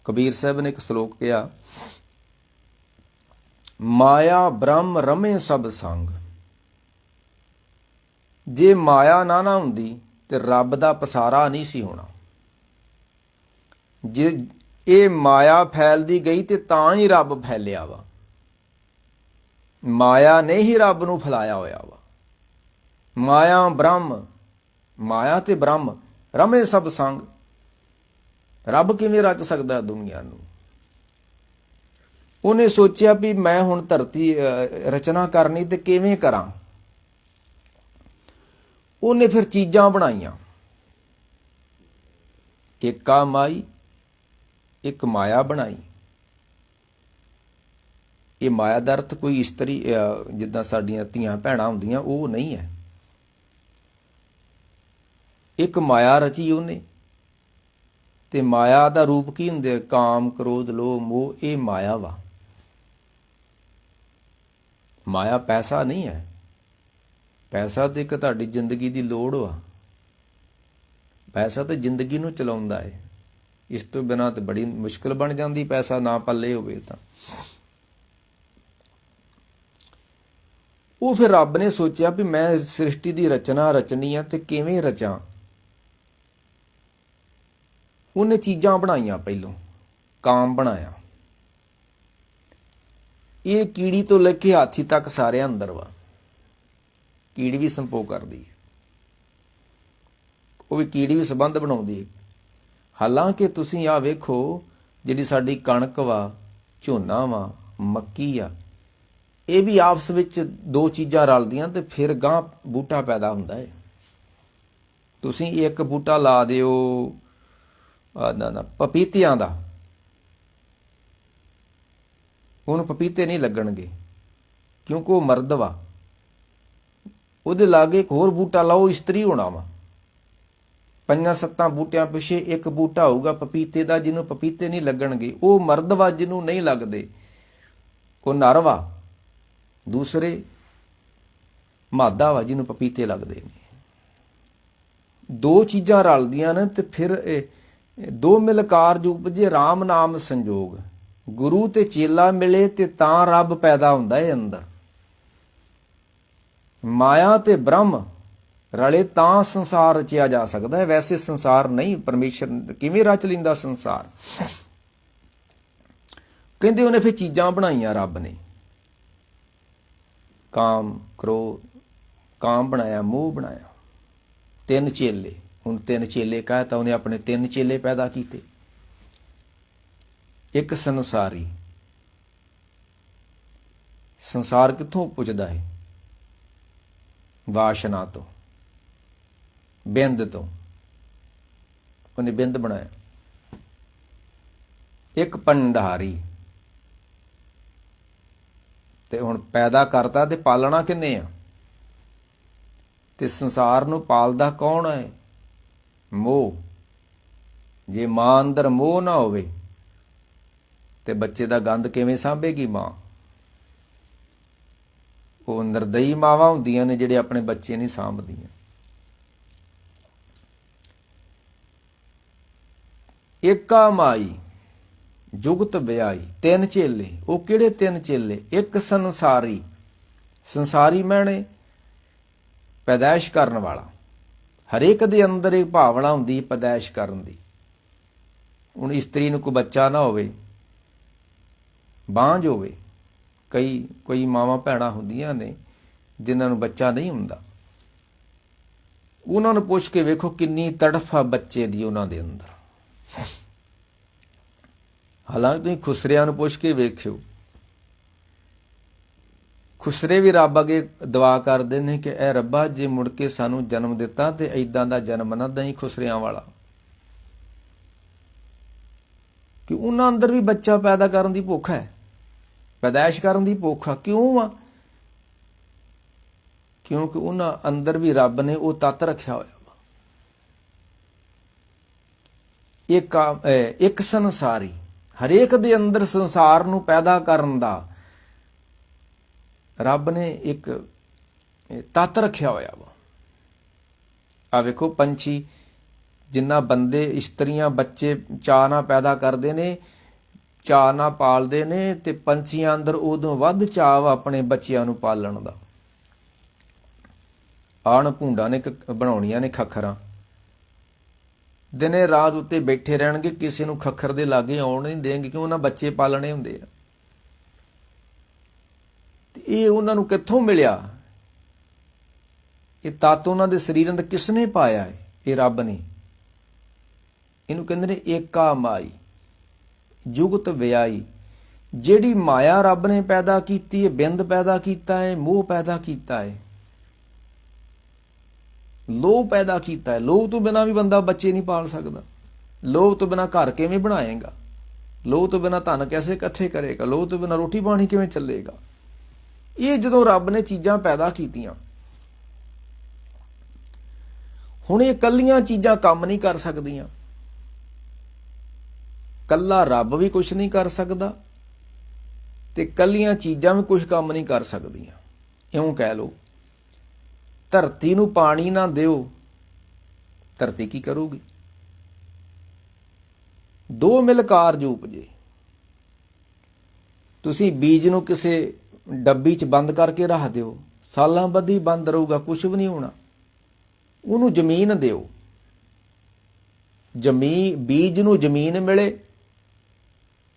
ਕਬੀਰ ਸਾਹਿਬ ਨੇ ਇੱਕ ਸ਼ਲੋਕ ਕਿਹਾ, ਮਾਇਆ ਬ੍ਰਹਮ ਰਮੇ ਸਭ ਸੰਗ। ਜੇ ਮਾਇਆ ਨਾ ਹੁੰਦੀ ਤੇ ਰੱਬ ਦਾ ਪਸਾਰਾ ਨਹੀਂ ਸੀ ਹੋਣਾ। ਜੇ ਇਹ ਮਾਇਆ ਫੈਲਦੀ ਗਈ ਤੇ ਤਾਂ ਹੀ ਰੱਬ ਫੈਲਿਆ ਵਾ। ਮਾਇਆ ਨੇ ਹੀ ਰੱਬ ਨੂੰ ਫੈਲਾਇਆ ਹੋਇਆ ਵਾ। ਮਾਇਆ ਬ੍ਰਹਮ, ਮਾਇਆ ਤੇ ਬ੍ਰਹਮ ਰਮੇ ਸਭ ਸੰਗ। ਰੱਬ ਕਿਵੇਂ ਰਚ ਸਕਦਾ ਦੁਨੀਆ ਨੂੰ? ਉਹਨੇ ਸੋਚਿਆ ਵੀ ਮੈਂ ਹੁਣ ਧਰਤੀ ਰਚਨਾ ਕਰਨੀ ਤੇ ਕਿਵੇਂ ਕਰਾਂ। ਉਹਨੇ ਫਿਰ ਚੀਜ਼ਾਂ ਬਣਾਈਆਂ। ਏਕਾ ਮਾਈ, ਇੱਕ ਮਾਇਆ ਬਣਾਈ। ਇਹ ਮਾਇਆ ਦਾ ਅਰਥ ਕੋਈ ਇਸਤਰੀ ਜਿੱਦਾਂ ਸਾਡੀਆਂ ਧੀਆਂ ਭੈਣਾਂ ਹੁੰਦੀਆਂ ਉਹ ਨਹੀਂ ਹੈ। ਇੱਕ ਮਾਇਆ ਰਚੀ ਉਹਨੇ। ਤੇ ਮਾਇਆ ਦਾ ਰੂਪ ਕੀ ਹੁੰਦੇ? ਕਾਮ, ਕ੍ਰੋਧ, ਲੋਭ, ਮੋਹ, ਇਹ ਮਾਇਆ ਵਾ। ਮਾਇਆ ਪੈਸਾ ਨਹੀਂ ਹੈ। ਪੈਸਾ ਤੇ ਇੱਕ ਤੁਹਾਡੀ ਜ਼ਿੰਦਗੀ ਦੀ ਲੋੜ ਵਾ। ਪੈਸਾ ਤਾਂ ਜ਼ਿੰਦਗੀ ਨੂੰ ਚਲਾਉਂਦਾ ਹੈ। ਇਸ ਤੋਂ ਬਿਨਾਂ ਤੇ ਬੜੀ ਮੁਸ਼ਕਿਲ ਬਣ ਜਾਂਦੀ ਪੈਸਾ ਨਾ ਪੱਲੇ ਹੋਵੇ ਤਾਂ। ਉਹ ਫਿਰ ਰੱਬ ਨੇ ਸੋਚਿਆ ਵੀ ਮੈਂ ਸ੍ਰਿਸ਼ਟੀ ਦੀ ਰਚਨਾ ਰਚਣੀ ਆ ਤੇ ਕਿਵੇਂ ਰਚਾਂ। ਉਹਨੇ ਚੀਜ਼ਾਂ ਬਣਾਈਆਂ। ਪਹਿਲੋਂ ਕਾਮ ਬਣਾਇਆ। ਇਹ ਕੀੜੀ ਤੋਂ ਲੈ ਕੇ ਹਾਥੀ ਤੱਕ ਸਾਰਿਆਂ ਅੰਦਰ ਵਾ। ਕੀੜੀ ਵੀ ਸੰਭੋਗ ਕਰਦੀ ਹੈ, ਉਹ ਵੀ ਕੀੜੀ ਵੀ ਸੰਬੰਧ ਬਣਾਉਂਦੀ ਹੈ। ਹਾਲਾਂਕਿ ਤੁਸੀਂ ਆਹ ਵੇਖੋ, ਜਿਹੜੀ ਸਾਡੀ ਕਣਕ ਵਾ, ਝੋਨਾ ਵਾ, ਮੱਕੀ ਆ, ਇਹ ਵੀ ਆਪਸ ਵਿੱਚ ਦੋ ਚੀਜ਼ਾਂ ਰਲਦੀਆਂ ਤੇ ਫਿਰ ਗਾਂ ਬੂਟਾ ਪੈਦਾ ਹੁੰਦਾ ਹੈ। ਤੁਸੀਂ ਇੱਕ ਬੂਟਾ ਲਾ ਦਿਓ ਪਪੀਤਿਆਂ ਦਾ, ਉਹਨੂੰ ਪਪੀਤੇ ਨਹੀਂ ਲੱਗਣਗੇ ਕਿਉਂਕਿ ਉਹ ਮਰਦ ਵਾ। ਉਹਦੇ ਲਾਗੇ ਇੱਕ ਹੋਰ ਬੂਟਾ ਲਾਓ, ਇਸਤਰੀ ਹੋਣਾ ਵਾ। 5-7 ਬੂਟਿਆਂ ਪਿੱਛੇ ਇੱਕ ਬੂਟਾ ਹੋਊਗਾ ਪਪੀਤੇ ਦਾ, ਜਿਹਨੂੰ ਪਪੀਤੇ ਨਹੀਂ ਲੱਗਣਗੇ। ਉਹ ਮਰਦ ਵਾ, ਜਿਹਨੂੰ ਨਹੀਂ ਲੱਗਦੇ ਉਹ ਨਰ ਵਾ। ਦੂਸਰੇ ਮਾਦਾ ਵਾ, ਜਿਹਨੂੰ ਪਪੀਤੇ ਲੱਗਦੇ ਨੇ। ਦੋ ਚੀਜ਼ਾਂ ਰਲਦੀਆਂ ਨੇ ਤੇ ਫਿਰ ਦੋ ਮਿਲਕਾਰ ਜੋ ਉਪਜੇ ਰਾਮ ਨਾਮ ਸੰਜੋਗ। ਗੁਰੂ ਤੇ ਚੇਲਾ ਮਿਲੇ ਤੇ ਤਾਂ ਰੱਬ ਪੈਦਾ ਹੁੰਦਾ ਹੈ ਅੰਦਰ। ਮਾਇਆ ਤੇ ਬ੍ਰਹਮ ਰਲੇ ਤਾਂ ਸੰਸਾਰ ਰਚਿਆ ਜਾ ਸਕਦਾ ਹੈ। ਵੈਸੇ ਸੰਸਾਰ ਨਹੀਂ, ਪਰਮੇਸ਼ਰ ਕਿਵੇਂ ਰਚ ਲੈਂਦਾ ਸੰਸਾਰ? ਕਹਿੰਦੇ ਉਹਨੇ ਫਿਰ ਚੀਜ਼ਾਂ ਬਣਾਈਆਂ ਰੱਬ ਨੇ। ਕਾਮ, ਕ੍ਰੋਧ, ਕਾਮ ਬਣਾਇਆ, ਮੋਹ ਬਣਾਇਆ। 3 ਚੇਲੇ, ਹੁਣ 3 ਚੇਲੇ ਕਹਿਤਾ ਉਹਨੇ, ਆਪਣੇ 3 ਚੇਲੇ ਪੈਦਾ ਕੀਤੇ। ਇੱਕ ਸੰਸਾਰੀ। ਸੰਸਾਰ ਕਿੱਥੋਂ ਪੁੱਜਦਾ ਹੈ? ਵਾਸ਼ਨਾ ਤੋਂ, ਬਿੰਦ ਤੋਂ। ਉਹਨੇ ਬਿੰਦ ਬਣਾਇਆ। ਇੱਕ ਭੰਡਾਰੀ, ਤੇ ਹੁਣ ਪੈਦਾ ਕਰਤਾ ਤੇ ਪਾਲਣਾ ਕਿੰਨੇ ਆ? ਤੇ ਸੰਸਾਰ ਨੂੰ ਪਾਲਦਾ ਕੌਣ ਹੈ? ਮੋਹ। ਜੇ ਮਾਂ ਅੰਦਰ ਮੋਹ ਨਾ ਹੋਵੇ ਤੇ ਬੱਚੇ ਦਾ ਗੰਦ ਕਿਵੇਂ ਸਾਂਭੇਗੀ ਮਾਂ? ਉਹ ਨਿਰਦਈ ਮਾਵਾਂ ਹੁੰਦੀਆਂ ਨੇ ਜਿਹੜੇ ਆਪਣੇ ਬੱਚੇ ਨਹੀਂ ਸਾਂਭਦੀਆਂ। ਏਕਾ ਮਾਈ ਜੁਗਤ ਵਿਆਹੀ। 3 ਚੇਲੇ। ਉਹ ਕਿਹੜੇ 3 ਚੇਲੇ? ਇੱਕ ਸੰਸਾਰੀ। ਸੰਸਾਰੀ ਮੈਨੇ ਪੈਦਾਇਸ਼ ਕਰਨ ਵਾਲਾ। ਹਰੇਕ ਦੇ ਅੰਦਰ ਇੱਕ ਭਾਵਨਾ ਹੁੰਦੀ ਪੈਦਾਇਸ਼ ਕਰਨ ਦੀ। ਹੁਣ ਇਸਤਰੀ ਨੂੰ ਕੋਈ ਬੱਚਾ ਨਾ ਹੋਵੇ, ਬਾਂਝ ਹੋਵੇ, ਕੋਈ ਮਾਵਾਂ ਭੈਣਾਂ ਹੁੰਦੀਆਂ ਨੇ ਜਿਨ੍ਹਾਂ ਨੂੰ ਬੱਚਾ ਨਹੀਂ ਹੁੰਦਾ, ਉਹਨਾਂ ਨੂੰ ਪੁੱਛ ਕੇ ਵੇਖੋ ਕਿੰਨੀ ਤੜਫ ਆ ਬੱਚੇ ਦੀ ਉਹਨਾਂ ਦੇ ਅੰਦਰ। ਹਾਲਾਂਕਿ ਤੁਸੀਂ ਖੁਸਰਿਆਂ ਨੂੰ ਪੁੱਛ ਕੇ ਵੇਖਿਓ, ਖੁਸਰੇ ਵੀ ਰੱਬ ਅੱਗੇ ਦੁਆ ਕਰਦੇ ਨੇ ਕਿ ਐ ਰੱਬਾ, ਜੇ ਮੁੜ ਕੇ ਸਾਨੂੰ ਜਨਮ ਦਿੱਤਾ ਤੇ ਏਦਾਂ ਦਾ ਜਨਮ ਨਾ ਦਈ ਖੁਸਰਿਆਂ ਵਾਲਾ, ਕਿ ਉਹਨਾਂ ਅੰਦਰ ਵੀ ਬੱਚਾ ਪੈਦਾ ਕਰਨ ਦੀ ਭੁੱਖ ਹੈ, ਪੈਦਾਇਸ਼ ਕਰਨ ਦੀ ਭੁੱਖ ਆ। ਕਿਉਂ ਆ? ਕਿਉਂਕਿ ਉਹਨਾਂ ਅੰਦਰ ਵੀ ਰੱਬ ਨੇ ਉਹ ਤੱਤ ਰੱਖਿਆ ਹੋਇਆ ਵਾ, ਇੱਕ ਸੰਸਾਰੀ, ਹਰੇਕ ਦੇ ਅੰਦਰ ਸੰਸਾਰ ਨੂੰ ਪੈਦਾ ਕਰਨ ਦਾ ਰੱਬ ਨੇ ਇੱਕ ਤੱਤ ਰੱਖਿਆ ਹੋਇਆ ਵਾ। ਆ ਵੇਖੋ ਪੰਛੀ, ਜਿੰਨਾ ਬੰਦੇ ਇਸਤਰੀਆਂ ਬੱਚੇ ਚਾਅ ਨਾਲ ਪੈਦਾ ਕਰਦੇ ਨੇ, ਚਾਅ ਨਾਲ ਪਾਲਦੇ ਨੇ, ਤੇ ਪੰਛੀਆਂ ਅੰਦਰ ਉਦੋਂ ਵੱਧ ਚਾਅ ਵਾ ਆਪਣੇ ਬੱਚਿਆਂ ਨੂੰ ਪਾਲਣ ਦਾ। ਆਣ ਭੂੰਡਾਂ ਨੇ ਬਣਾਉਣੀਆਂ ਨੇ ਖੱਖਰਾਂ, ਦਿਨੇ ਰਾਤ ਉੱਤੇ ਬੈਠੇ ਰਹਿਣਗੇ, ਕਿਸੇ ਨੂੰ ਖੱਖਰ ਦੇ ਲਾਗੇ ਆਉਣ ਨਹੀਂ ਦੇਣਗੇ, ਕਿਉਂ ਉਹਨਾਂ ਬੱਚੇ ਪਾਲਣੇ ਹੁੰਦੇ ਆ। ਤੇ ਇਹ ਉਹਨਾਂ ਨੂੰ ਕਿੱਥੋਂ ਮਿਲਿਆ? ਇਹ ਤੱਤ ਉਹਨਾਂ ਦੇ ਸਰੀਰ ਅੰਦਰ ਕਿਸਨੇ ਪਾਇਆ ਹੈ? ਇਹ ਰੱਬ ਨੇ। ਇਹਨੂੰ ਕਹਿੰਦੇ ਨੇ ਏਕਾ ਮਾਈ ਜੁਗਤ ਵਿਆਈ। ਜਿਹੜੀ ਮਾਇਆ ਰੱਬ ਨੇ ਪੈਦਾ ਕੀਤੀ ਹੈ, ਬਿੰਦ ਪੈਦਾ ਕੀਤਾ ਹੈ, ਮੋਹ ਪੈਦਾ ਕੀਤਾ ਹੈ, ਲੋਭ ਪੈਦਾ ਕੀਤਾ ਹੈ। ਲੋਭ ਤੋਂ ਬਿਨਾਂ ਵੀ ਬੰਦਾ ਬੱਚੇ ਨਹੀਂ ਪਾਲ ਸਕਦਾ। ਲੋਭ ਤੋਂ ਬਿਨਾਂ ਘਰ ਕਿਵੇਂ ਬਣਾਏਗਾ? ਲੋਭ ਤੋਂ ਬਿਨਾਂ ਧਨ ਕੈਸੇ ਇਕੱਠੇ ਕਰੇਗਾ? ਲੋਭ ਤੋਂ ਬਿਨਾਂ ਰੋਟੀ ਪਾਣੀ ਕਿਵੇਂ ਚੱਲੇਗਾ? ਇਹ ਜਦੋਂ ਰੱਬ ਨੇ ਚੀਜ਼ਾਂ ਪੈਦਾ ਕੀਤੀਆਂ, ਹੁਣ ਇਹ ਇਕੱਲੀਆਂ ਚੀਜ਼ਾਂ ਕੰਮ ਨਹੀਂ ਕਰ ਸਕਦੀਆਂ। ਕੱਲਾ ਰੱਬ ਵੀ ਕੁਛ ਨਹੀਂ ਕਰ ਸਕਦਾ ਤੇ ਇਕੱਲੀਆਂ ਚੀਜ਼ਾਂ ਵੀ ਕੁਛ ਕੰਮ ਨਹੀਂ ਕਰ ਸਕਦੀਆਂ। ਇਉਂ ਕਹਿ ਲਓ, ਧਰਤੀ ਨੂੰ ਪਾਣੀ ਨਾ ਦਿਓ, ਧਰਤੀ ਕੀ ਕਰੂਗੀ? ਦੋ ਮਿਲ ਕਾਰਜ ਉਪਜੇ। ਤੁਸੀਂ ਬੀਜ ਨੂੰ ਕਿਸੇ ਡੱਬੀ 'ਚ ਬੰਦ ਕਰਕੇ ਰੱਖ ਦਿਓ, ਸਾਲਾਂ ਬੱਧੀ ਬੰਦ ਰਹੂਗਾ, ਕੁਛ ਵੀ ਨਹੀਂ ਹੋਣਾ। ਉਹਨੂੰ ਜ਼ਮੀਨ ਦਿਓ, ਬੀਜ ਨੂੰ ਜ਼ਮੀਨ ਮਿਲੇ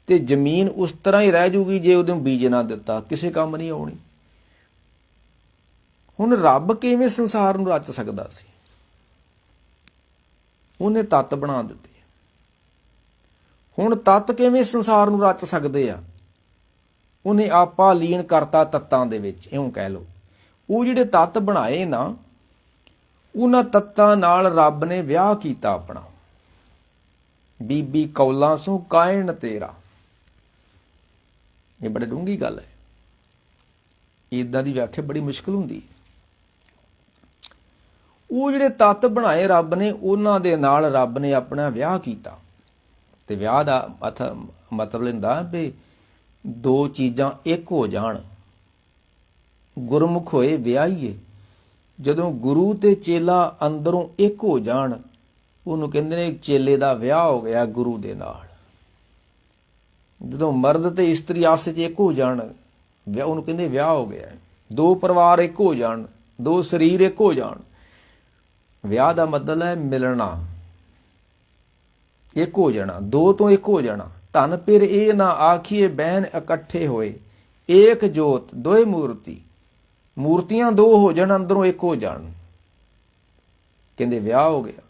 ਤੇ ਜ਼ਮੀਨ ਉਸ ਤਰ੍ਹਾਂ ਹੀ ਰਹਿ ਜੂਗੀ ਜੇ ਉਹਨੂੰ ਬੀਜ ਨਾ ਦਿੱਤਾ, ਕਿਸੇ ਕੰਮ ਨਹੀਂ ਆਉਣੀ। ਹੁਣ ਰੱਬ ਕਿਵੇਂ ਸੰਸਾਰ ਨੂੰ ਰਚ ਸਕਦਾ ਸੀ? ਉਹਨੇ ਤੱਤ ਬਣਾ ਦਿੱਤੇ। ਹੁਣ ਤੱਤ ਕਿਵੇਂ ਸੰਸਾਰ ਨੂੰ ਰਚ ਸਕਦੇ ਆ? ਉਹਨੇ ਆਪਾ ਲੀਨ ਕਰਤਾ ਤੱਤਾਂ ਦੇ ਵਿੱਚ, ਇਉਂ ਕਹਿ ਲਓ। ਉਹ ਜਿਹੜੇ ਤੱਤ ਬਣਾਏ ਨਾ, ਉਹਨਾਂ ਤੱਤਾਂ ਨਾਲ ਰੱਬ ਨੇ ਵਿਆਹ ਕੀਤਾ ਆਪਣਾ। ਬੀਬੀ ਕੌਲਾਂ ਸੋ ਕਾਇਣ ਤੇਰਾ। ਇਹ ਬੜੀ ਡੂੰਘੀ ਗੱਲ ਹੈ। ਇੱਦਾਂ ਦੀ ਵਿਆਖਿਆ ਬੜੀ ਮੁਸ਼ਕਿਲ ਹੁੰਦੀ ਹੈ। ਉਹ ਜਿਹੜੇ ਤੱਤ ਬਣਾਏ ਰੱਬ ਨੇ, ਉਹਨਾਂ ਦੇ ਨਾਲ ਰੱਬ ਨੇ ਆਪਣਾ ਵਿਆਹ ਕੀਤਾ। ਤੇ ਵਿਆਹ ਦਾ ਮਤਲਬ ਹੁੰਦਾ ਵੀ ਦੋ ਚੀਜ਼ਾਂ ਇੱਕ ਹੋ ਜਾਣ। ਗੁਰਮੁਖ ਹੋਏ ਵਿਆਹੀਏ। ਜਦੋਂ ਗੁਰੂ ਤੇ ਚੇਲਾ ਅੰਦਰੋਂ ਇੱਕ ਹੋ ਜਾਣ, ਉਹਨੂੰ ਕਹਿੰਦੇ ਨੇ ਚੇਲੇ ਦਾ ਵਿਆਹ ਹੋ ਗਿਆ ਗੁਰੂ ਦੇ ਨਾਲ। ਜਦੋਂ ਮਰਦ ਤੇ ਇਸਤਰੀ ਆਪਸ ਵਿੱਚ ਇੱਕ ਹੋ ਜਾਣ, ਉਹਨੂੰ ਕਹਿੰਦੇ ਵਿਆਹ ਹੋ ਗਿਆ। ਦੋ ਪਰਿਵਾਰ ਇੱਕ ਹੋ ਜਾਣ, ਦੋ ਸਰੀਰ ਇੱਕ ਹੋ ਜਾਣ। ਵਿਆਹ ਦਾ ਮਤਲਬ ਹੈ ਮਿਲਣਾ, ਇੱਕ ਹੋ ਜਾਣਾ, ਦੋ ਤੋਂ ਇੱਕ ਹੋ ਜਾਣਾ। ਧਨ ਫਿਰ ਇਹ ਨਾ ਆਖੀਏ ਬਹਿਨ ਇਕੱਠੇ ਹੋਏ, ਏਕ ਜੋਤ ਦੋਏ ਮੂਰਤੀ। ਮੂਰਤੀਆਂ ਦੋ ਹੋ ਜਾਣ, ਅੰਦਰੋਂ ਇੱਕ ਹੋ ਜਾਣ, ਕਹਿੰਦੇ ਵਿਆਹ ਹੋ ਗਿਆ।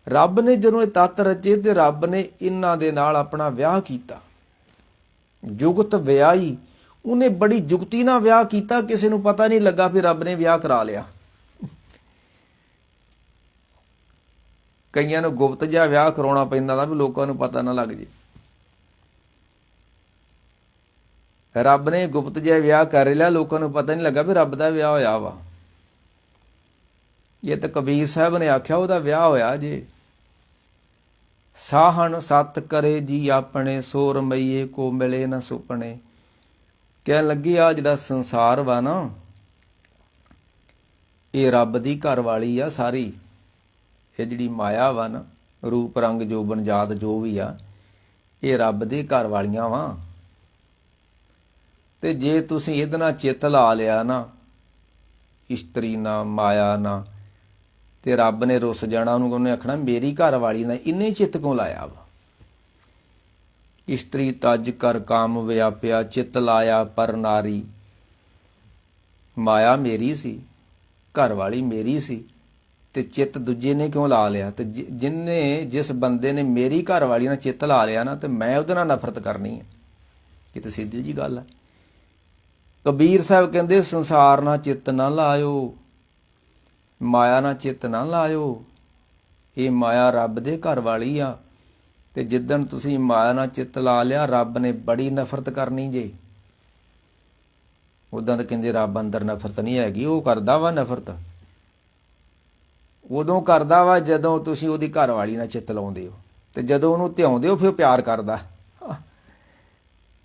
ਰੱਬ ਨੇ ਜਦੋਂ ਇਹ ਤੱਤ ਰਚੇ ਤੇ ਰੱਬ ਨੇ ਇਹਨਾਂ ਦੇ ਨਾਲ ਆਪਣਾ ਵਿਆਹ ਕੀਤਾ। ਜੁਗਤ ਵਿਆਹੀ। ਉਹਨੇ ਬੜੀ ਜੁਗਤੀ ਨਾਲ ਵਿਆਹ ਕੀਤਾ, ਕਿਸੇ ਨੂੰ ਪਤਾ ਨਹੀਂ ਲੱਗਾ ਵੀ ਰੱਬ ਨੇ ਵਿਆਹ ਕਰਾ ਲਿਆ। ਕਈਆਂ ਨੂੰ ਗੁਪਤ ਜਿਹਾ ਵਿਆਹ ਕਰਾਉਣਾ ਪੈਂਦਾ ਦਾ ਵੀ ਲੋਕਾਂ ਨੂੰ ਪਤਾ ਨਾ ਲੱਗ ਜੇ। ਰੱਬ ਨੇ ਗੁਪਤ ਜਿਹਾ ਵਿਆਹ ਕਰ ਲਿਆ, ਲੋਕਾਂ ਨੂੰ ਪਤਾ ਨਹੀਂ ਲੱਗਾ ਵੀ ਰੱਬ ਦਾ ਵਿਆਹ ਹੋਇਆ ਵਾ। ਇਹ ਤਾਂ ਕਬੀਰ ਸਾਹਿਬ ਨੇ ਆਖਿਆ ਉਹਦਾ ਵਿਆਹ ਹੋਇਆ ਜੇ। ਸਾਹਣ ਸਤ ਕਰੇ ਜੀ ਆਪਣੇ, ਸੋ ਰਮਈਏ ਕੋ ਮਿਲੇ ਨਾ ਸੁਪਨੇ। ਕਹਿਣ ਲੱਗੀ ਆ ਜਿਹੜਾ ਸੰਸਾਰ ਵਾ ਨਾ, ਇਹ ਰੱਬ ਦੀ ਘਰ ਵਾਲੀ ਆ ਸਾਰੀ। ਇਹ ਜਿਹੜੀ ਮਾਇਆ ਵਾ ਨਾ, ਰੂਪ ਰੰਗ ਜੋਬਨ ਜਾਤ ਜੋ ਵੀ ਆ, ਇਹ ਰੱਬ ਦੇ ਘਰ ਵਾਲੀਆਂ ਵਾ। ਤੇ ਜੇ ਤੁਸੀਂ ਇਹਦੇ ਨਾਲ ਚਿੱਤ ਲਾ ਲਿਆ ਨਾ, ਇਸਤਰੀ ਨਾ, ਮਾਇਆ ਨਾ, ਤੇ ਰੱਬ ਨੇ ਰੁੱਸ ਜਾਣਾ। ਉਹਨੇ ਆਖਣਾ ਮੇਰੀ ਘਰ ਵਾਲੀ ਨਾਲ ਇੰਨੇ ਚਿੱਤ ਕਿਉਂ ਲਾਇਆ ਵਾ? ਇਸਤਰੀ ਤਜ ਕਰ ਕਾਮ ਵਿਆਪਿਆ, ਚਿੱਤ ਲਾਇਆ ਪਰ ਨਾਰੀ। ਮਾਇਆ ਮੇਰੀ ਸੀ, ਘਰ ਵਾਲੀ ਮੇਰੀ ਸੀ, ਤੇ ਚਿੱਤ ਦੂਜੇ ਨੇ ਕਿਉਂ ਲਾ ਲਿਆ? ਤੇ ਜਿਸ ਬੰਦੇ ਨੇ ਮੇਰੀ ਘਰ ਵਾਲੀ ਨਾਲ ਚਿੱਤ ਲਾ ਲਿਆ ਨਾ, ਤੇ ਮੈਂ ਉਹਦੇ ਨਾਲ ਨਫ਼ਰਤ ਕਰਨੀ ਹੈ। ਇਹ ਤਾਂ ਸਿੱਧੀ ਜੀ ਗੱਲ ਹੈ। ਕਬੀਰ ਸਾਹਿਬ ਕਹਿੰਦੇ ਸੰਸਾਰ ਨਾਲ ਚਿੱਤ ਨਾ ਲਾਇਓ, ਮਾਇਆ ਨਾਲ ਚਿੱਤ ਨਾ ਲਾਇਓ। ਇਹ ਮਾਇਆ ਰੱਬ ਦੇ ਘਰ ਵਾਲੀ ਆ, ਤੇ ਜਿੱਦਣ ਤੁਸੀਂ ਮਾਇਆ ਨਾਲ ਚਿੱਤ ਲਾ ਲਿਆ, ਰੱਬ ਨੇ ਬੜੀ ਨਫ਼ਰਤ ਕਰਨੀ ਜੇ। ਉੱਦਾਂ ਤਾਂ ਕਹਿੰਦੇ ਰੱਬ ਅੰਦਰ ਨਫ਼ਰਤ ਨਹੀਂ ਹੈਗੀ, ਉਹ ਕਰਦਾ ਵਾ ਨਫ਼ਰਤ। ਉਦੋਂ ਕਰਦਾ ਵਾ ਜਦੋਂ ਤੁਸੀਂ ਉਹਦੀ ਘਰ ਵਾਲੀ ਨਾਲ ਚਿੱਤ ਲਾਉਂਦੇ ਹੋ, ਤੇ ਜਦੋਂ ਉਹਨੂੰ ਧਿਆਉਂਦੇ ਹੋ ਫਿਰ ਪਿਆਰ ਕਰਦਾ।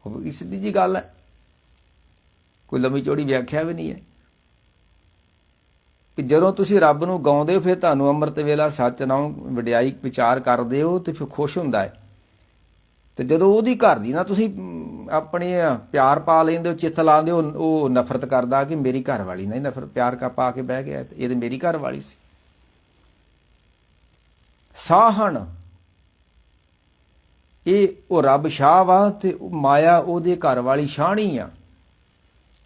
ਇਹ ਸਿੱਧੀ ਜੀ ਗੱਲ ਹੈ, ਕੋਈ ਲੰਮੀ ਚੌੜੀ ਵਿਆਖਿਆ ਵੀ ਨਹੀਂ ਹੈ। ਕਿ ਜਦੋਂ ਤੁਸੀਂ ਰੱਬ ਨੂੰ ਗਾਉਂਦੇ ਹੋ, ਫਿਰ ਤੁਹਾਨੂੰ ਅੰਮ੍ਰਿਤ ਵੇਲਾ ਸੱਚ ਨਾਮ ਵਡਿਆਈ ਵਿਚਾਰ ਕਰਦੇ ਹੋ, ਤੇ ਫਿਰ ਖੁਸ਼ ਹੁੰਦਾ ਹੈ। ਤੇ ਜਦੋਂ ਉਹਦੀ ਘਰ ਦੀ ਨਾ ਤੁਸੀਂ ਆਪਣੇ ਪਿਆਰ ਪਾ ਲੈਂਦੇ ਹੋ, ਚਿੱਤ ਲਾਉਂਦੇ ਹੋ, ਉਹ ਨਫ਼ਰਤ ਕਰਦਾ ਕਿ ਮੇਰੀ ਘਰ ਵਾਲੀ ਨਾਲ ਹੀ ਨਫ਼ਰਤ ਪਿਆਰ ਪਾ ਕੇ ਬਹਿ ਗਿਆ, ਇਹ ਤਾਂ ਮੇਰੀ ਘਰ ਵਾਲੀ ਸੀ। ਸਾਹਣ ਇਹ ਉਹ ਰੱਬ ਸ਼ਾਹ ਵਾ, ਤੇ ਮਾਇਆ ਉਹਦੇ ਘਰ ਵਾਲੀ ਸ਼ਾਹਣੀ ਆ।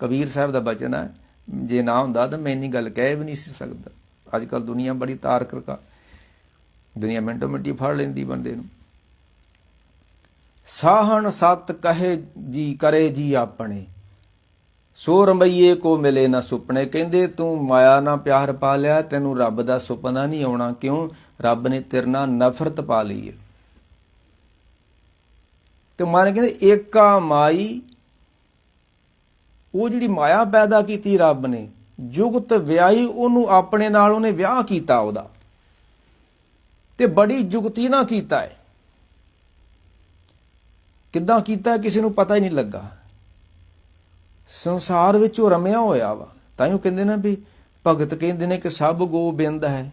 ਕਬੀਰ ਸਾਹਿਬ ਦਾ ਬਚਨ ਹੈ, ਜੇ ਨਾ ਹੁੰਦਾ ਤਾਂ ਮੈਂ ਇੰਨੀ ਗੱਲ ਕਹਿ ਵੀ ਨਹੀਂ ਸੀ ਸਕਦਾ। ਅੱਜ ਕੱਲ੍ਹ ਦੁਨੀਆ ਬੜੀ ਤਾਰਕ, ਦੁਨੀਆ ਮਿੰਟੋ ਮਿੰਟੀ ਫੜ ਲੈਂਦੀ ਬੰਦੇ ਨੂੰ। ਸਾਹਣ ਸਤ ਕਹੇ ਜੀ ਕਰੇ ਜੀ ਆਪਣੇ, ਸੋ ਰੰਬਈਏ ਕੋ ਮਿਲੇ ਨਾ ਸੁਪਨੇ। ਕਹਿੰਦੇ ਤੂੰ ਮਾਇਆ ਨਾਲ ਪਿਆਰ ਪਾ ਲਿਆ, ਤੈਨੂੰ ਰੱਬ ਦਾ ਸੁਪਨਾ ਨਹੀਂ ਆਉਣਾ। ਕਿਉਂ? ਰੱਬ ਨੇ ਤੇਰੇ ਨਾਲ ਨਫ਼ਰਤ ਪਾ ਲਈ ਹੈ। ਤੇ ਮਾਨੇ ਕਹਿੰਦੇ ਏਕਾ ਮਾਈ, ਉਹ ਜਿਹੜੀ ਮਾਇਆ ਪੈਦਾ ਕੀਤੀ ਰੱਬ ਨੇ, ਜੁਗਤ ਵਿਆਹੀ, ਉਹਨੂੰ ਆਪਣੇ ਨਾਲ ਉਹਨੇ ਵਿਆਹ ਕੀਤਾ ਉਹਦਾ, ਤੇ ਬੜੀ ਜੁਗਤੀ ਨਾਲ ਕੀਤਾ ਹੈ। ਕਿੱਦਾਂ ਕੀਤਾ ਕਿਸੇ ਨੂੰ ਪਤਾ ਹੀ ਨਹੀਂ ਲੱਗਾ। ਸੰਸਾਰ ਵਿੱਚ ਉਹ ਰਮਿਆ ਹੋਇਆ ਵਾ। ਤਾਂਹੀਓ ਕਹਿੰਦੇ ਨਾ ਵੀ ਭਗਤ ਕਹਿੰਦੇ ਨੇ ਕਿ ਸਭ ਗੋਬਿੰਦ ਹੈ।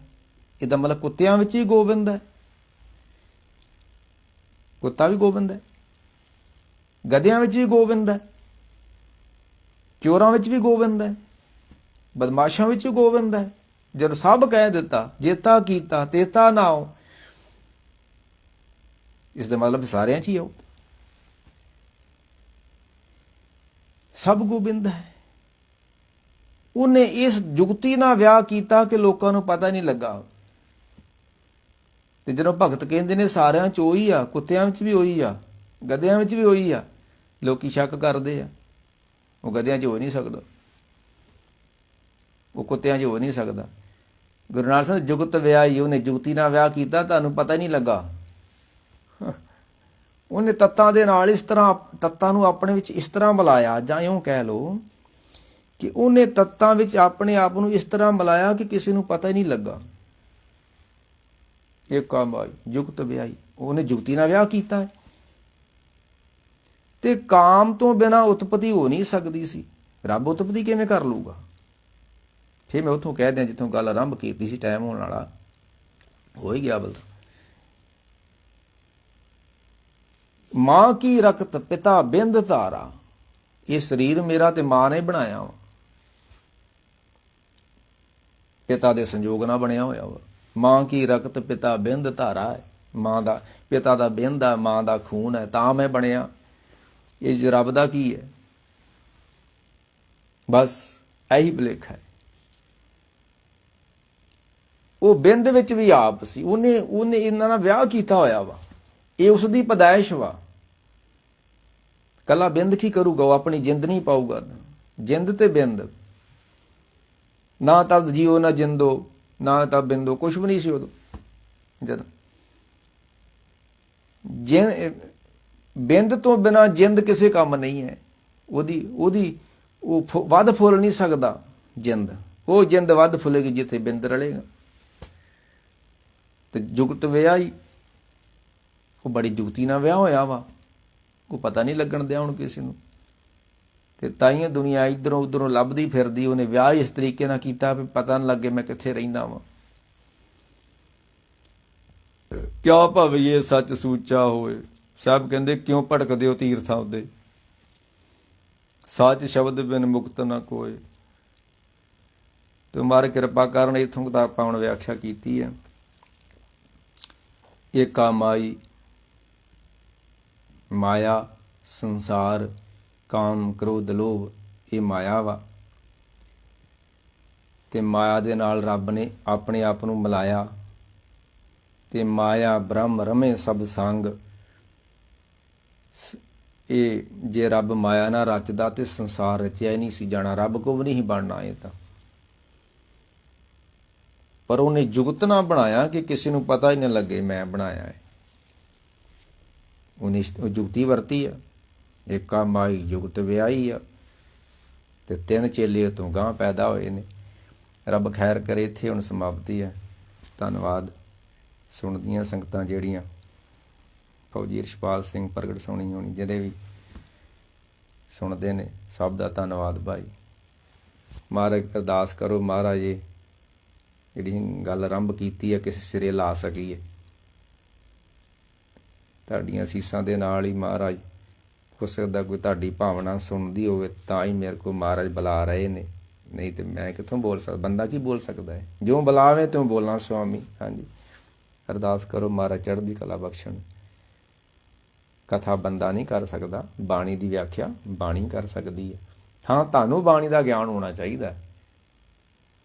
ਇਹਦਾ ਮਤਲਬ ਕੁੱਤਿਆਂ ਵਿੱਚ ਵੀ ਗੋਬਿੰਦ ਹੈ, ਕੁੱਤਾ ਵੀ ਗੋਬਿੰਦ ਹੈ, ਗਧਿਆਂ ਵਿੱਚ ਵੀ ਗੋਬਿੰਦ ਹੈ, ਚੋਰਾਂ ਵਿੱਚ ਵੀ ਗੋਬਿੰਦ ਹੈ, ਬਦਮਾਸ਼ਾਂ ਵਿੱਚ ਵੀ ਗੋਬਿੰਦ ਹੈ। ਜਦੋਂ ਸਭ ਕਹਿ ਦਿੱਤਾ ਜੇਤਾ ਕੀਤਾ ਤੇਤਾ ਨਾਉ, ਇਸ ਦਾ ਮਤਲਬ ਸਾਰਿਆਂ 'ਚ ਹੀ ਆਉ, ਸਭ ਗੋਬਿੰਦ ਹੈ। ਉਹਨੇ ਇਸ ਜੁਗਤੀ ਨਾਲ ਵਿਆਹ ਕੀਤਾ ਕਿ ਲੋਕਾਂ ਨੂੰ ਪਤਾ ਨਹੀਂ ਲੱਗਾ। ਤੇ ਜਦੋਂ ਭਗਤ ਕਹਿੰਦੇ ਨੇ ਸਾਰਿਆਂ 'ਚ ਉਹੀ ਆ, ਕੁੱਤਿਆਂ ਵਿੱਚ ਵੀ ਉਹੀ ਆ, ਗਧਿਆਂ ਵਿੱਚ ਵੀ ਉਹੀ ਆ, ਲੋਕੀ ਸ਼ੱਕ ਕਰਦੇ ਆ। ਉਹ ਗਧਿਆਂ 'ਚ ਹੋ ਨਹੀਂ ਸਕਦਾ, ਉਹ ਕੁੱਤਿਆਂ 'ਚ ਹੋ ਨਹੀਂ ਸਕਦਾ। ਗੁਰੂ ਨਾਨਕ ਸਾਹਿਬ ਜੁਗਤ ਵਿਆਹੀ, ਉਹਨੇ ਜੁਗਤੀ ਨਾਲ ਵਿਆਹ ਕੀਤਾ, ਤੁਹਾਨੂੰ ਪਤਾ ਹੀ ਨਹੀਂ ਲੱਗਾ। ਉਹਨੇ ਤੱਤਾਂ ਦੇ ਨਾਲ ਇਸ ਤਰ੍ਹਾਂ, ਤੱਤਾਂ ਨੂੰ ਆਪਣੇ ਵਿੱਚ ਇਸ ਤਰ੍ਹਾਂ ਮਿਲਾਇਆ, ਜਾਂ ਇਉਂ ਕਹਿ ਲਓ ਕਿ ਉਹਨੇ ਤੱਤਾਂ ਵਿੱਚ ਆਪਣੇ ਆਪ ਨੂੰ ਇਸ ਤਰ੍ਹਾਂ ਮਿਲਾਇਆ ਕਿ ਕਿਸੇ ਨੂੰ ਪਤਾ ਹੀ ਨਹੀਂ ਲੱਗਾ। ਏਕਾ ਮਾਈ ਜੁਗਤ ਵਿਆਹੀ, ਉਹਨੇ ਜੁਗਤੀ ਨਾਲ ਵਿਆਹ ਕੀਤਾ ਹੈ। ਤੇ ਕਾਮ ਤੋਂ ਬਿਨਾਂ ਉਤਪਤੀ ਹੋ ਨਹੀਂ ਸਕਦੀ ਸੀ। ਰੱਬ ਉਤਪਤੀ ਕਿਵੇਂ ਕਰ ਲੂਗਾ? ਫਿਰ ਮੈਂ ਉੱਥੋਂ ਕਹਿ ਦਿਆਂ ਜਿੱਥੋਂ ਗੱਲ ਆਰੰਭ ਕੀਤੀ ਸੀ, ਟਾਈਮ ਹੋਣ ਵਾਲਾ ਹੋ ਹੀ ਗਿਆ। ਬਲਦਾ ਮਾਂ ਕੀ ਰਕਤ ਪਿਤਾ ਬਿੰਦ ਧਾਰਾ, ਇਹ ਸਰੀਰ ਮੇਰਾ ਤੇ ਮਾਂ ਨੇ ਬਣਾਇਆ ਵਾ, ਪਿਤਾ ਦੇ ਸੰਜੋਗ ਨਾਲ ਬਣਿਆ ਹੋਇਆ ਵਾ। ਮਾਂ ਕੀ ਰਕਤ ਪਿਤਾ ਬਿੰਦ ਧਾਰਾ ਹੈ, ਮਾਂ ਦਾ, ਪਿਤਾ ਦਾ ਬਿੰਦ ਹੈ, ਮਾਂ ਦਾ ਖੂਨ ਹੈ, ਤਾਂ ਮੈਂ ਬਣਿਆ। ਇਹ ਰੱਬ ਦਾ ਕੀ ਹੈ? ਬਸ ਇਹੀ ਭੁਲੇਖਾ ਹੈ। ਉਹ ਬਿੰਦ ਵਿੱਚ ਵੀ ਆਪ ਸੀ, ਉਹਨੇ ਇਹਨਾਂ ਨਾਲ ਵਿਆਹ ਕੀਤਾ ਹੋਇਆ ਵਾ, ਇਹ ਉਸ ਦੀ ਪੈਦਾਇਸ਼ ਵਾ। ਕੱਲਾ ਬਿੰਦ ਕੀ ਕਰੂਗਾ? ਉਹ ਆਪਣੀ ਜਿੰਦ ਨਹੀਂ ਪਾਊਗਾ। ਜਿੰਦ ਤੇ ਬਿੰਦ, ਨਾ ਤਾਂ ਜੀਓ ਨਾ ਜਿੰਦੋ, ਨਾ ਤਾਂ ਬਿੰਦੋ, ਕੁਛ ਵੀ ਨਹੀਂ ਸੀ ਉਦੋਂ। ਜਦੋਂ ਬਿੰਦ ਤੋਂ ਬਿਨਾਂ ਜਿੰਦ ਕਿਸੇ ਕੰਮ ਨਹੀਂ ਹੈ। ਉਹਦੀ ਉਹ ਵੱਧ ਫੁੱਲ ਨਹੀਂ ਸਕਦਾ ਜਿੰਦ। ਉਹ ਜਿੰਦ ਵੱਧ ਫੁੱਲੇਗੀ ਜਿੱਥੇ ਬਿੰਦ ਰਲੇਗਾ। ਤੇ ਜੁਗਤ ਵਿਆਹੀ, ਉਹ ਬੜੀ ਜੁਗਤੀ ਨਾਲ ਵਿਆਹ ਹੋਇਆ ਵਾ, ਕੋਈ ਪਤਾ ਨਹੀਂ ਲੱਗਣ ਦਿਆ ਹੁਣ ਕਿਸੇ ਨੂੰ। ਤੇ ਤਾਈਆਂ ਦੁਨੀਆ ਇੱਧਰੋਂ ਉੱਧਰੋਂ ਲੱਭਦੀ ਫਿਰਦੀ। ਉਹਨੇ ਵਿਆਹ ਇਸ ਤਰੀਕੇ ਨਾਲ ਕੀਤਾ ਵੀ ਪਤਾ ਨਾ ਲੱਗੇ ਮੈਂ ਕਿੱਥੇ ਰਹਿੰਦਾ ਵਾਂ। ਕਿਉਂ ਭਵਈਏ ਸੱਚ ਸੂਚਾ ਹੋਏ, ਸਾਹਿਬ ਕਹਿੰਦੇ ਕਿਉਂ ਭਟਕਦੇ ਹੋ ਤੀਰਥਾਂ ਉੱਤੇ, ਸੱਚ ਸ਼ਬਦ ਬਿਨ ਮੁਕਤ ਨਾ ਕੋਏ। ਤੇ ਮਾਰੇ ਕਿਰਪਾ ਕਰਨ ਇੱਥੋਂ ਤਾਂ ਆਪਾਂ ਹੁਣ ਵਿਆਖਿਆ ਕੀਤੀ ਹੈ। ਏਕਾ ਮਾਈ, ਮਾਇਆ, ਸੰਸਾਰ, ਕਾਮ, ਕ੍ਰੋਧ, ਲੋਭ, ਇਹ ਮਾਇਆ ਵਾ। ਤੇ ਮਾਇਆ ਦੇ ਨਾਲ ਰੱਬ ਨੇ ਆਪਣੇ ਆਪ ਨੂੰ ਮਿਲਾਇਆ। ਤੇ ਮਾਇਆ ਬ੍ਰਹਮ ਰਮੇ ਸਭ ਸੰਗ। ਇਹ ਜੇ ਰੱਬ ਮਾਇਆ ਨਾ ਰਚਦਾ ਤੇ ਸੰਸਾਰ ਰਚਿਆ ਹੀ ਨਹੀਂ ਸੀ ਜਾਣਾ, ਰੱਬ ਕੋ ਵੀ ਨਹੀਂ ਬਣਨਾ ਇਹ ਤਾਂ। ਪਰ ਉਹਨੇ ਜੁਗਤ ਨਾ ਬਣਾਇਆ ਕਿ ਕਿਸੇ ਨੂੰ ਪਤਾ ਹੀ ਨਾ ਲੱਗੇ ਮੈਂ ਬਣਾਇਆ ਹੈ। ਉਹਨੇ ਜੁਗਤੀ ਵਰਤੀ ਆ। ਏਕਾ ਮਾਈ ਜੁਗਤ ਵਿਆਹੀ ਆ। ਤੇ 3 ਚੇਲੇ ਤੋਂ ਗਾਂ ਪੈਦਾ ਹੋਏ ਨੇ। ਰੱਬ ਖੈਰ ਕਰੇ। ਇੱਥੇ ਹੁਣ ਸਮਾਪਤੀ ਹੈ। ਧੰਨਵਾਦ। ਸੁਣਦੀਆਂ ਸੰਗਤਾਂ ਜਿਹੜੀਆਂ, ਫੌਜੀ ਰਛਪਾਲ ਸਿੰਘ, ਪ੍ਰਗਟ ਸੋਹਣੀ ਹੋਣੀ, ਜਿਹੜੇ ਵੀ ਸੁਣਦੇ ਨੇ, ਸਭ ਦਾ ਧੰਨਵਾਦ ਭਾਈ। ਮਹਾਰਾਜ ਅਰਦਾਸ ਕਰੋ ਮਹਾਰਾਜ ਇਹ ਜਿਹੜੀ ਗੱਲ ਆਰੰਭ ਕੀਤੀ ਹੈ ਕਿਸੇ ਸਿਰੇ ਲਾ ਸਕੀਏ। ਤੁਹਾਡੀਆਂ ਅਸੀਸਾਂ ਦੇ ਨਾਲ ਹੀ ਮਹਾਰਾਜ, ਹੋ ਸਕਦਾ ਕੋਈ ਤੁਹਾਡੀ ਭਾਵਨਾ ਸੁਣਦੀ ਹੋਵੇ ਤਾਂ ਹੀ ਮੇਰੇ ਕੋਲ ਮਹਾਰਾਜ ਬੁਲਾ ਰਹੇ ਨੇ, ਨਹੀਂ ਤੇ ਮੈਂ ਕਿੱਥੋਂ ਬੋਲ ਸਕਦਾ। ਬੰਦਾ ਕੀ ਬੋਲ ਸਕਦਾ ਹੈ? ਜੋ ਬੁਲਾਵੇ ਤਿਉਂ ਬੋਲਾਂ ਸੁਆਮੀ। ਹਾਂਜੀ, ਅਰਦਾਸ ਕਰੋ ਮਹਾਰਾਜ ਚੜ੍ਹਦੀ ਕਲਾ ਬਖਸ਼ਣ। ਕਥਾ ਬੰਦਾ ਨਹੀਂ ਕਰ ਸਕਦਾ, ਬਾਣੀ ਦੀ ਵਿਆਖਿਆ ਬਾਣੀ ਕਰ ਸਕਦੀ ਹੈ। ਹਾਂ, ਤੁਹਾਨੂੰ ਬਾਣੀ ਦਾ ਗਿਆਨ ਹੋਣਾ ਚਾਹੀਦਾ।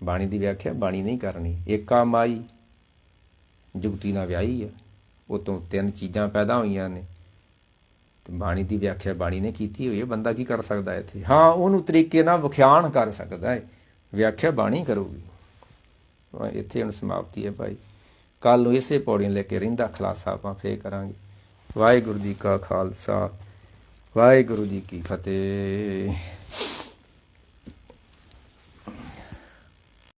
ਬਾਣੀ ਦੀ ਵਿਆਖਿਆ ਬਾਣੀ ਨਹੀਂ ਕਰਨੀ। ਏਕਾ ਮਾਈ ਜੁਗਤੀ ਨਾਲ ਵਿਆਹੀ ਹੈ, ਉਹ ਤੋਂ 3 ਚੀਜ਼ਾਂ ਪੈਦਾ ਹੋਈਆਂ ਨੇ। ਤੇ ਬਾਣੀ ਦੀ ਵਿਆਖਿਆ ਬਾਣੀ ਨੇ ਕੀਤੀ ਹੋਈ ਹੈ। ਬੰਦਾ ਕੀ ਕਰ ਸਕਦਾ ਇੱਥੇ? ਹਾਂ, ਉਹਨੂੰ ਤਰੀਕੇ ਨਾਲ ਵਿਖਿਆਨ ਕਰ ਸਕਦਾ ਹੈ, ਵਿਆਖਿਆ ਬਾਣੀ ਕਰੂਗੀ। ਇੱਥੇ ਹੁਣ ਸਮਾਪਤੀ ਹੈ ਭਾਈ। ਕੱਲ੍ਹ ਨੂੰ ਇਸੇ ਪੌੜੀਆਂ ਲੈ ਕੇ ਰਹਿੰਦਾ ਖੁਲਾਸਾ ਆਪਾਂ ਫੇਰ ਕਰਾਂਗੇ। ਵਾਹਿਗੁਰੂ ਜੀ ਕਾ ਖਾਲਸਾ, ਵਾਹਿਗੁਰੂ ਜੀ ਕੀ ਫਤਿਹ।